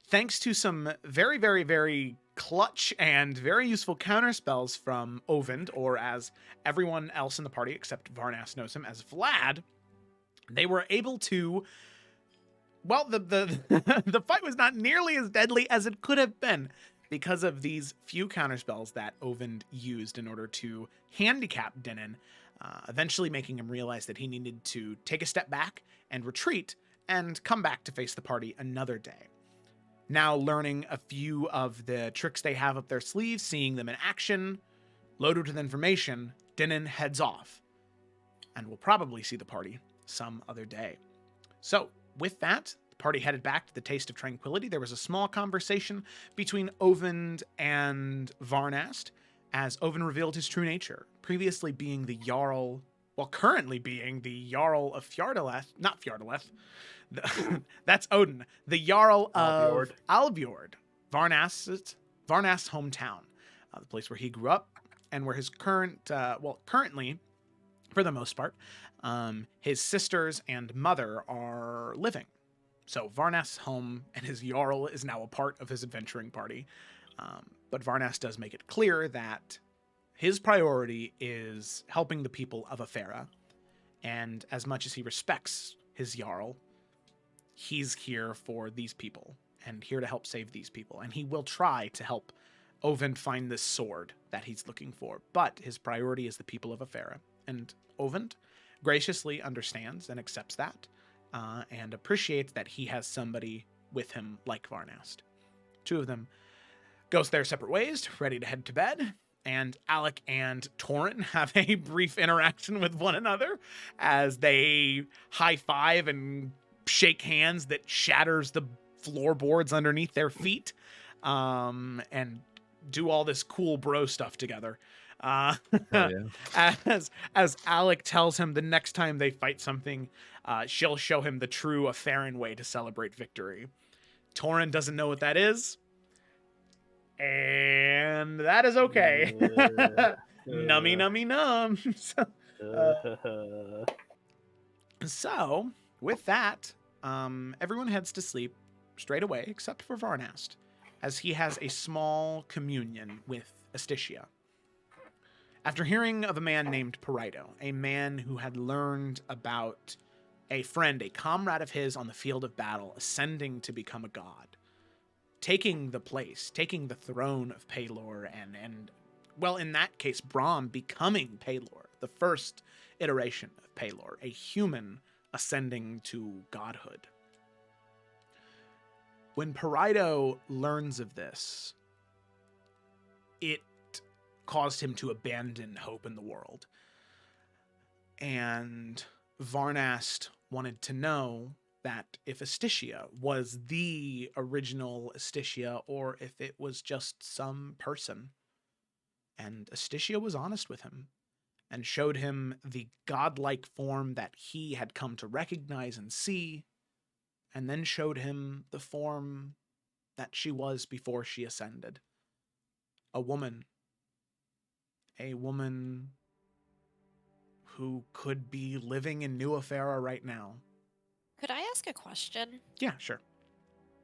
Thanks to some very, very, very clutch and very useful counterspells from Ovind, or as everyone else in the party except Varnas knows him as Vlad, they were able to. Well, the the fight was not nearly as deadly as it could have been because of these few counterspells that Ovind used in order to handicap Dinin, eventually making him realize that he needed to take a step back and retreat and come back to face the party another day. Now learning a few of the tricks they have up their sleeves, seeing them in action, loaded with information, Dinin heads off, and we'll probably see the party some other day. So, with that, the party headed back to the Taste of Tranquility. There was a small conversation between Ovind and Varnast, as Ovind revealed his true nature, previously being the Jarl, well, currently being the Jarl of Fjardeleth, not Fjardeleth, that's Odin, the Jarl of Alvjord, Varnast's hometown, the place where he grew up, and where his currently, for the most part, his sisters and mother are living. So Varnast's home and his Jarl is now a part of his adventuring party. But Varnast does make it clear that his priority is helping the people of Efera. And as much as he respects his Jarl, he's here for these people and here to help save these people. And he will try to help Ovind find this sword that he's looking for. But his priority is the people of Efera. And Ovind graciously understands and accepts that, and appreciates that he has somebody with him like Varnast. Two of them go their separate ways, ready to head to bed, and Alec and Torin have a brief interaction with one another as they high-five and shake hands that shatters the floorboards underneath their feet, and do all this cool bro stuff together. As Alec tells him the next time they fight something, she'll show him the true Eferan way to celebrate victory. Torin doesn't know what that is, and that is okay. Nummy nummy num. So, with that, everyone heads to sleep straight away, except for Varnast, as he has a small communion with Asticia. After hearing of a man named Parido, a man who had learned about a friend, a comrade of his on the field of battle, ascending to become a god, taking the throne of Pelor, and well, in that case, Brahm becoming Pelor, the first iteration of Pelor, a human ascending to godhood. When Parido learns of this, it caused him to abandon hope in the world. And Varnast wanted to know that if Asticia was the original Asticia or if it was just some person. And Asticia was honest with him and showed him the godlike form that he had come to recognize and see, and then showed him the form that she was before she ascended. A woman who could be living in New Efera right now. Could I ask a question? Yeah, sure.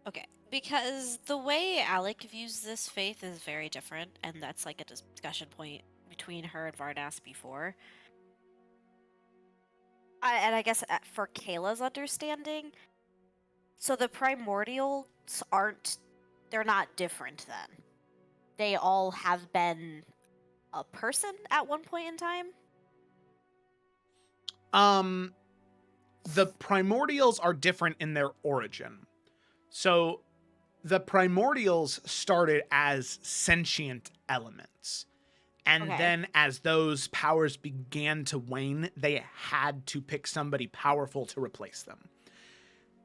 Okay, because the way Alec views this faith is very different, and that's like a discussion point between her and Varnast before. I guess for Kayla's understanding, so the primordials they're not different then. They all have been a person at one point in time? The primordials are different in their origin. So the primordials started as sentient elements. And then as those powers began to wane, they had to pick somebody powerful to replace them.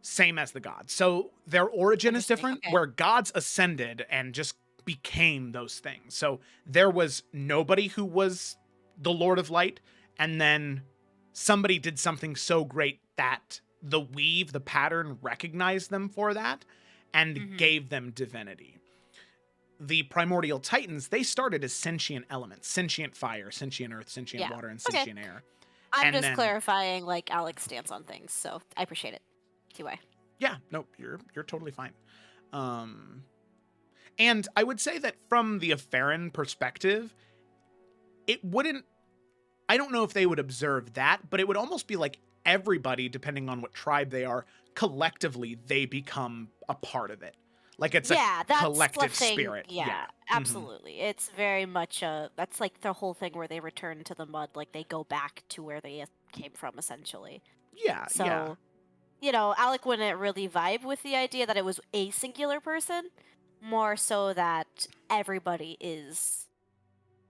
Same as the gods. So their origin is different, where gods ascended and just became those things. So there was nobody who was the Lord of Light, and then somebody did something so great that the weave, the pattern recognized them for that and gave them divinity. The primordial titans, they started as sentient elements, sentient fire, sentient earth, sentient water, and sentient air. I'm And just then- clarifying like Alex's stance on things, so I appreciate it. T-way. Yeah, no, you're totally fine. And I would say that from the Eferan perspective, it wouldn't, I don't know if they would observe that, but it would almost be like everybody, depending on what tribe they are, collectively, they become a part of it. Like it's a That's collective the thing. spirit. Yeah, absolutely. It's very much that's like the whole thing where they return to the mud, like they go back to where they came from, essentially. Yeah, So, yeah. you know, Alec wouldn't really vibe with the idea that it was a singular person, more so that everybody is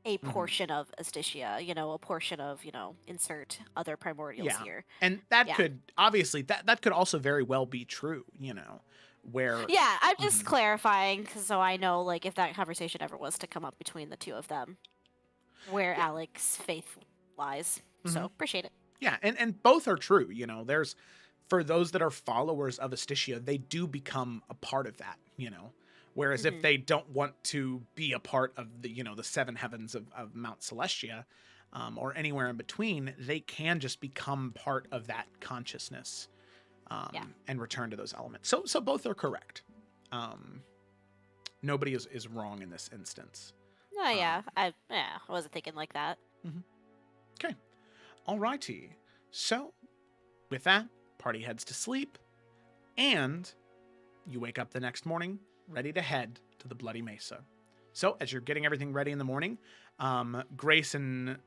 a portion of Asticia, you know, a portion of, you know, insert other primordials here. And that could, obviously, that could also very well be true, you know, where... Yeah, I'm just clarifying, so I know, like, if that conversation ever was to come up between the two of them, where Alec's faith lies. So, appreciate it. Yeah, and both are true, you know, there's... For those that are followers of Asticia, they do become a part of that, you know. Whereas if they don't want to be a part of the, you know, the seven heavens of Mount Celestia, or anywhere in between, they can just become part of that consciousness, and return to those elements. So both are correct. Nobody is wrong in this instance. Oh yeah, I wasn't thinking like that. Okay, alrighty. So with that, party heads to sleep, and you wake up the next morning ready to head to the Bloody Mesa. So as you're getting everything ready in the morning, Grace and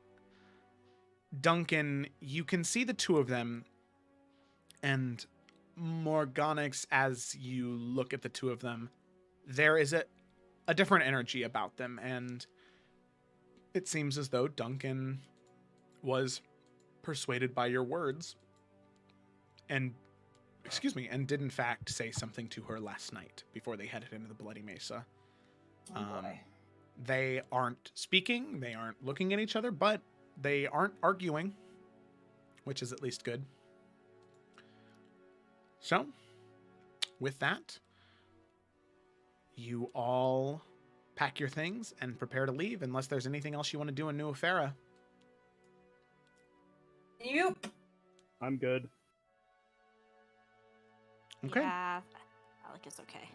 Duncan, you can see the two of them, and Morganix, as you look at the two of them, there is a different energy about them, and it seems as though Duncan was persuaded by your words and did in fact say something to her last night before they headed into the Bloody Mesa. Oh boy. They aren't speaking, they aren't looking at each other, but they aren't arguing, which is at least good. So, with that, you all pack your things and prepare to leave, unless there's anything else you want to do in New Efera. Yep. I'm good. Okay. Yeah, Alec is okay.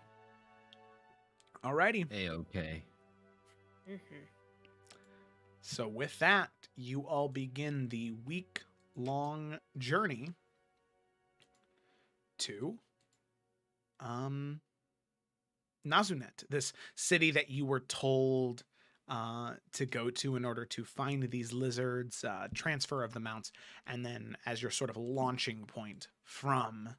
Alrighty. A-okay. So with that, you all begin the week-long journey to Nazunet, this city that you were told to go to in order to find these lizards, transfer of the mounts, and then as your sort of launching point from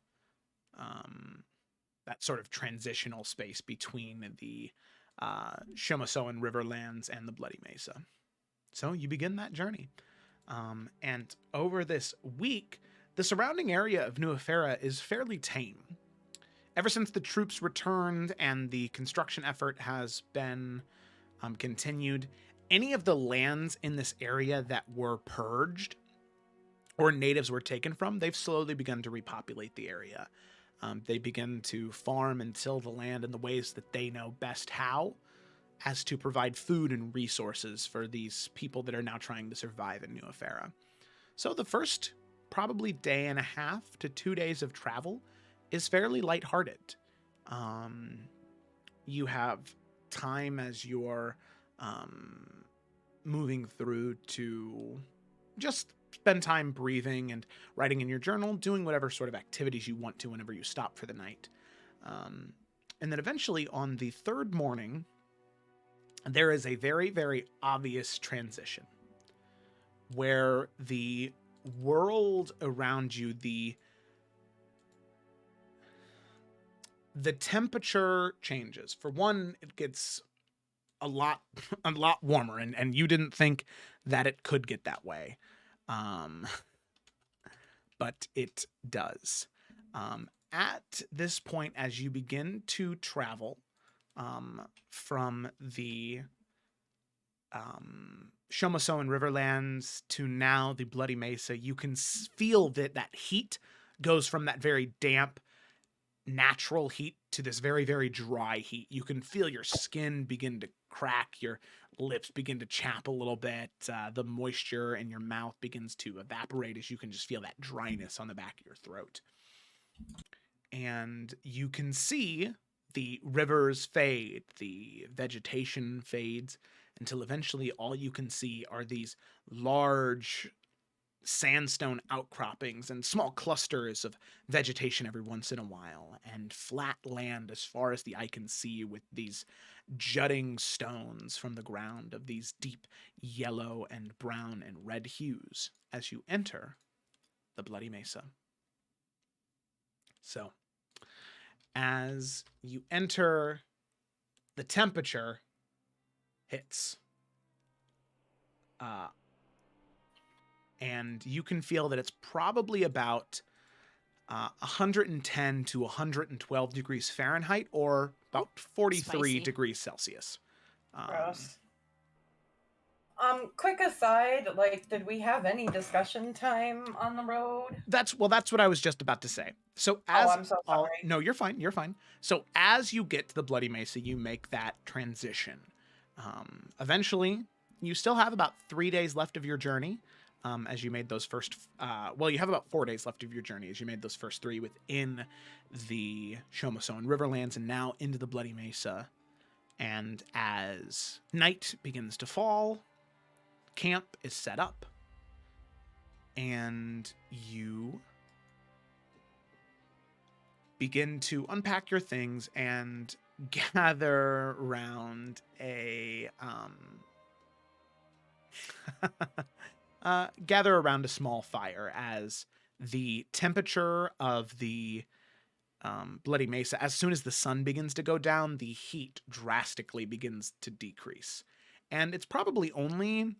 that sort of transitional space between the Shomosoan Riverlands and the Bloody Mesa. So you begin that journey. And over this week, the surrounding area of New Efera is fairly tame. Ever since the troops returned and the construction effort has been continued, any of the lands in this area that were purged or natives were taken from, they've slowly begun to repopulate the area. They begin to farm and till the land in the ways that they know best how, as to provide food and resources for these people that are now trying to survive in New Efera. So the first probably day and a half to 2 days of travel is fairly lighthearted. You have time as you're moving through to just spend time breathing and writing in your journal, doing whatever sort of activities you want to whenever you stop for the night. And then eventually on the third morning, there is a very, very obvious transition where the world around you, the temperature changes. For one, it gets a lot warmer, and you didn't think that it could get that way. But it does. At this point, as you begin to travel from the Shomosoan Riverlands to now the Bloody Mesa, you can feel that heat goes from that very damp, natural heat to this very, very dry heat. You can feel your skin begin to crack, your lips begin to chap a little bit, the moisture in your mouth begins to evaporate as you can just feel that dryness on the back of your throat. And you can see the rivers fade, the vegetation fades, until eventually all you can see are these large sandstone outcroppings and small clusters of vegetation every once in a while, and flat land as far as the eye can see, with these jutting stones from the ground of these deep yellow and brown and red hues as you enter the Bloody Mesa. So, as you enter, the temperature hits. And you can feel that it's probably about 110 to 112 degrees Fahrenheit, or about 43 Spicy. degrees Celsius. Gross. Quick aside, like, did we have any discussion time on the road? That's what I was just about to say. So as I'm so sorry. no, you're fine. You're fine. So as you get to the Bloody Mesa, you make that transition. Eventually, you still have about 3 days left of your journey. As you made those first, you have about 4 days left of your journey as you made those first 3 within the Shomosoan Riverlands and now into the Bloody Mesa. And as night begins to fall, camp is set up, and you begin to unpack your things and gather around a small fire as the temperature of the Bloody Mesa, as soon as the sun begins to go down, the heat drastically begins to decrease. And it's probably only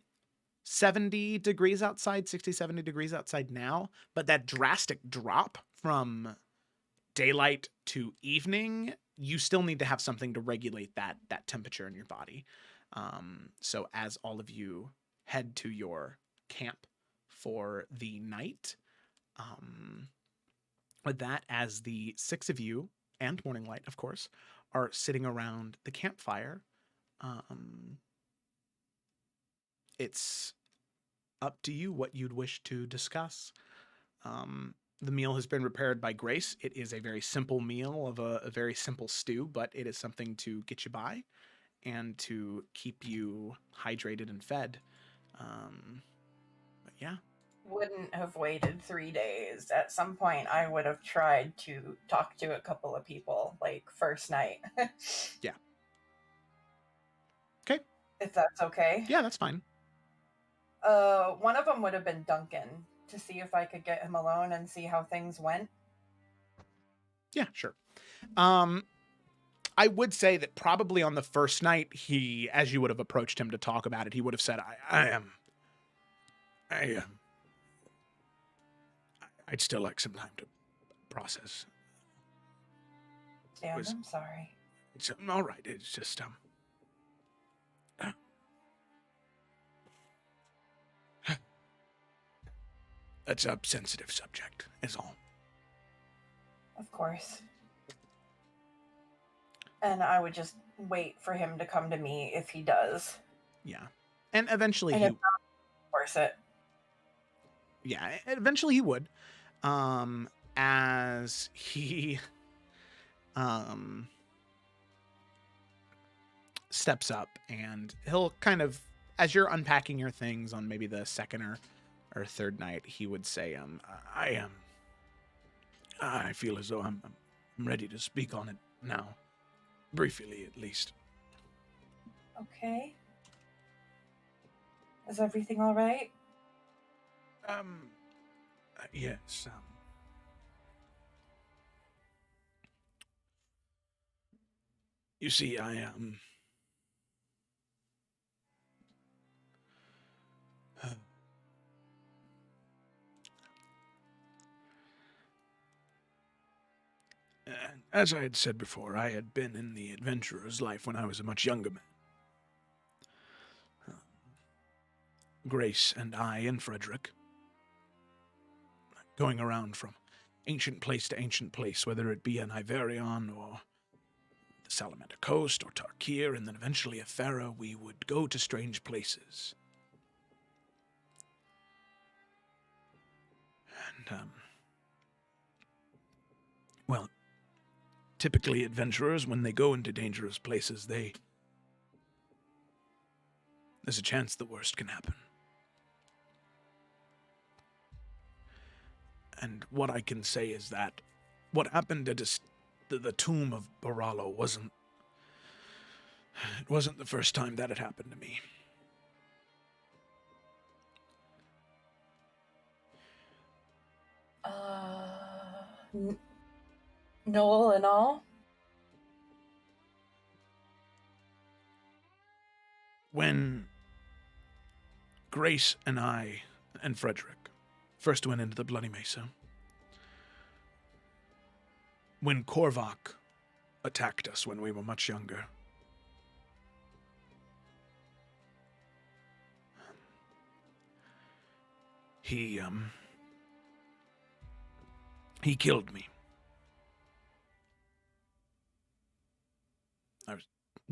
70 degrees outside, 60, 70 degrees outside now, but that drastic drop from daylight to evening, you still need to have something to regulate that temperature in your body. So as all of you head to your camp for the night, with that, as the 6 of you and Morning Light, of course, are sitting around the campfire, it's up to you what you'd wish to discuss. The meal has been prepared by Grace. It is a very simple meal of a very simple stew, but it is something to get you by and to keep you hydrated and fed. But yeah. Wouldn't have waited 3 days. At some point, I would have tried to talk to a couple of people, like, first night. Yeah. Okay. If that's okay. Yeah, that's fine. One of them would have been Duncan, to see if I could get him alone and see how things went. Yeah, sure. I would say that probably on the first night, he, as you would have approached him to talk about it, he would have said, I'd still like some time to process. Dan, I'm sorry. It's all right. It's just, it's a sensitive subject, is all. Of course. And I would just wait for him to come to me if he does. Yeah. And eventually And if not, force it. Yeah, eventually he would. As he steps up, and he'll kind of, as you're unpacking your things on maybe the second or third night, he would say, I feel as though I'm ready to speak on it now. Briefly, at least. Okay. Is everything all right? Yes. You see, I as I had said before, I had been in the adventurer's life when I was a much younger man. Grace and I and Frederick, going around from ancient place to ancient place, whether it be an Iverion or the Salamander Coast or Tarkir, and then eventually Efera, we would go to strange places. And, well, typically adventurers, when they go into dangerous places, there's a chance the worst can happen. And what I can say is that what happened at the tomb of Baralo wasn't the first time that had happened to me. Noel and all? When Grace and I and Frederick first went into the Bloody Mesa, when Korvac attacked us when we were much younger, he killed me.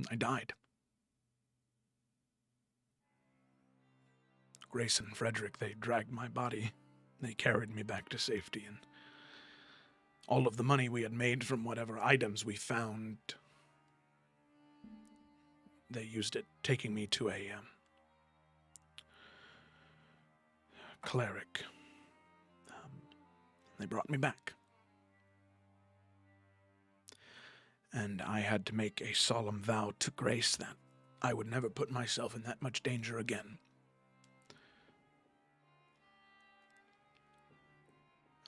I died. Grace and Frederick, they dragged my body. They carried me back to safety, and all of the money we had made from whatever items we found, they used it taking me to a cleric. They brought me back. And I had to make a solemn vow to Grace that I would never put myself in that much danger again.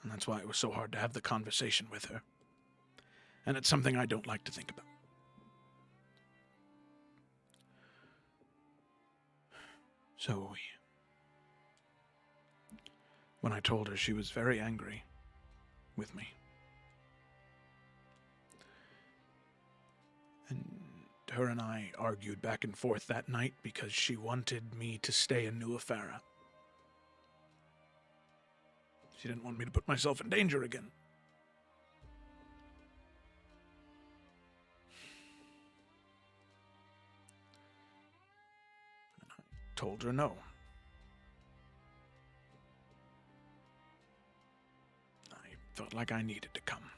And that's why it was so hard to have the conversation with her. And it's something I don't like to think about. So when I told her, she was very angry with me. And her and I argued back and forth that night because she wanted me to stay in New Efera. She didn't want me to put myself in danger again. And I told her no. I felt like I needed to come.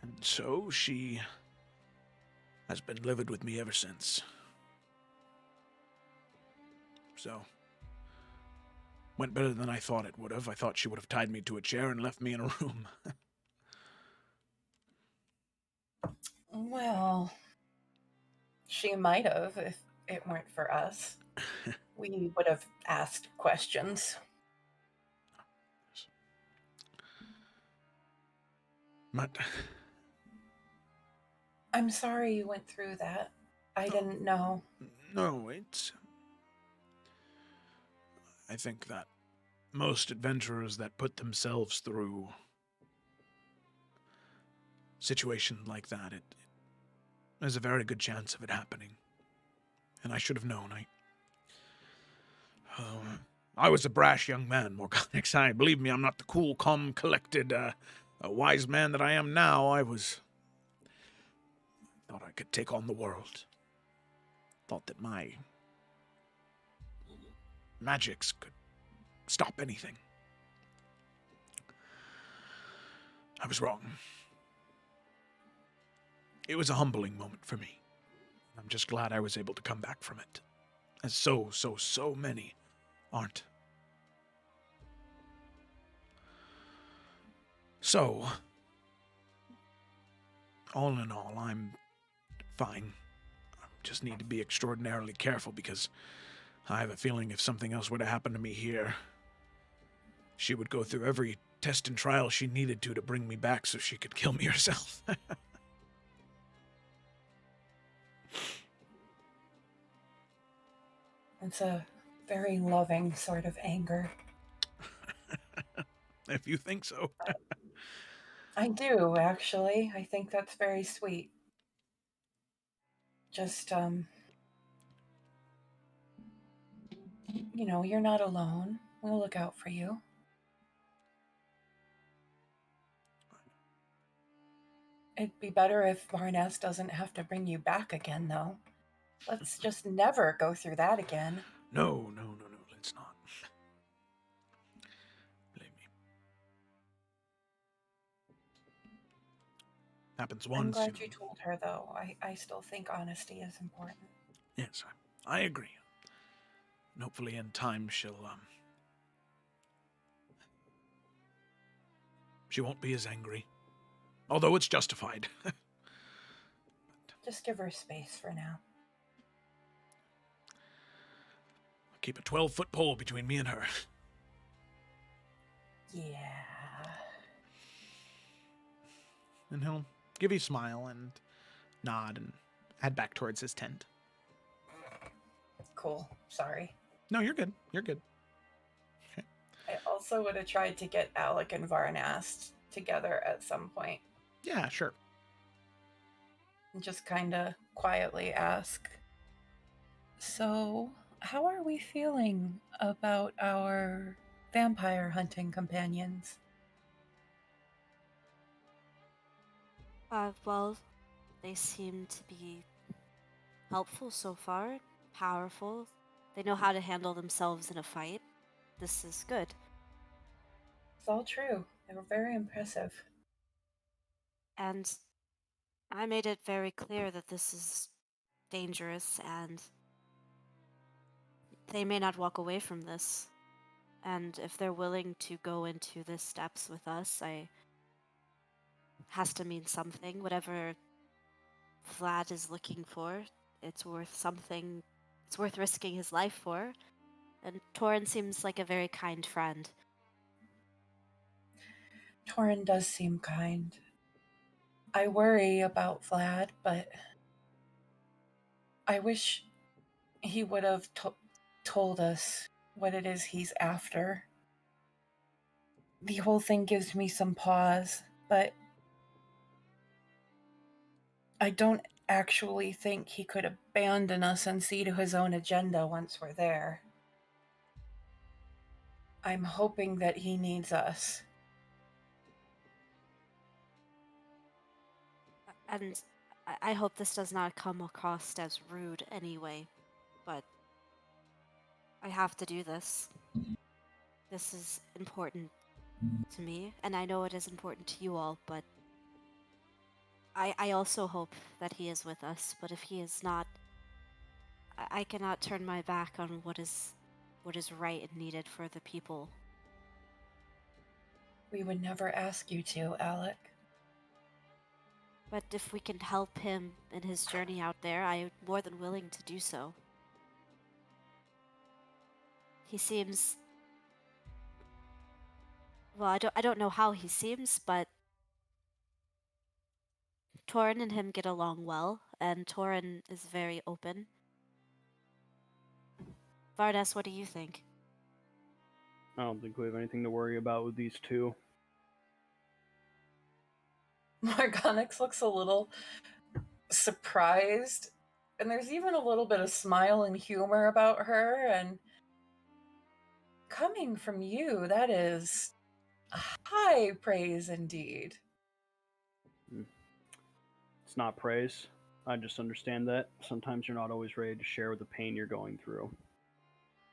And so she has been livid with me ever since. So, went better than I thought it would have. I thought she would have tied me to a chair and left me in a room. Well, she might have if it weren't for us. We would have asked questions. But I'm sorry you went through that. I didn't know. no, I think that most adventurers that put themselves through situations like that, there's a very good chance of it happening. And I should have known. I was a brash young man, Morganix. Believe me, I'm not the cool, calm, collected, wise man that I am now. I thought I could take on the world. Thought that my magics could stop anything. I was wrong. It was a humbling moment for me. I'm just glad I was able to come back from it, as so many aren't. So, all in all, I'm fine. I just need to be extraordinarily careful because I have a feeling if something else were to happen to me here, she would go through every test and trial she needed to bring me back so she could kill me herself. It's a very loving sort of anger. If you think so. I do, actually. I think that's very sweet. Just, You know, you're not alone. We'll look out for you. It'd be better if Varnes doesn't have to bring you back again, though. Let's just never go through that again. No, let's not. Believe me. Happens once. I'm glad you told her, though. I still think honesty is important. Yes, I agree. And hopefully in time she won't be as angry. Although it's justified. Just give her space for now. Keep a 12-foot pole between me and her. Yeah. And he'll give you a smile and nod and head back towards his tent. Cool. Sorry. No, you're good. You're good. I also would have tried to get Alec and Varnast together at some point. Yeah, sure. And just kind of quietly ask, so, how are we feeling about our vampire hunting companions? Well, they seem to be helpful so far, powerful. They know how to handle themselves in a fight. This is good. It's all true. They were very impressive. And I made it very clear that this is dangerous and they may not walk away from this. And if they're willing to go into the steps with us, has to mean something. Whatever Vlad is looking for, it's worth something. It's worth risking his life for. And Torin seems like a very kind friend. Torin does seem kind. I worry about Vlad, but I wish he would have told us what it is he's after. The whole thing gives me some pause, but I don't actually think he could abandon us and see to his own agenda once we're there. I'm hoping that he needs us. And I hope this does not come across as rude anyway, but I have to do this. This is important to me, and I know it is important to you all, but I also hope that he is with us, but if he is not, I cannot turn my back on what is right and needed for the people. We would never ask you to, Alec. But if we can help him in his journey out there, I am more than willing to do so. He seems... Well, I don't know how he seems, but Torin and him get along well, and Torin is very open. Vardas, what do you think? I don't think we have anything to worry about with these two. Margonix looks a little surprised, and there's even a little bit of smile and humor about her, and coming from you, that is high praise indeed. It's not praise. I just understand that sometimes you're not always ready to share the pain you're going through,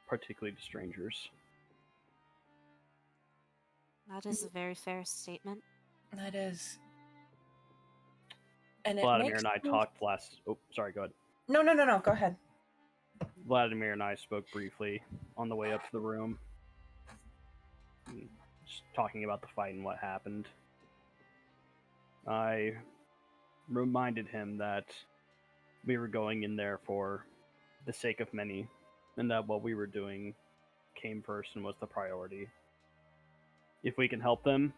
particularly to strangers. That is a very fair statement. That is. And it Vladimir makes and I me... talked last... Oh, sorry, go ahead. No, go ahead. Vladimir and I spoke briefly on the way up to the room. Just talking about the fight and what happened. I reminded him that we were going in there for the sake of many, and that what we were doing came first and was the priority. If we can help them,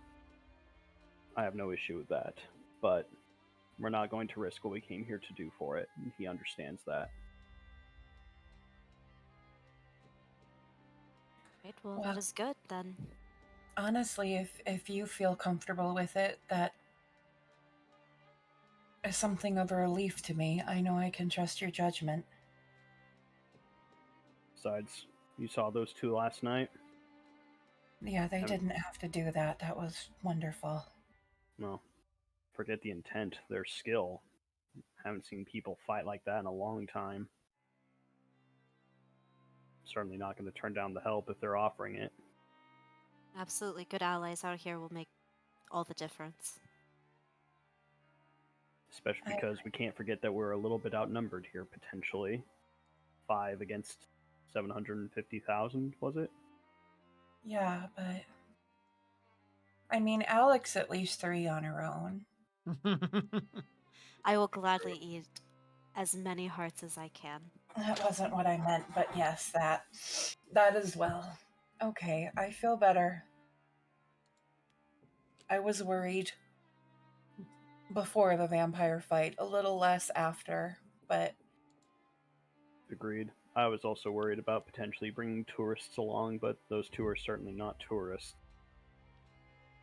I have no issue with that. But we're not going to risk what we came here to do for it, and he understands that. Right, well, that is good, then. Honestly, if you feel comfortable with it, that is something of a relief to me. I know I can trust your judgment. Besides, You saw those two last night? Yeah, they didn't have to do that. That was wonderful. No. Forget the intent, their skill. Haven't seen people fight like that in a long time. Certainly not going to turn down the help if they're offering it. Absolutely, good allies out here will make all the difference. Especially because we can't forget that we're a little bit outnumbered here, potentially. 5 against 750,000, was it? Yeah, but I mean, Alex at least 3 on her own. I will gladly eat as many hearts as I can. That wasn't what I meant, but yes, that as well. Okay, I feel better. I was worried before the vampire fight, a little less after, but Agreed. I was also worried about potentially bringing tourists along, but those two are certainly not tourists.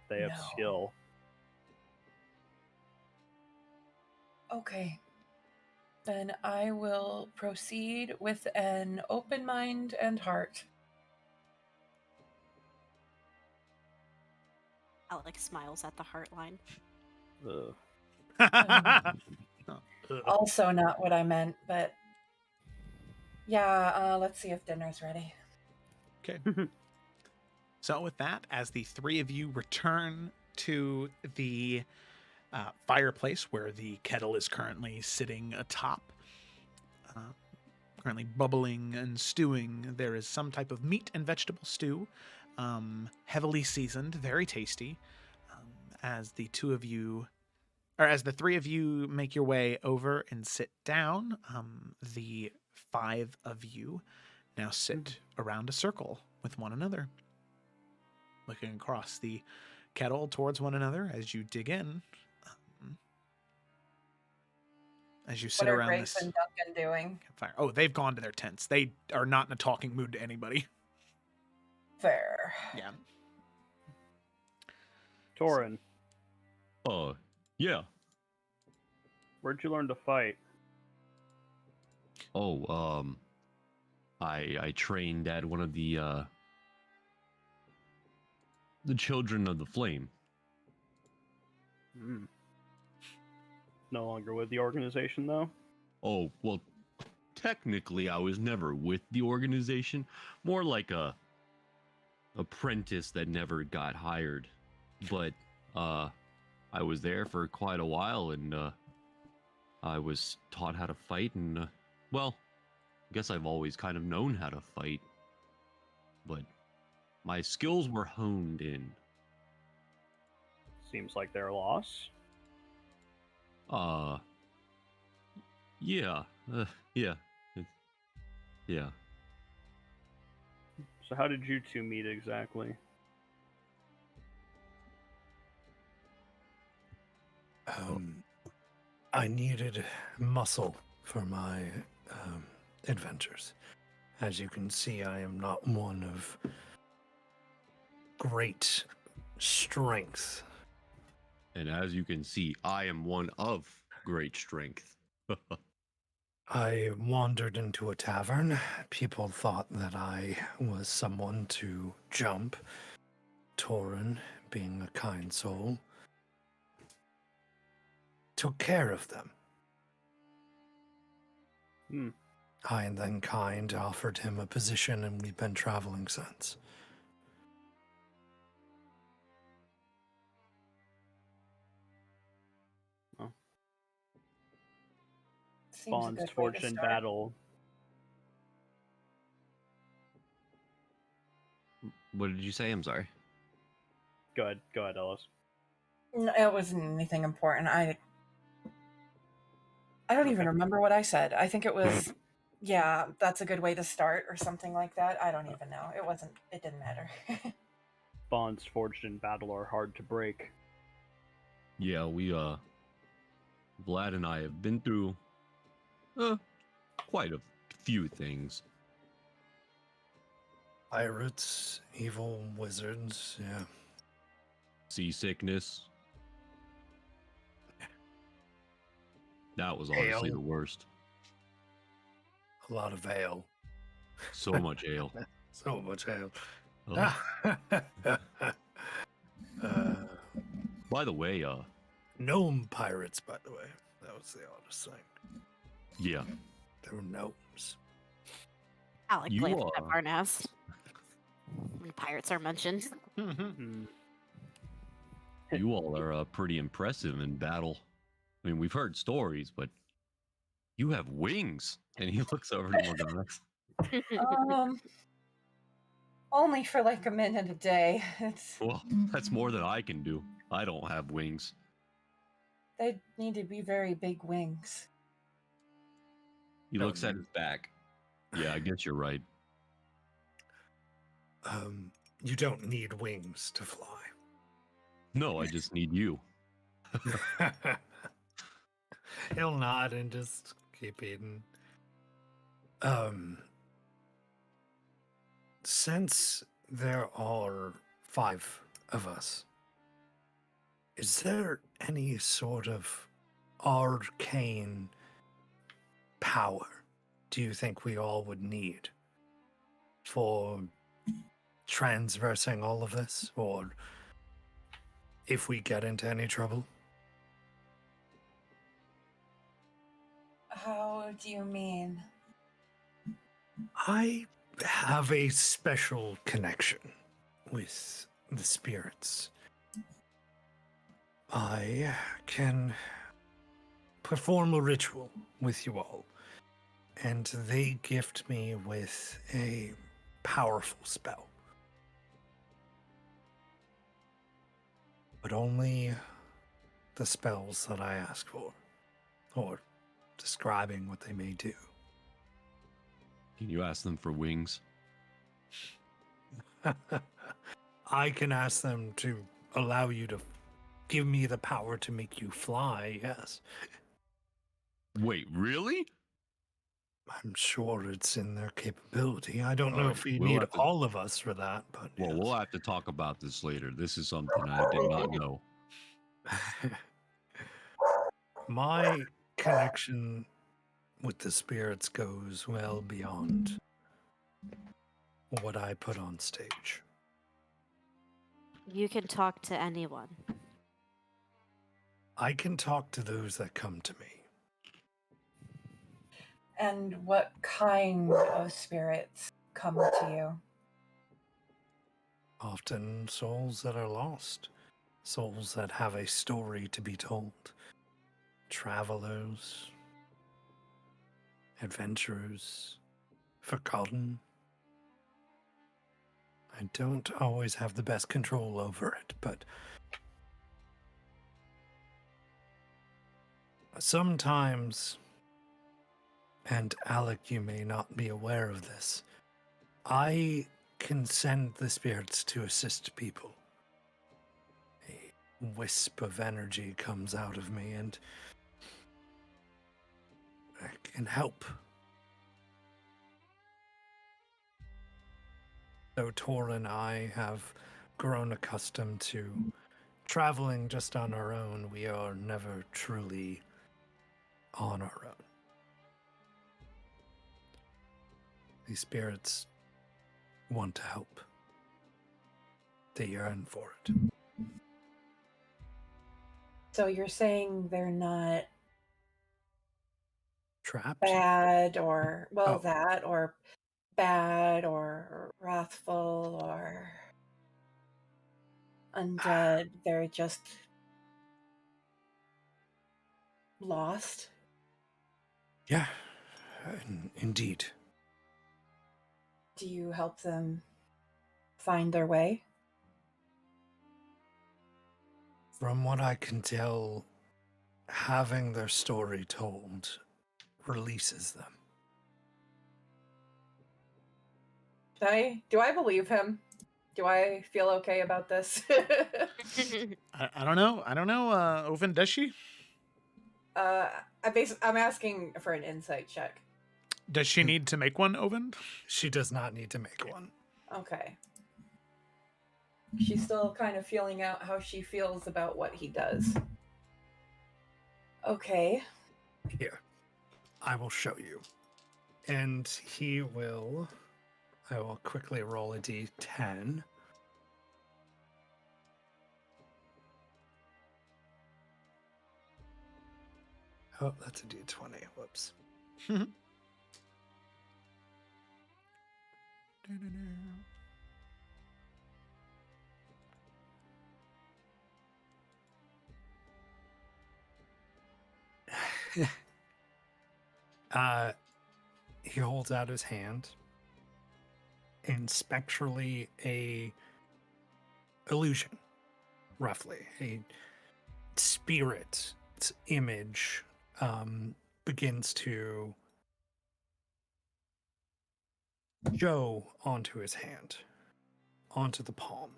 They have No. skill. Okay. Then I will proceed with an open mind and heart. Alex smiles at the heart line. Also not what I meant, but yeah, let's see if dinner's ready. Okay. So with that, as the three of you return to the fireplace where the kettle is currently sitting atop, currently bubbling and stewing, there is some type of meat and vegetable stew, heavily seasoned, very tasty. As the three of you make your way over and sit down, the 5 of you now sit around a circle with one another, looking across the kettle towards one another as you dig in. As you sit What are around Grace this and Duncan doing? campfire. Oh, they've gone to their tents. They are not in a talking mood to anybody. Fair. Yeah. Torin, Yeah. where'd you learn to fight? Oh, I trained at one of the Children of the Flame. No longer with the organization, though? Oh, well, technically I was never with the organization. More like a apprentice that never got hired. But I was there for quite a while, and I was taught how to fight, and well, I guess I've always kind of known how to fight, but my skills were honed in. Seems like they're a loss. Yeah, yeah, yeah. So how did you two meet exactly? I needed muscle for my adventures. As you can see, I am not one of great strength. And as you can see, I am one of great strength. I wandered into a tavern. People thought that I was someone to jump. Torin, being a kind soul, took care of them. I and then kind offered him a position, and we've been traveling since. Seems a Bonds good way forged to in start. battle. What did you say? I'm sorry. Go ahead, Ellis. No, it wasn't anything important. I don't even remember what I said. I think it was, yeah, that's a good way to start or something like that. I don't even know. It didn't matter. Bonds forged in battle are hard to break. Yeah, Vlad and I have been through quite a few things. Pirates, evil wizards, yeah. Seasickness. That was honestly Ale. the worst. A lot of ale. So much ale. So much ale. Oh, by the way, Gnome pirates, by the way. That was the oddest thing. yeah, They were gnomes. Alec You, glanced at Barnaz when pirates are mentioned. Hmm. you all are pretty impressive in battle. I mean, we've heard stories, but you have wings. And he looks over to Morgana. Only for like a minute a day. Well, that's more than I can do. I don't have wings. They need to be very big wings. He No, looks at his back. Yeah, I guess you're right. You don't need wings to fly. No, I just need you. He'll nod and just keep eating. Since there are 5 of us, is there any sort of arcane power do you think we all would need for transversing all of this, or if we get into any trouble? How do you mean? I have a special connection with the spirits. I can perform a ritual with you all, and they gift me with a powerful spell. But only the spells that I ask for, or describing what they may do. Can you ask them for wings? I can ask them to allow you to give me the power to make you fly, yes. Wait, really? I'm sure it's in their capability. I don't know Alright, if we we'll need have to- all of us for that, but Well, yes. we'll have to talk about this later. This is something I did not know. My connection with the spirits goes well beyond what I put on stage. You can talk to anyone. I can talk to those that come to me. And what kind of spirits come to you? Often souls that are lost, souls that have a story to be told, travelers, adventurers, forgotten. I don't always have the best control over it, but sometimes, and Alec, you may not be aware of this, I can send the spirits to assist people. A wisp of energy comes out of me, and I can help. So Tor and I have grown accustomed to traveling just on our own. We are never truly on our own. These spirits want to help. They yearn for it. So you're saying they're not Trapped? bad or, well, Oh. that, or bad or wrathful or undead. They're just lost. Yeah, indeed. Do you help them find their way? From what I can tell, having their story told releases them. Do I believe him? Do I feel okay about this? I don't know. I don't know. Oven, does she? I'm asking for an insight check. Does she need to make one, Oven? She does not need to make one. Okay. She's still kind of feeling out how she feels about what he does. Okay. Here, I will show you. And he will I will quickly roll a d10. Oh, that's a d20. Whoops. He holds out his hand, and spectrally a illusion, roughly a spirit's image, begins to show onto his hand, onto the palm,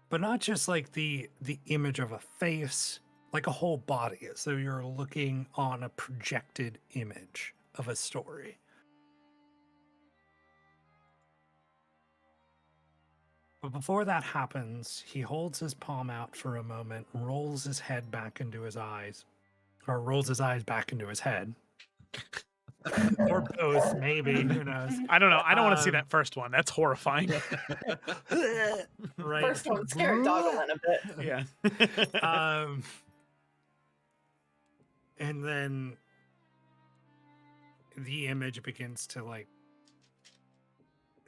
but not just like the image of a face, like a whole body, as though you're looking on a projected image of a story. But before that happens, he holds his palm out for a moment, rolls his head back into his eyes, or rolls his eyes back into his head. Or both, maybe, who knows. I don't know. I don't want to see that first one. That's horrifying. Right. First one scared Doggelin a bit. Yeah. And then the image begins to like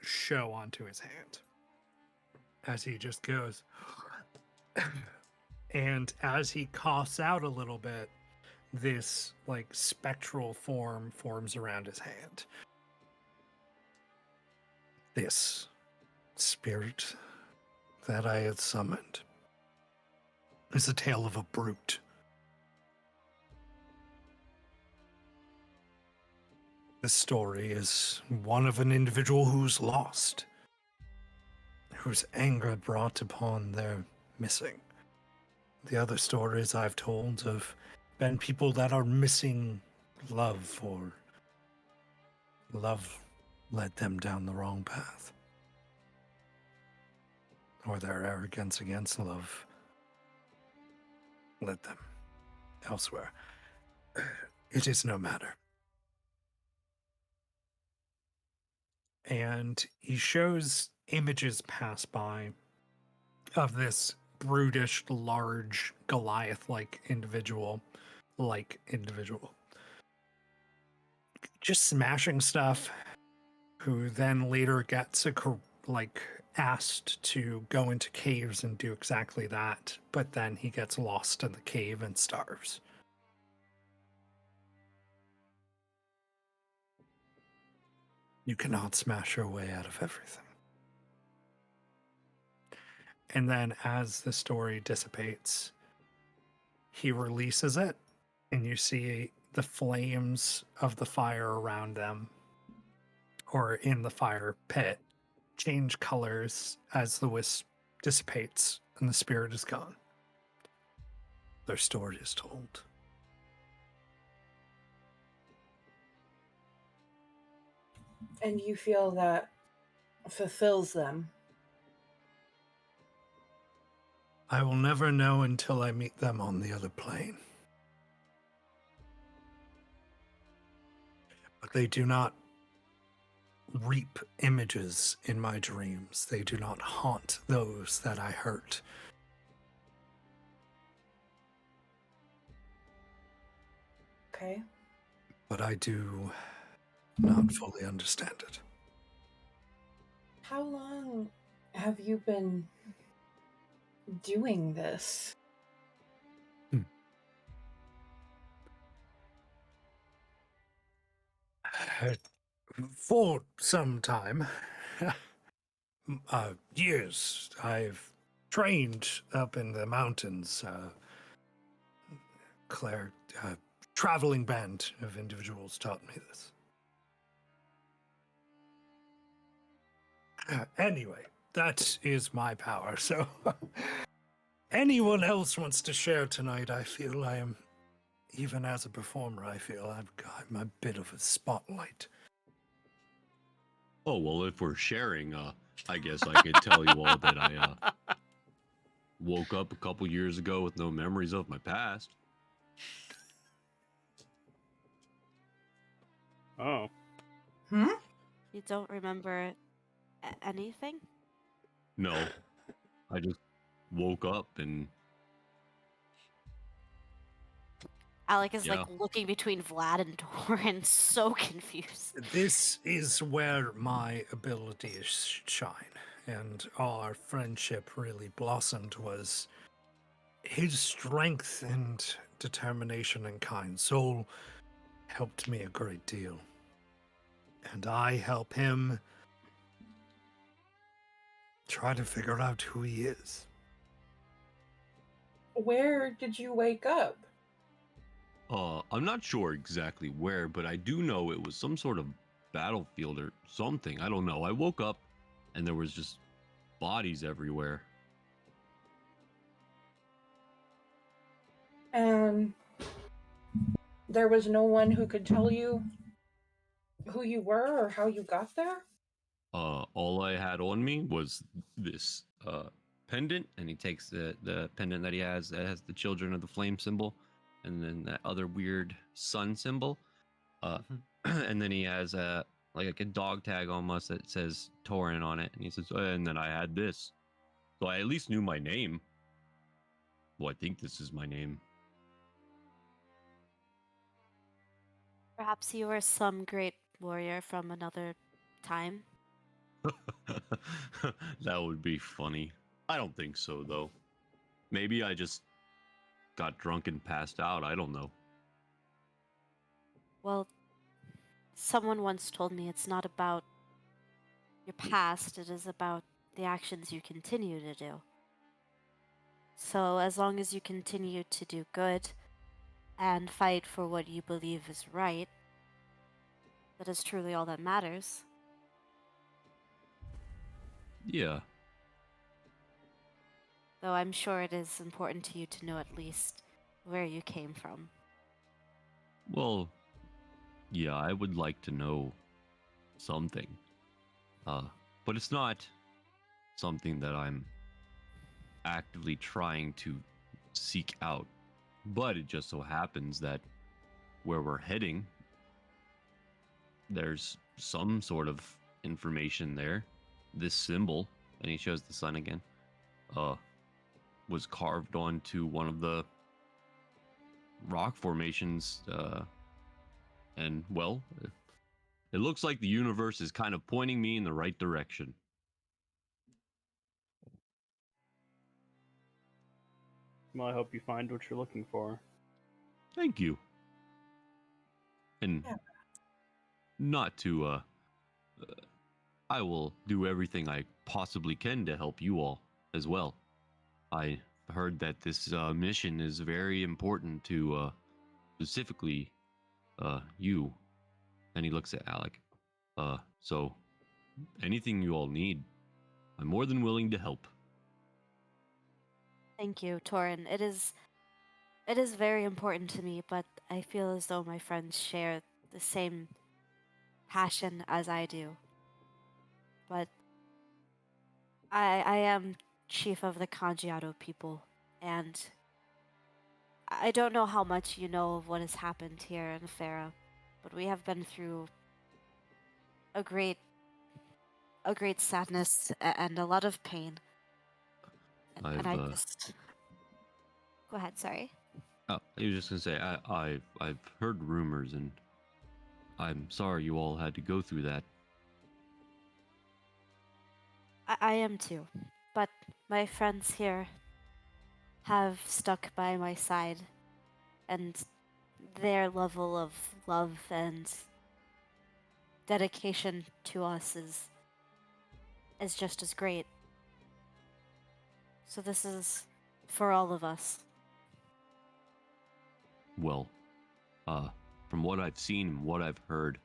show onto his hand as he just goes. And as he coughs out a little bit, this like spectral form forms around his hand. This spirit that I had summoned is the tale of a brute. This story is one of an individual who's lost, whose anger brought upon their missing. The other stories I've told have been people that are missing love, or love led them down the wrong path, or their arrogance against love led them elsewhere. It is no matter. And he shows images pass by of this brutish, large, Goliath-like individual, just smashing stuff, who then later gets asked to go into caves and do exactly that, but then he gets lost in the cave and starves. You cannot smash your way out of everything. And then as the story dissipates, he releases it, and you see the flames of the fire around them, or in the fire pit, change colors as the wisp dissipates and the spirit is gone. Their story is told. And you feel that fulfills them. I will never know until I meet them on the other plane. But they do not reap images in my dreams. They do not haunt those that I hurt. Okay. But I do not fully understand it. How long have you been doing this? For some time. Years. I've trained up in the mountains. Claire, traveling band of individuals taught me this. Anyway, that is my power, so anyone else wants to share tonight, I feel I am, even as a performer, I feel I'm a bit of a spotlight. Oh, well, if we're sharing, I guess I could tell you all that I woke up a couple years ago with no memories of my past. Oh. Hmm? You don't remember Anything? No, I just woke up and Alec is Yeah. like looking between Vlad and Torin, so confused. This is where my abilities shine, and our friendship really blossomed was his strength and determination and kind soul helped me a great deal. And I help him try to figure out who he is. Where did you wake up? I'm not sure exactly where, but I do know it was some sort of battlefield or something. I don't know. I woke up and there was just bodies everywhere. And there was no one who could tell you who you were or how you got there? All I had on me was this pendant, and he takes the pendant that he has that has the children of the flame symbol, and then that other weird sun symbol. And then he has like a dog tag almost that says Torin on it, and he says, and then I had this, so I at least knew my name. Well, I think this is my name. Perhaps you were some great warrior from another time. That would be funny. I don't think so, though. Maybe I just got drunk and passed out. I don't know. Well, someone once told me it's not about your past, it is about the actions you continue to do. So, as long as you continue to do good and fight for what you believe is right, that is truly all that matters. Yeah. Though I'm sure it is important to you to know at least where you came from. Well, yeah, I would like to know something. But it's not something that I'm actively trying to seek out. But it just so happens that where we're heading, there's some sort of information there. This symbol, and he shows the sun again, was carved onto one of the rock formations, and well, it looks like the universe is kind of pointing me in the right direction. Well, I hope you find what you're looking for. Thank you. And Yeah. not to, I will do everything I possibly can to help you all as well. I heard that this mission is very important to specifically you. And he looks at Alec. So anything you all need, I'm more than willing to help. Thank you, Torin. It is very important to me, but I feel as though my friends share the same passion as I do. But I am chief of the Kanjiado people, and I don't know how much you know of what has happened here in Efera, but we have been through a great sadness and a lot of pain. And I just go ahead. Sorry. I was just gonna say I've heard rumors, and I'm sorry you all had to go through that. I am too, but my friends here have stuck by my side, and their level of love and dedication to us is just as great. So this is for all of us. Well, from what I've seen and what I've heard,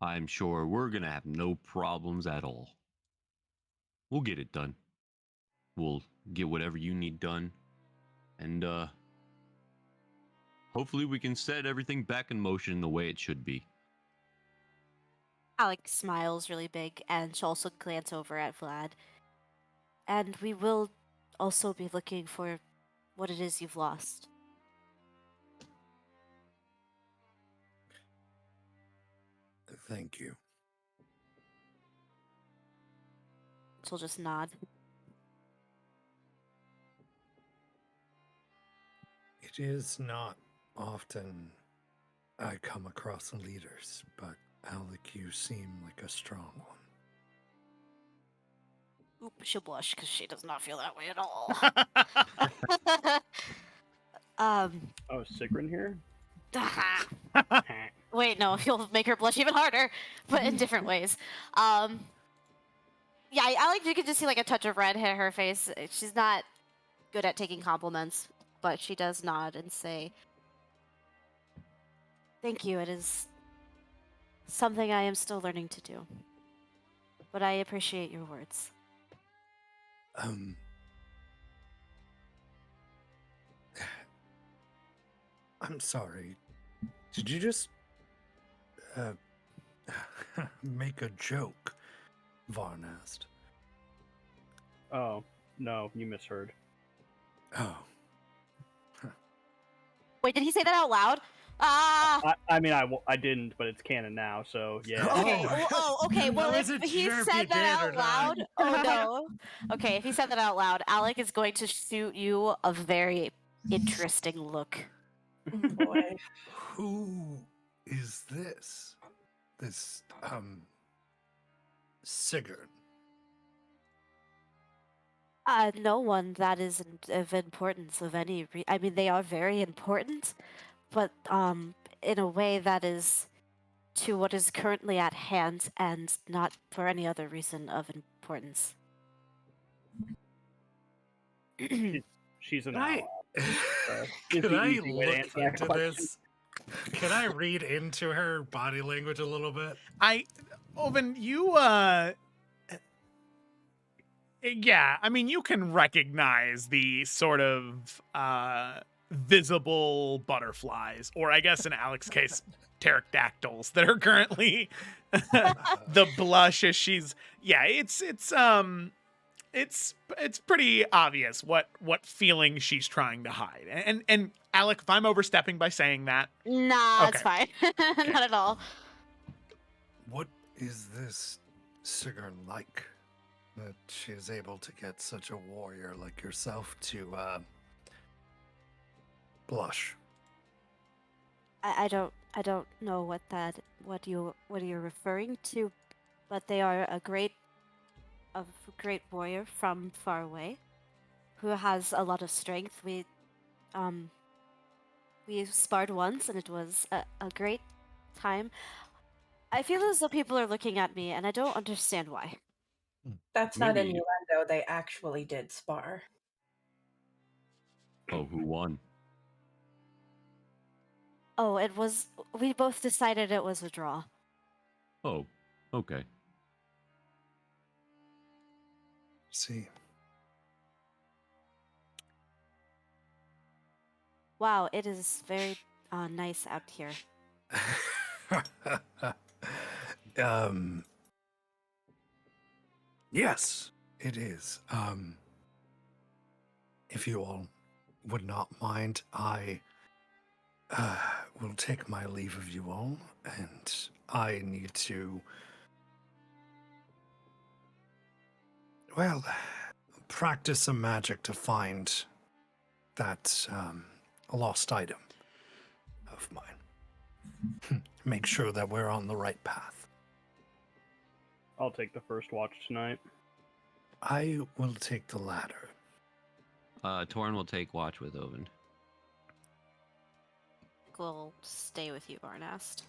I'm sure we're gonna have no problems at all. We'll get it done. We'll get whatever you need done, and hopefully we can set everything back in motion the way it should be. Alec smiles really big, and she'll also glance over at Vlad. And we will also be looking for what it is you've lost. Thank you. she'll just nod. It is not often I come across leaders, but Alec, you seem like a strong one. Oop, she'll blush because she does not feel that way at all. Oh, is Sigrun here? Wait, no, you'll make her blush even harder, but in different ways. Yeah, I like you can just see like a touch of red hit her face. She's not good at taking compliments, but she does nod and say, "Thank you. It is something I am still learning to do, but I appreciate your words." I'm sorry. Did you just make a joke? Varn asked. Oh, no, you misheard. Oh. Wait, did he say that out loud? Ah. I mean, I didn't, but it's canon now, so yeah. Okay. Okay. Well, I if wasn't he sure if said you that did or out not. loud, oh no. Okay, if he said that out loud, Alec is going to shoot you a very interesting look. Oh, boy. Who is this? This, Sigurd. No one that is of importance of any. I mean, they are very important, but in a way that is to what is currently at hand and not for any other reason of importance. She's an Can I, ally. So is can the I easy way to look answer that into question. this? Can I read into her body language a little bit? Oven, you yeah, I mean you can recognize the sort of visible butterflies, or I guess in Alex's case, pterodactyls that are currently the blush as she's it's pretty obvious what feeling she's trying to hide. And Alec, if I'm overstepping by saying that, Nah, Okay. it's fine. Not at all. What is this Sigurd like? That she is able to get such a warrior like yourself to blush. I don't know what you're referring to, but they are a great warrior from far away, who has a lot of strength. We sparred once, and it was a great time. I feel as though people are looking at me, and I don't understand why. That's not Maybe. innuendo. They actually did spar. Oh, who won? Oh, it was. We both decided it was a draw. Oh, okay. See. Wow, it is very nice out here. Yes, it is. If you all would not mind, I will take my leave of you all, and I need to, well, practice some magic to find that lost item of mine. Make sure that we're on the right path. I'll take the first watch tonight. I will take the latter. Torin will take watch with Oven. We'll stay with you, Barnast.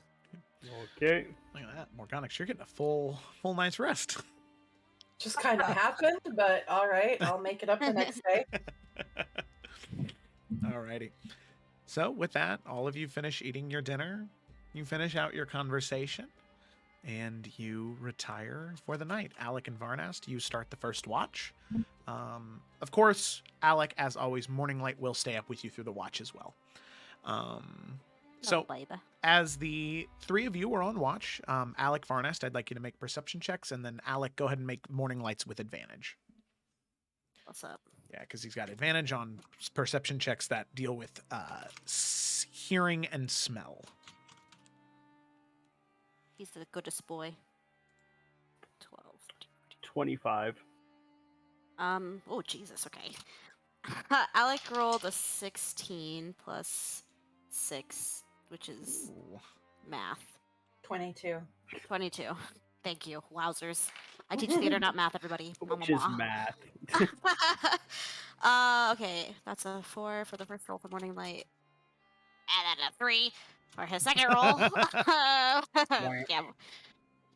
Okay. look at that, Morganax, you're getting a full night's rest. Just kind of happened, but all right, I'll make it up the next day. Alrighty. So with that, all of you finish eating your dinner. You finish out your conversation, and you retire for the night. Alec and Varnast, you start the first watch. Of course, Alec, as always, Morning Light will stay up with you through the watch as well. So, baby. as the three of you are on watch, Alec, Varnast, I'd like you to make perception checks, and then Alec, go ahead and make Morning Lights with advantage. What's up? Yeah, because he's got advantage on perception checks that deal with hearing and smell. He's the goodest boy. 12. 25. Oh, Jesus, okay. Alec rolled a 16 plus 6, which is Ooh. math. 22. 22. Thank you. Wowzers. I teach theater, not math, everybody. Which is math. Okay. That's a 4 for the first roll for Morning Light. And then a 3 for his second roll. Yeah.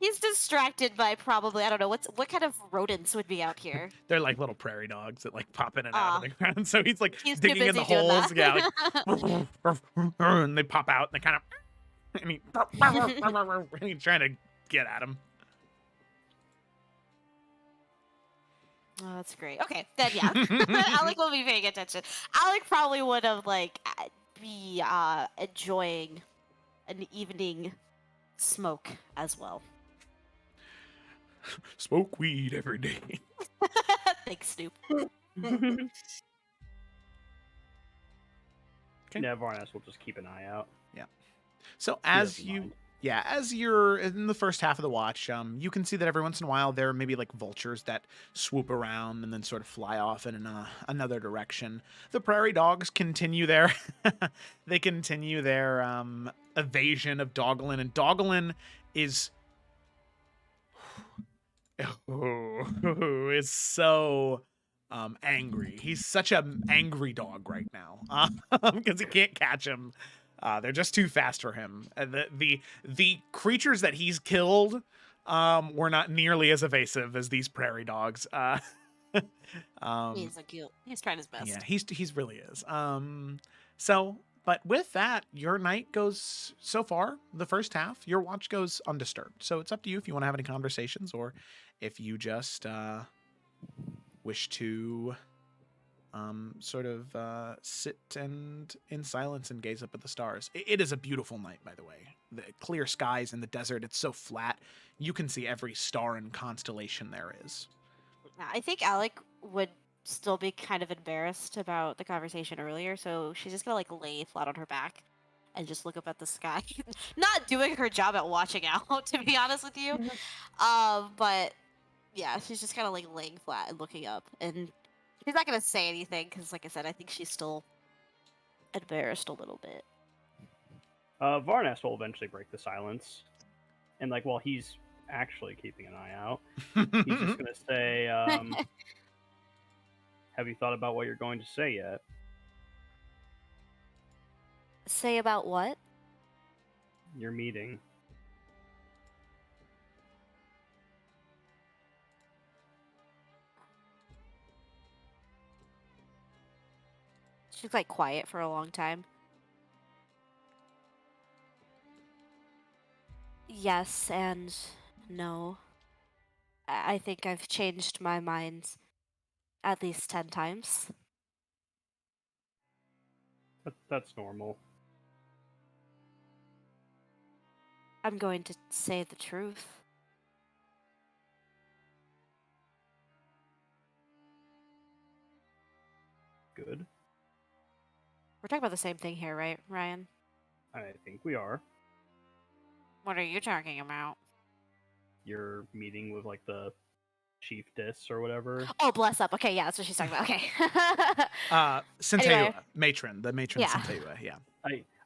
He's distracted by probably, I don't know, what kind of rodents would be out here? They're like little prairie dogs that like pop in and out of the ground. So he's like He's too digging in the busy doing holes. that. Yeah, like and they pop out and they kind of and he's trying to get at him. Oh, that's great. Okay, then yeah, Alec will be paying attention. Alec probably would have be enjoying an evening smoke as well. Smoke weed every day. Thanks, Snoop. Okay. Yeah, Varnas will just keep an eye out. So He doesn't mind. as you're in the first half of the watch, you can see that every once in a while there are maybe like vultures that swoop around and then sort of fly off in another direction. The prairie dogs continue they continue their evasion of Doglin, and Doglin is is so angry. He's such an angry dog right now because he can't catch him. They're just too fast for him. The creatures that he's killed were not nearly as evasive as these prairie dogs. He's cute. He's trying his best. Yeah, he's really is. But with that, your night goes so far. The first half, your watch goes undisturbed. So it's up to you if you want to have any conversations or if you just wish to sort of sit and in silence and gaze up at the stars. It is a beautiful night, by the way. The clear skies in the desert. It's so flat. You can see every star and constellation there is. I think Alec would still be kind of embarrassed about the conversation earlier, so she's just gonna lay flat on her back and just look up at the sky. Not doing her job at watching out, to be honest with you. But yeah, she's just kind of laying flat and looking up, and she's not gonna say anything because, like I said, I think she's still embarrassed a little bit. Varnas will eventually break the silence, and while he's actually keeping an eye out, he's just gonna say, "Have you thought about what you're going to say yet?" Say about what? Your meeting. She's quiet for a long time. Yes and no. I think I've changed my mind at least 10 times. That's normal. I'm going to say the truth. Good. We're talking about the same thing here, right, Ryan? I think we are. What are you talking about? Your meeting with the chiefess or whatever. Oh, bless up. Okay, yeah, that's what she's talking about. Okay. Centeua, Anyway. the matron Yeah. Centeua, yeah.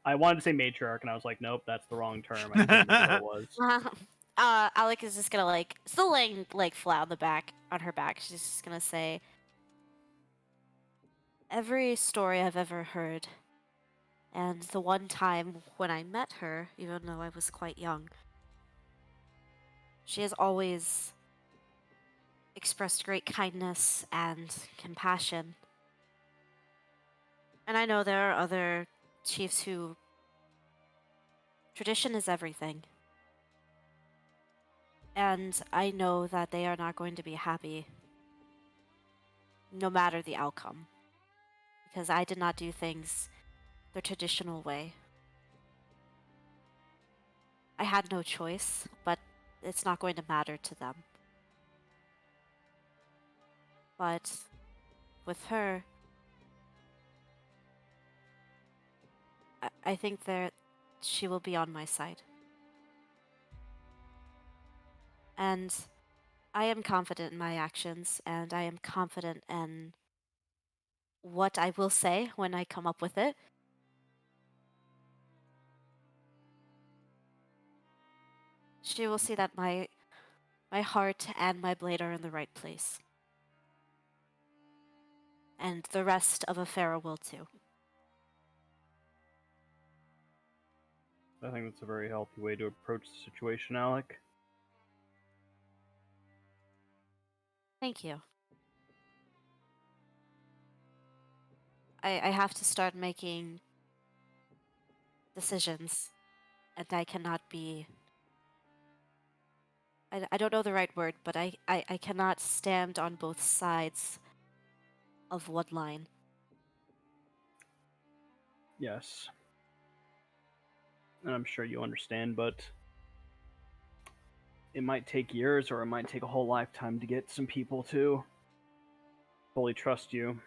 I wanted to say matriarch, and I was like, nope, that's the wrong term. I didn't remember what it was. Alec is just gonna still laying flat on on her back. She's just gonna say, every story I've ever heard, and the one time when I met her, even though I was quite young, she has always expressed great kindness and compassion. And I know there are other chiefs who tradition is everything. And I know that they are not going to be happy no matter the outcome. Because I did not do things the traditional way. I had no choice, but it's not going to matter to them. But with her, I think that she will be on my side. And I am confident in my actions, and I am confident in what I will say when I come up with it. She will see that my heart and my blade are in the right place. And the rest of Efera will too. I think that's a very healthy way to approach the situation, Alec. Thank you. I have to start making decisions, and I cannot be. I don't know the right word, but I cannot stand on both sides of one line. Yes. And I'm sure you understand, but it might take years or it might take a whole lifetime to get some people to fully trust you.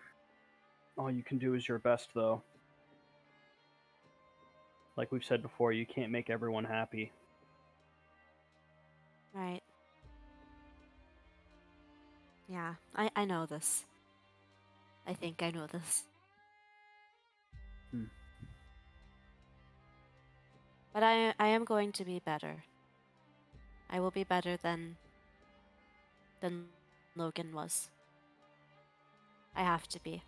All you can do is your best, though. Like we've said before, you can't make everyone happy. Right. Yeah, I know this. I think I know this. Hmm. But I am going to be better. I will be better than Logan was. I have to be.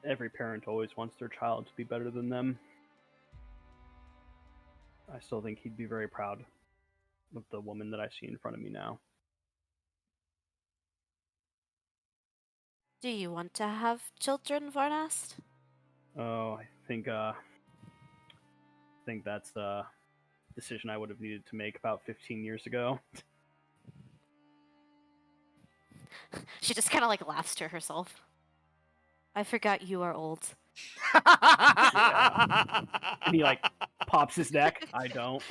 Every parent always wants their child to be better than them. I still think he'd be very proud of the woman that I see in front of me now. Do you want to have children, Varnast? Oh, I think that's a decision I would have needed to make about 15 years ago. She just kind of like laughs to herself. I forgot you are old. Yeah. And he like pops his neck. I don't.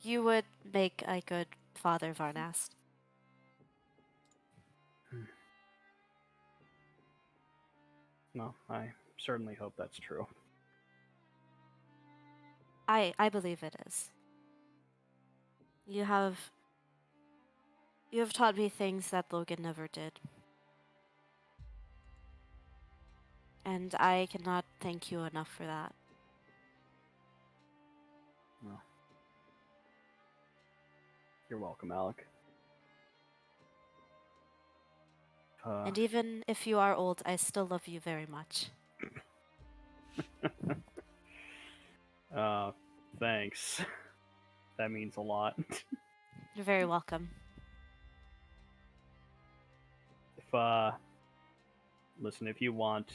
You would make a good father, Varnast. No, I certainly hope that's true. I believe it is. You have taught me things that Logan never did. And I cannot thank you enough for that. Well, you're welcome, Alec. And even if you are old, I still love you very much. Thanks. That means a lot. You're very welcome. Listen, if you want,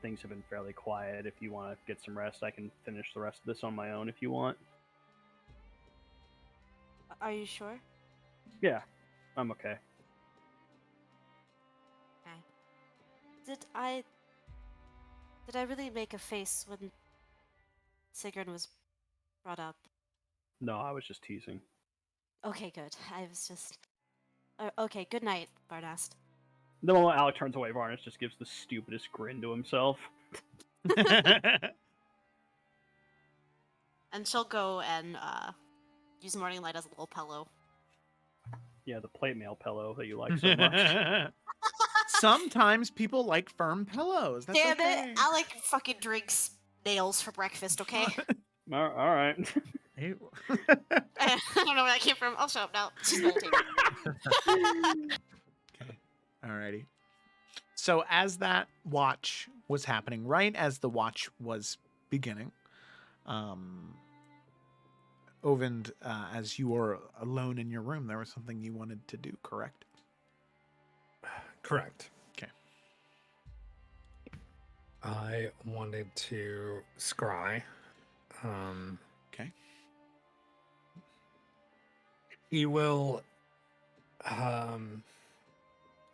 things have been fairly quiet. If you want to get some rest, I can finish the rest of this on my own if you want. Are you sure? Yeah, I'm okay. Okay. Did I really make a face when Sigrun was brought up? No, I was just teasing. Okay, good. I was just... okay, good night, Varnast. The moment Alec turns away, Varnish just gives the stupidest grin to himself. And she'll go and use morning light as a little pillow. Yeah, the plate mail pillow that you like so much. Sometimes people like firm pillows. That's Damn okay. it! Alec fucking drinks nails for breakfast, okay? All right. Ew. I don't know where that came from. I'll shut up now. She's meditating. Okay. Alrighty. So as that watch was happening, right as the watch was beginning, Ovind, as you were alone in your room, there was something you wanted to do, correct? Correct. Okay. I wanted to scry. Okay. He will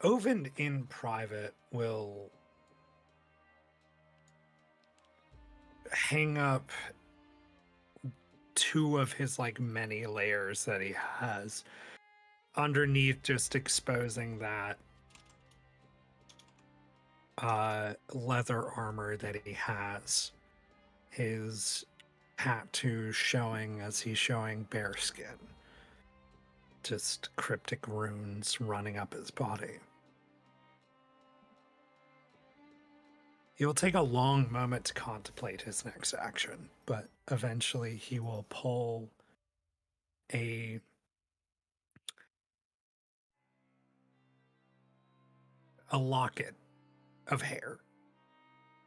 Ovind in private will hang up two of his like many layers that he has underneath, just exposing that leather armor that he has. His tattoo showing as he's showing bare skin. Just cryptic runes running up his body. He will take a long moment to contemplate his next action, but eventually he will pull a locket of hair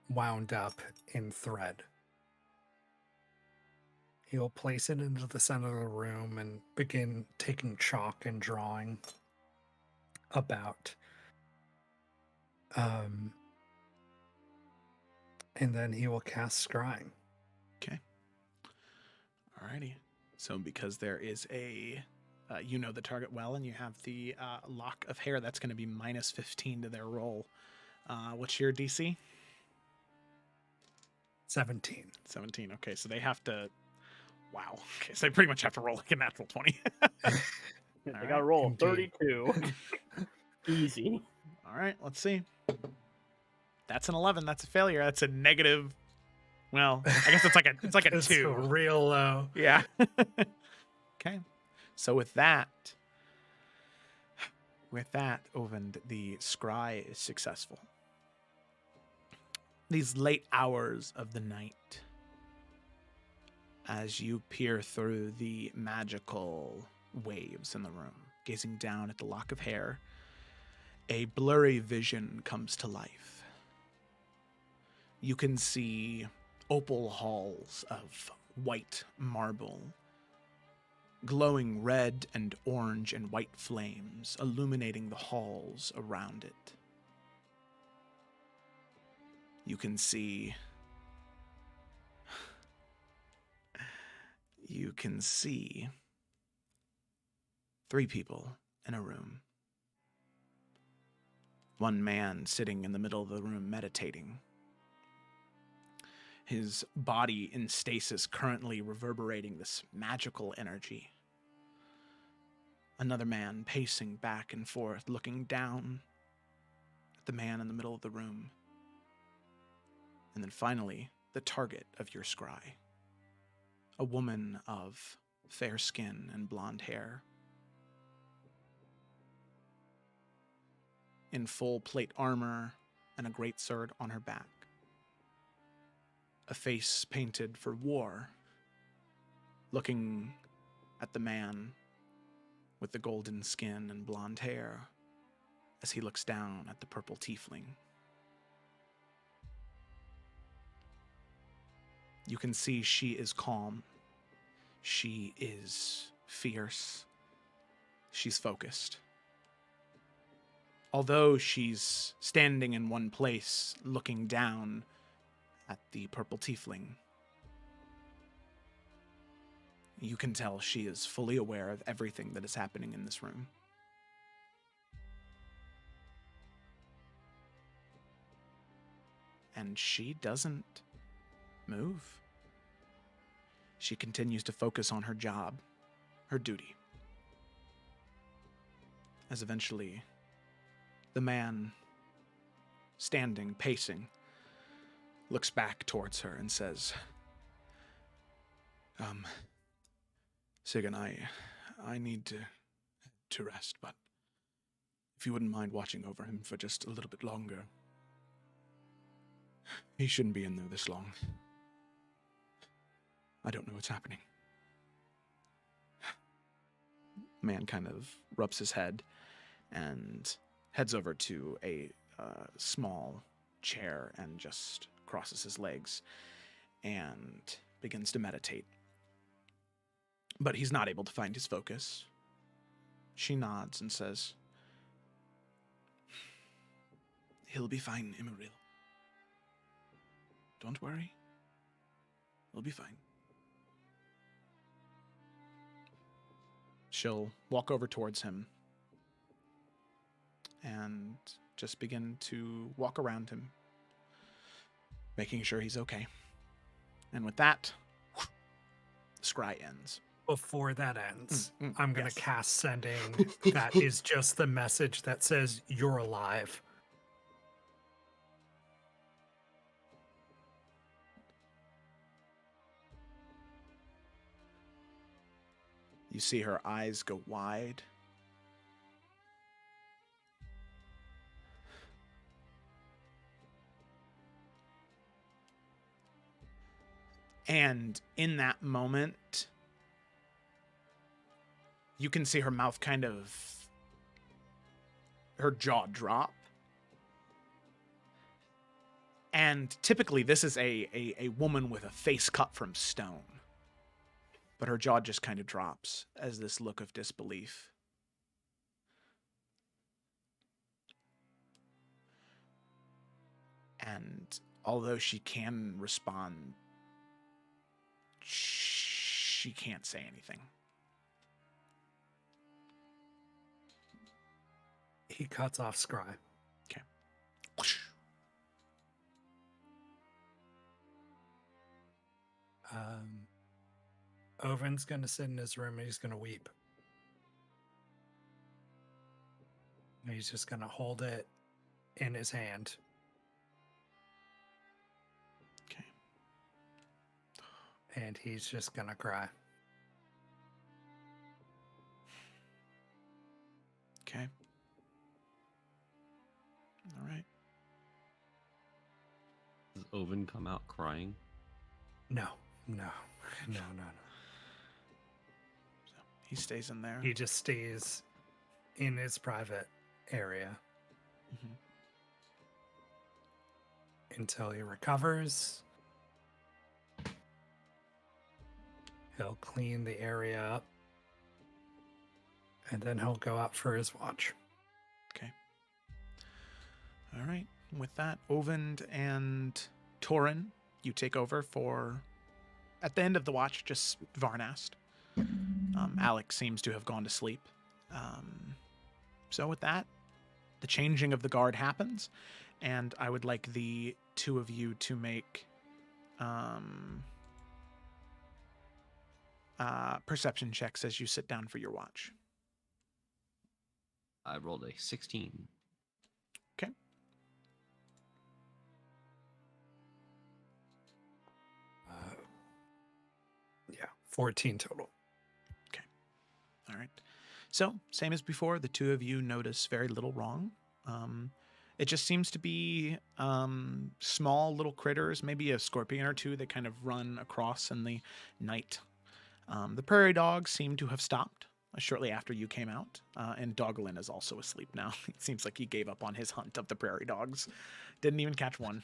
wound up in thread. He will place it into the center of the room and begin taking chalk and drawing about. And then he will cast Scrying. Okay. Alrighty. So because there is a, you know the target well, and you have the lock of hair, that's going to be minus 15 to their roll. What's your DC? 17. 17. Okay, so they have to. Wow. Okay, so they pretty much have to roll like a natural 20. They All got to right. roll Indeed. 32. Easy. All right, let's see. That's an 11. That's a failure. That's a negative. Well, I guess it's like a It's 2. real low. Yeah. Okay. So with that, Ovend, the scry is successful. These late hours of the night, as you peer through the magical waves in the room, gazing down at the lock of hair, a blurry vision comes to life. You can see opal halls of white marble, glowing red and orange and white flames illuminating the halls around it. You can see 3 people in a room. One man sitting in the middle of the room meditating. His body in stasis currently reverberating this magical energy. Another man pacing back and forth, looking down at the man in the middle of the room. And then finally, the target of your scry. A woman of fair skin and blonde hair. In full plate armor and a greatsword on her back. A face painted for war, looking at the man with the golden skin and blonde hair as he looks down at the purple tiefling. You can see she is calm. She is fierce. She's focused. Although she's standing in one place, looking down at the purple tiefling, you can tell she is fully aware of everything that is happening in this room. And she doesn't move. She continues to focus on her job, her duty. As eventually, the man, standing, pacing, looks back towards her and says, Sigan, I need to rest, but if you wouldn't mind watching over him for just a little bit longer. He shouldn't be in there this long. I don't know what's happening. Man kind of rubs his head and heads over to a small chair and just crosses his legs and begins to meditate. But he's not able to find his focus. She nods and says, He'll be fine, Immaril. Don't worry. He'll be fine. She'll walk over towards him and just begin to walk around him, making sure he's okay. And with that, the scry ends. Before that ends, I'm going to yes. cast Sending. That is just the message that says, you're alive. You see her eyes go wide. And in that moment, you can see her mouth kind of, her jaw drop. And typically this is a woman with a face cut from stone. But her jaw just kind of drops as this look of disbelief. And although she can respond, she can't say anything. He cuts off Scry. Okay. Whoosh. Owen's going to sit in his room and he's going to weep. And he's just going to hold it in his hand. Okay. And he's just going to cry. Okay. All right. Does Owen come out crying? No. So he stays in there. He just stays in his private area until he recovers. He'll clean the area up. And then he'll go out for his watch. Okay. All right. With that, Ovind and Torin, you take over for, at the end of the watch, just Varnast. Alex seems to have gone to sleep. So with that, the changing of the guard happens, and I would like the two of you to make perception checks as you sit down for your watch. I rolled a 16. Okay. Yeah, 14 total. All right. So, same as before, the two of you notice very little wrong. It just seems to be small little critters, maybe a scorpion or two that kind of run across in the night. The prairie dogs seem to have stopped shortly after you came out, and Doglin is also asleep now. It seems like he gave up on his hunt of the prairie dogs. Didn't even catch one.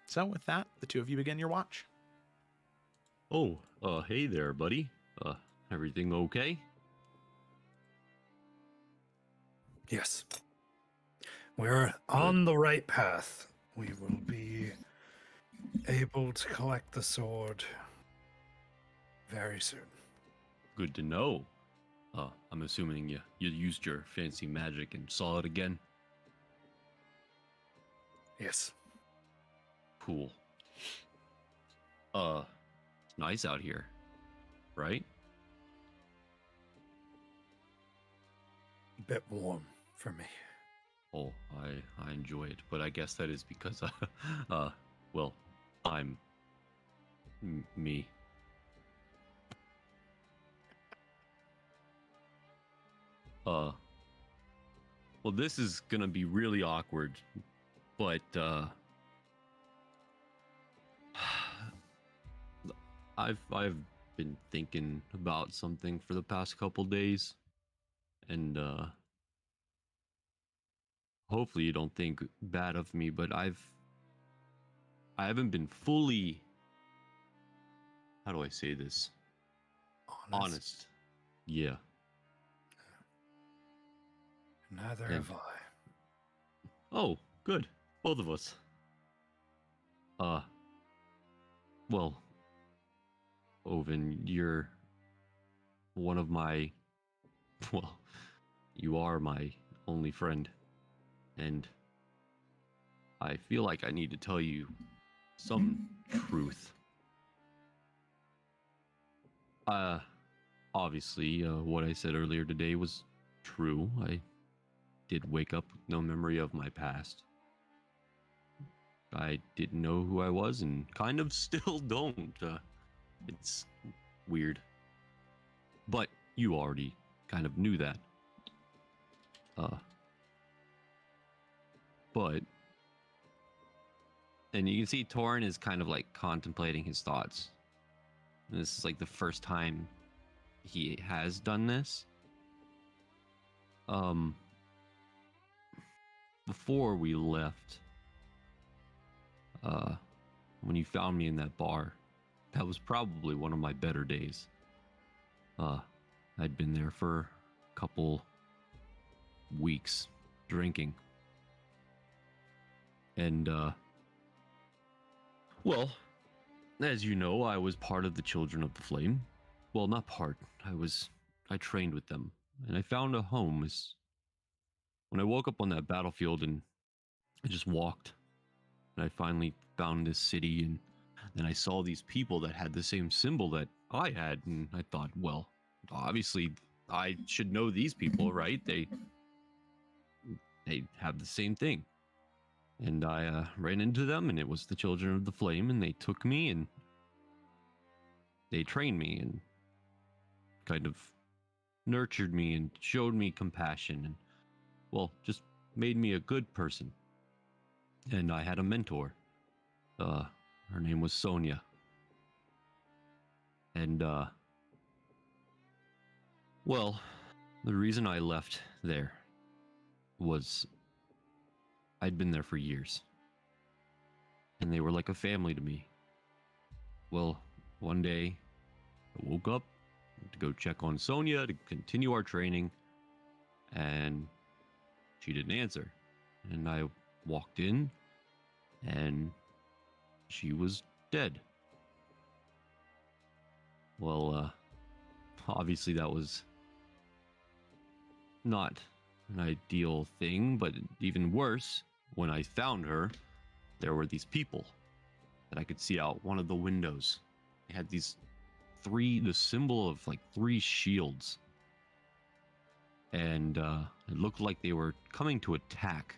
So, with that, the two of you begin your watch. Oh, hey there, buddy. Everything okay? Yes. We're on the right path. We will be able to collect the sword very soon. Good to know. I'm assuming you used your fancy magic and saw it again. Yes. Cool. It's nice out here, right? A bit warm for me. Oh, I enjoy it, but I guess that is because, well, I'm me. Well, this is gonna be really awkward, but, I've been thinking about something for the past couple days, and, hopefully you don't think bad of me, but I haven't been fully, how do I say this? Honest. Yeah. Neither And- have I. Oh, good. Both of us. Well, Owen, you're one of my, well, you are my only friend. And I feel like I need to tell you some truth. Obviously, what I said earlier today was true. I did wake up with no memory of my past. I didn't know who I was and kind of still don't. It's weird. But you already kind of knew that. But, and you can see Torin is kind of like contemplating his thoughts. And this is like the first time he has done this. Before we left, when you found me in that bar, that was probably one of my better days. I'd been there for a couple weeks drinking. And, well, as you know, I was part of the Children of the Flame. Well, not part. I trained with them, and I found a home. When I woke up on that battlefield and I just walked, and I finally found this city, and then I saw these people that had the same symbol that I had, and I thought, well, obviously I should know these people, right? They have the same thing. And I ran into them, and it was the Children of the Flame, and they took me and they trained me and kind of nurtured me and showed me compassion and, well, just made me a good person. And I had a mentor. Her name was Sonia. And, well, the reason I left there was I'd been there for years. And they were like a family to me. Well, one day, I woke up to go check on Sonia to continue our training, and she didn't answer. And I walked in, and she was dead. Well, obviously that was not an ideal thing, but even worse, when I found her, there were these people that I could see out one of the windows. They had the symbol of like 3 shields. And it looked like they were coming to attack.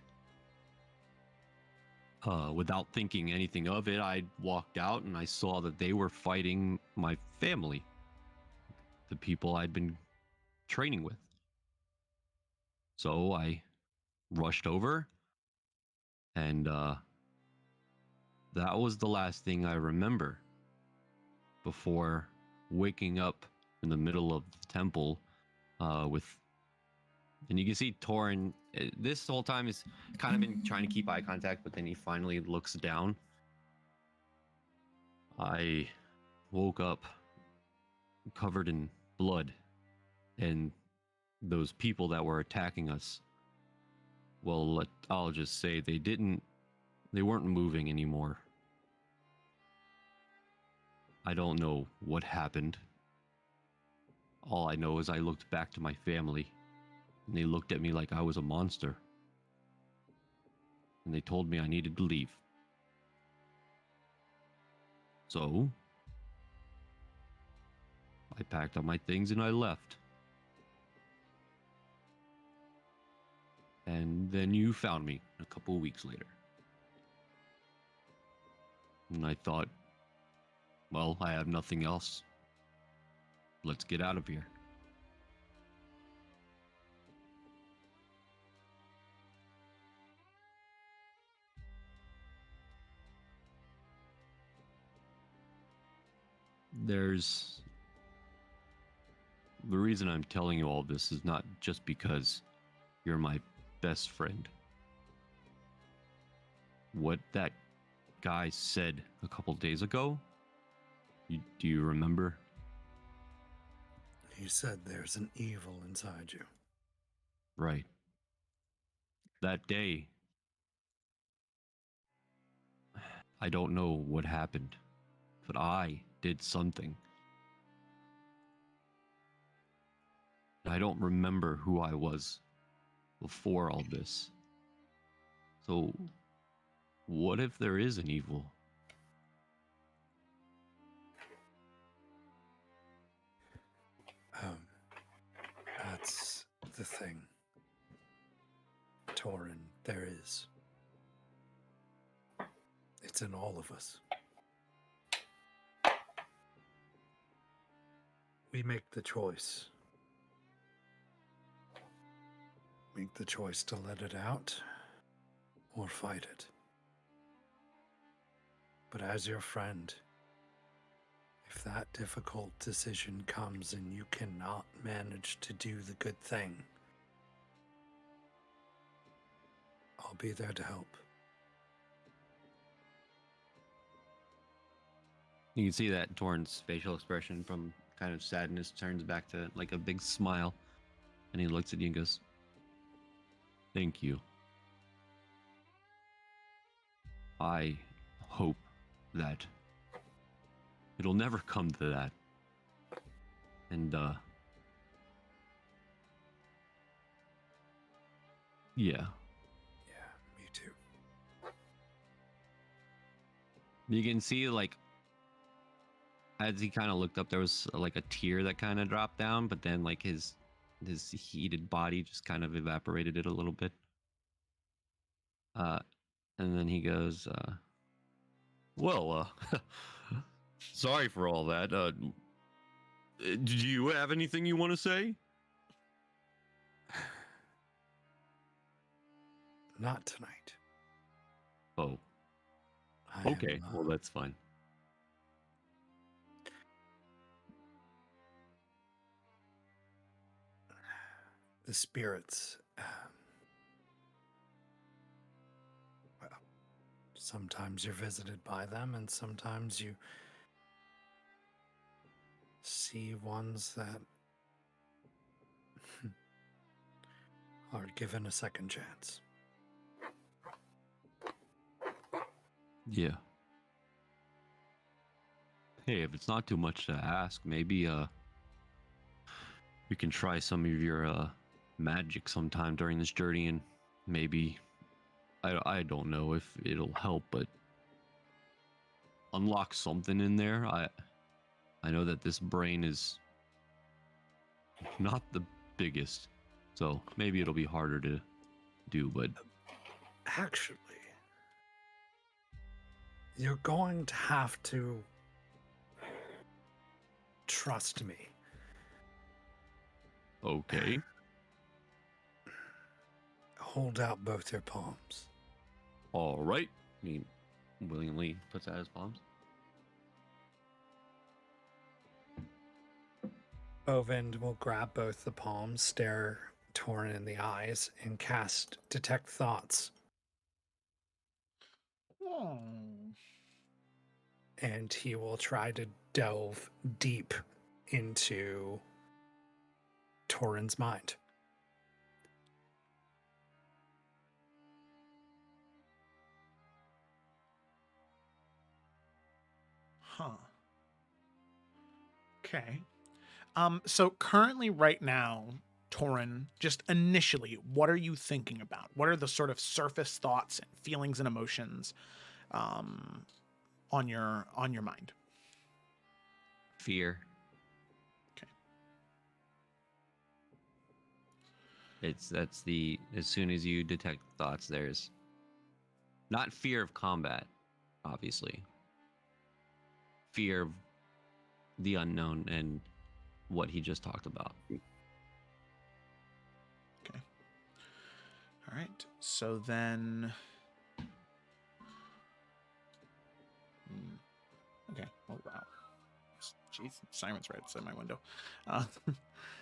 Without thinking anything of it, I walked out and I saw that they were fighting my family, the people I'd been training with. So I rushed over, and that was the last thing I remember before waking up in the middle of the temple and you can see Torin, this whole time is kind of been trying to keep eye contact, but then he finally looks down. I woke up covered in blood, and those people that were attacking us, well, I'll just say they weren't moving anymore. I don't know what happened. All I know is I looked back to my family, and they looked at me like I was a monster. And they told me I needed to leave. So, I packed up my things and I left. And then you found me a couple of weeks later. And I thought, well, I have nothing else. Let's get out of here. The reason I'm telling you all this is not just because you're my best friend. What that guy said a couple days ago, do you remember? He said there's an evil inside you. Right. That day, I don't know what happened, but I did something. I don't remember who I was before all this. So, what if there is an evil? That's the thing. Torin, there is. It's in all of us. We make the choice. Make the choice to let it out or fight it. But as your friend, if that difficult decision comes and you cannot manage to do the good thing, I'll be there to help. You can see that Torrent's facial expression from kind of sadness turns back to like a big smile. And he looks at you and goes, "Thank you. I hope that it'll never come to that. And, yeah. Yeah, me too." You can see, like, as he kind of looked up, there was like a tear that kind of dropped down, but then like his heated body just kind of evaporated it a little bit. And then he goes, well, sorry for all that. Do you have anything you want to say? Not tonight. Oh, I okay. am, Well, that's fine. the spirits. Well, sometimes you're visited by them, and sometimes you see ones that are given a second chance. Yeah. Hey, if it's not too much to ask, maybe we can try some of your magic sometime during this journey, and maybe I don't know if it'll help, but unlock something in there. I know that this brain is not the biggest, so maybe it'll be harder to do, but Actually, you're going to have to trust me. okay. Hold out both your palms. All right. He willingly puts out his palms. Ovind will grab both the palms, stare Torrin in the eyes, and cast Detect Thoughts. Oh. And he will try to delve deep into Torrin's mind. Huh. Okay. So currently right now, Torrin, just initially, what are you thinking about? What are the sort of surface thoughts and feelings and emotions on your mind? Fear. Okay. That's the, as soon as you detect thoughts, there's not fear of combat, obviously. Fear of the unknown and what he just talked about. Okay. All right. So then okay. Oh wow. Jeez, sirens right outside my window.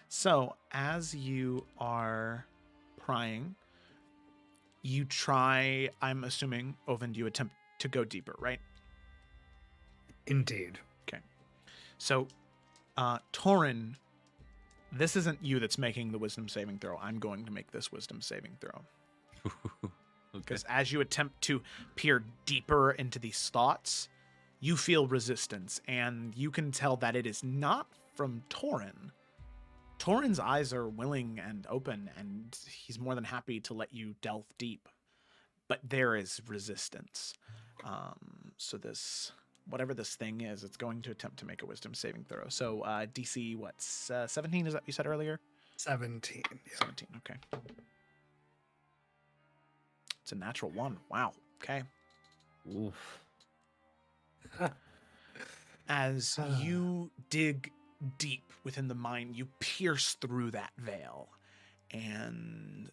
So as you are prying, you try, I'm assuming, Ovind, you attempt to go deeper, right? Indeed. Okay. So, Torrin, this isn't you that's making the wisdom saving throw. I'm going to make this wisdom saving throw. Okay. Because as you attempt to peer deeper into these thoughts, you feel resistance, and you can tell that it is not from Torrin. Torrin's eyes are willing and open, and he's more than happy to let you delve deep. But there is resistance. So this, whatever this thing is, it's going to attempt to make a wisdom saving throw. So DC, what, 17? Is that what you said earlier? 17. Yeah. 17, okay. It's a natural 1. Wow. Okay. Oof. As you dig deep within the mind, you pierce through that veil, and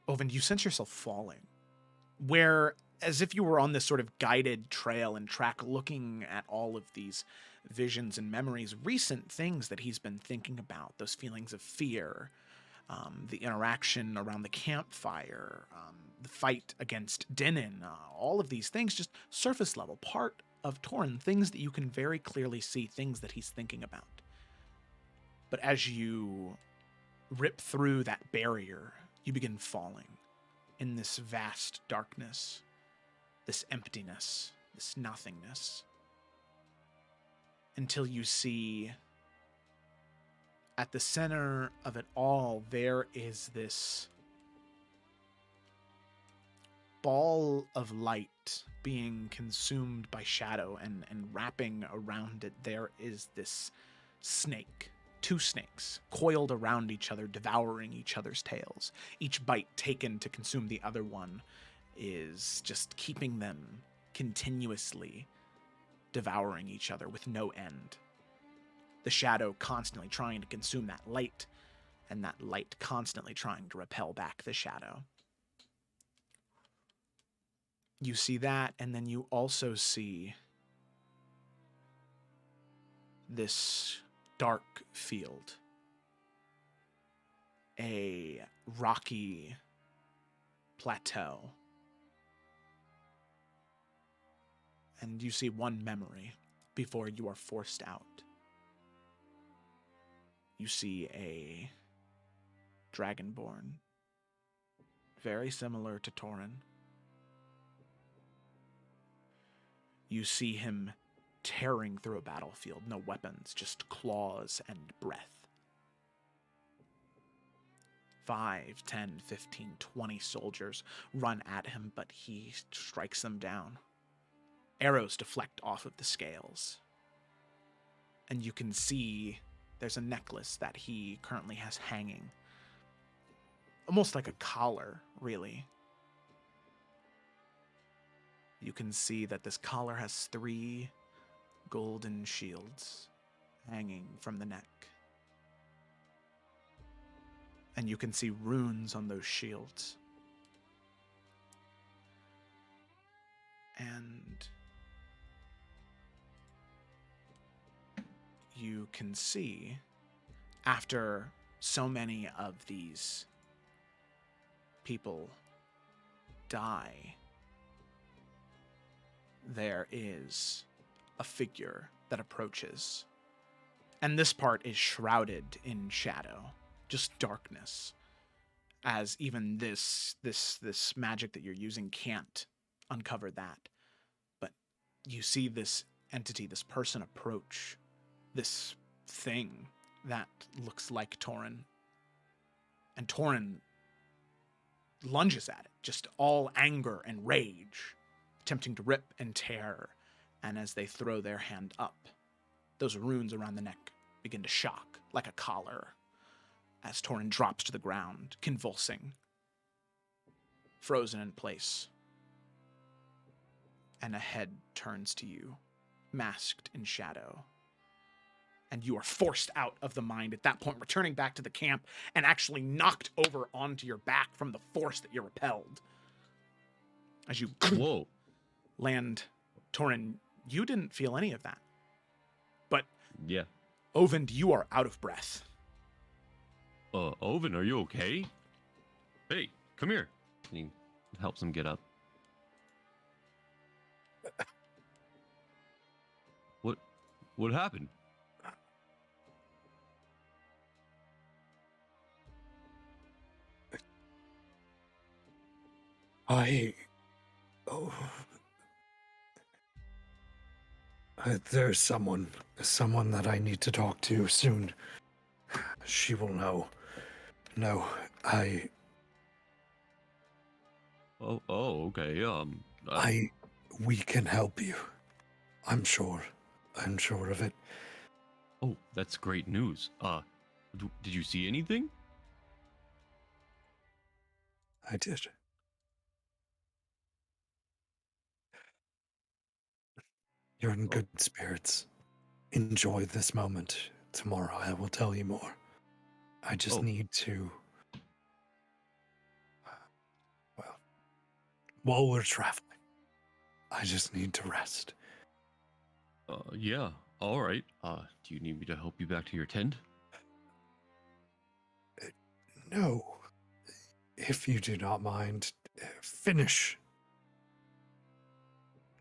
Oven, you sense yourself falling, where as if you were on this sort of guided trail and track, looking at all of these visions and memories, recent things that he's been thinking about, those feelings of fear, the interaction around the campfire, the fight against Denon, all of these things, just surface level, part of Torin, things that you can very clearly see, things that he's thinking about. But as you rip through that barrier, you begin falling in this vast darkness, this emptiness, this nothingness, until you see at the center of it all, there is this ball of light being consumed by shadow, and wrapping around it, there is this snake. Two snakes coiled around each other, devouring each other's tails. Each bite taken to consume the other one is just keeping them continuously devouring each other with no end. The shadow constantly trying to consume that light, and that light constantly trying to repel back the shadow. You see that, and then you also see this dark field. A rocky plateau. And you see one memory before you are forced out. You see a dragonborn, very similar to Torin. You see him tearing through a battlefield, no weapons, just claws and breath. 5, 10, 15, 20 soldiers run at him, but he strikes them down. Arrows deflect off of the scales. And you can see there's a necklace that he currently has hanging. Almost like a collar, really. You can see that this collar has 3 golden shields hanging from the neck. And you can see runes on those shields. And you can see, after so many of these people die, there is a figure that approaches. And this part is shrouded in shadow, just darkness, as even this magic that you're using can't uncover that. But you see this entity, this person approach this thing that looks like Torin. And Torin lunges at it, just all anger and rage, attempting to rip and tear. And as they throw their hand up, those runes around the neck begin to shock like a collar as Torin drops to the ground, convulsing, frozen in place. And a head turns to you, masked in shadow. And you are forced out of the mind at that point, returning back to the camp and actually knocked over onto your back from the force that you repelled. As you Whoa. land, Torin, you didn't feel any of that. But Yeah. Ovind, you are out of breath. Oven, are you okay? Hey, come here. And he helps him get up. What happened? There's someone that I need to talk to soon. She will know. No, Okay. we can help you. I'm sure of it. Oh, that's great news. Did you see anything? I did. You're in good spirits. enjoy this moment. Tomorrow I will tell you more. I just need to... Well, while we're traveling, I just need to rest. Yeah. All right. Do you need me to help you back to your tent? No. If you do not mind, finish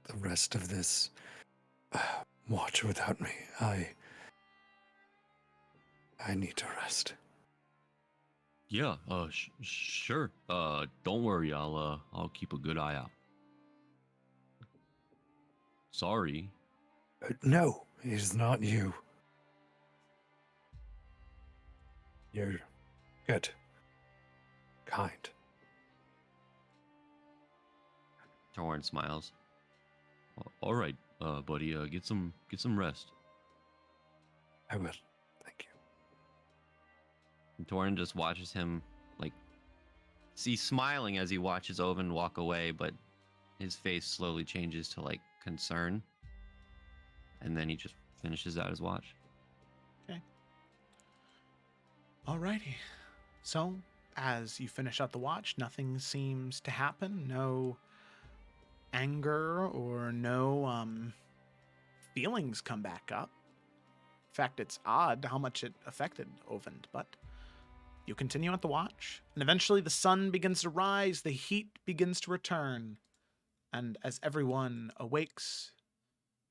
the rest of this watch without me. I need to rest. Yeah. Sure. Don't worry. I'll keep a good eye out. Sorry. No, it is not you. You're good. Kind. Torrin smiles. All right, buddy. Get some rest. I will. Thank you. And Torrin just watches him, like, he's smiling as he watches Oven walk away, but his face slowly changes to, like, concern. And then he just finishes out his watch. Okay. Alrighty. So, as you finish out the watch, nothing seems to happen. No anger or no feelings come back up. In fact, it's odd how much it affected Ovend, but you continue at the watch, and eventually the sun begins to rise, the heat begins to return, and as everyone awakes,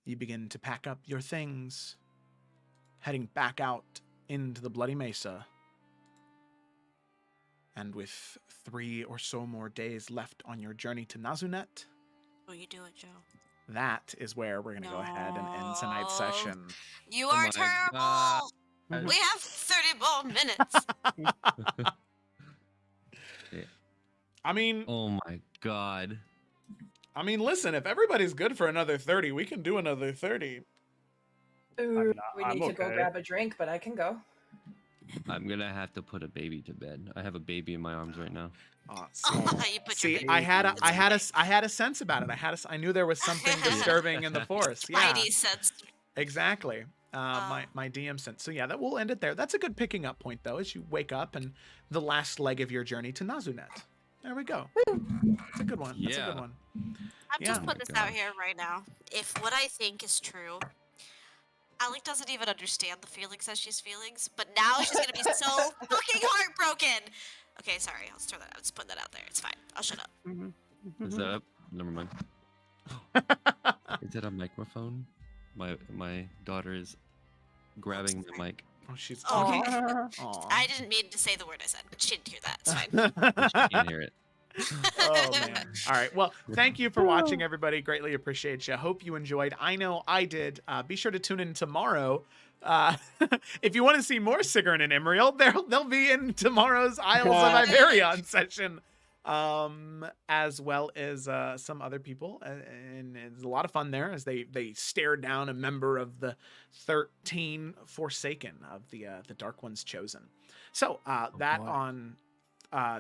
you begin to pack up your things, heading back out into the Bloody Mesa. And with 3 or so more days left on your journey to Nazunet, Will you do it, Joe? that is where we're going to go ahead and end tonight's No. session. You Oh are my terrible. God. We have 30 more minutes. I mean, Oh my God. listen, if everybody's good for another 30, we can do another 30. Ooh, we I'm need to go okay. grab a drink, but I can go. I'm gonna have to put a baby to bed. I have a baby in my arms right now. You put your See, baby- I had It's a sense about it. I knew there was something disturbing in the force. Yeah, Spidey sense. exactly. My DM sense. So yeah, that we'll end it there. That's a good picking up point though, as you wake up and the last leg of your journey to Nazunet. There we go. That's a good one. That's a Yeah. good one. I'm just Yeah. putting this out here right now. If what I think is true, Alec doesn't even understand the feelings that she's feeling, but now she's gonna be so fucking heartbroken. Okay, sorry. I'll just throw that out. Just put that out there. It's fine. I'll shut up. Is that up? Never mind. Is that a microphone? My daughter is grabbing the mic. Oh, she's Okay. Aw. I didn't mean to say the word I said, but she didn't hear that. It's fine. She can't hear it. Oh man. All right. Well, thank you for watching, everybody. Greatly appreciate you. Hope you enjoyed. I know I did. Be sure to tune in tomorrow. If you want to see more Sigrun and Imriel, they'll be in tomorrow's Isles of Iberion session, as well as some other people, and it's a lot of fun there as they stare down a member of the 13 Forsaken of the Dark Ones Chosen. So that boy. on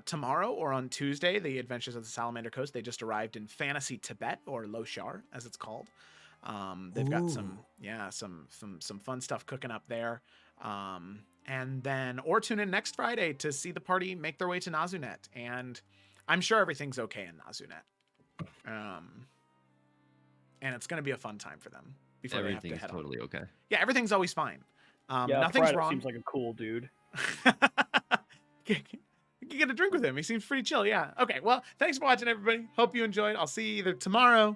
tomorrow or on Tuesday, the Adventures of the Salamander Coast. They just arrived in Fantasy Tibet, or Loshar as it's called. They've got some fun stuff cooking up there. And then, or tune in next Friday to see the party make their way to Nazunet. And I'm sure everything's okay in Nazunet. And it's going to be a fun time for them before they have to Everything's head totally okay. on. Yeah, everything's always fine. Yeah, Nothing's Friday wrong. seems like a cool dude. You can get a drink with him. He seems pretty chill. Yeah. Okay. Well, thanks for watching, everybody. Hope you enjoyed. I'll see you either tomorrow,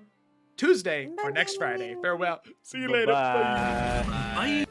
Tuesday, or next Friday. Farewell. See you later. Bye. Bye.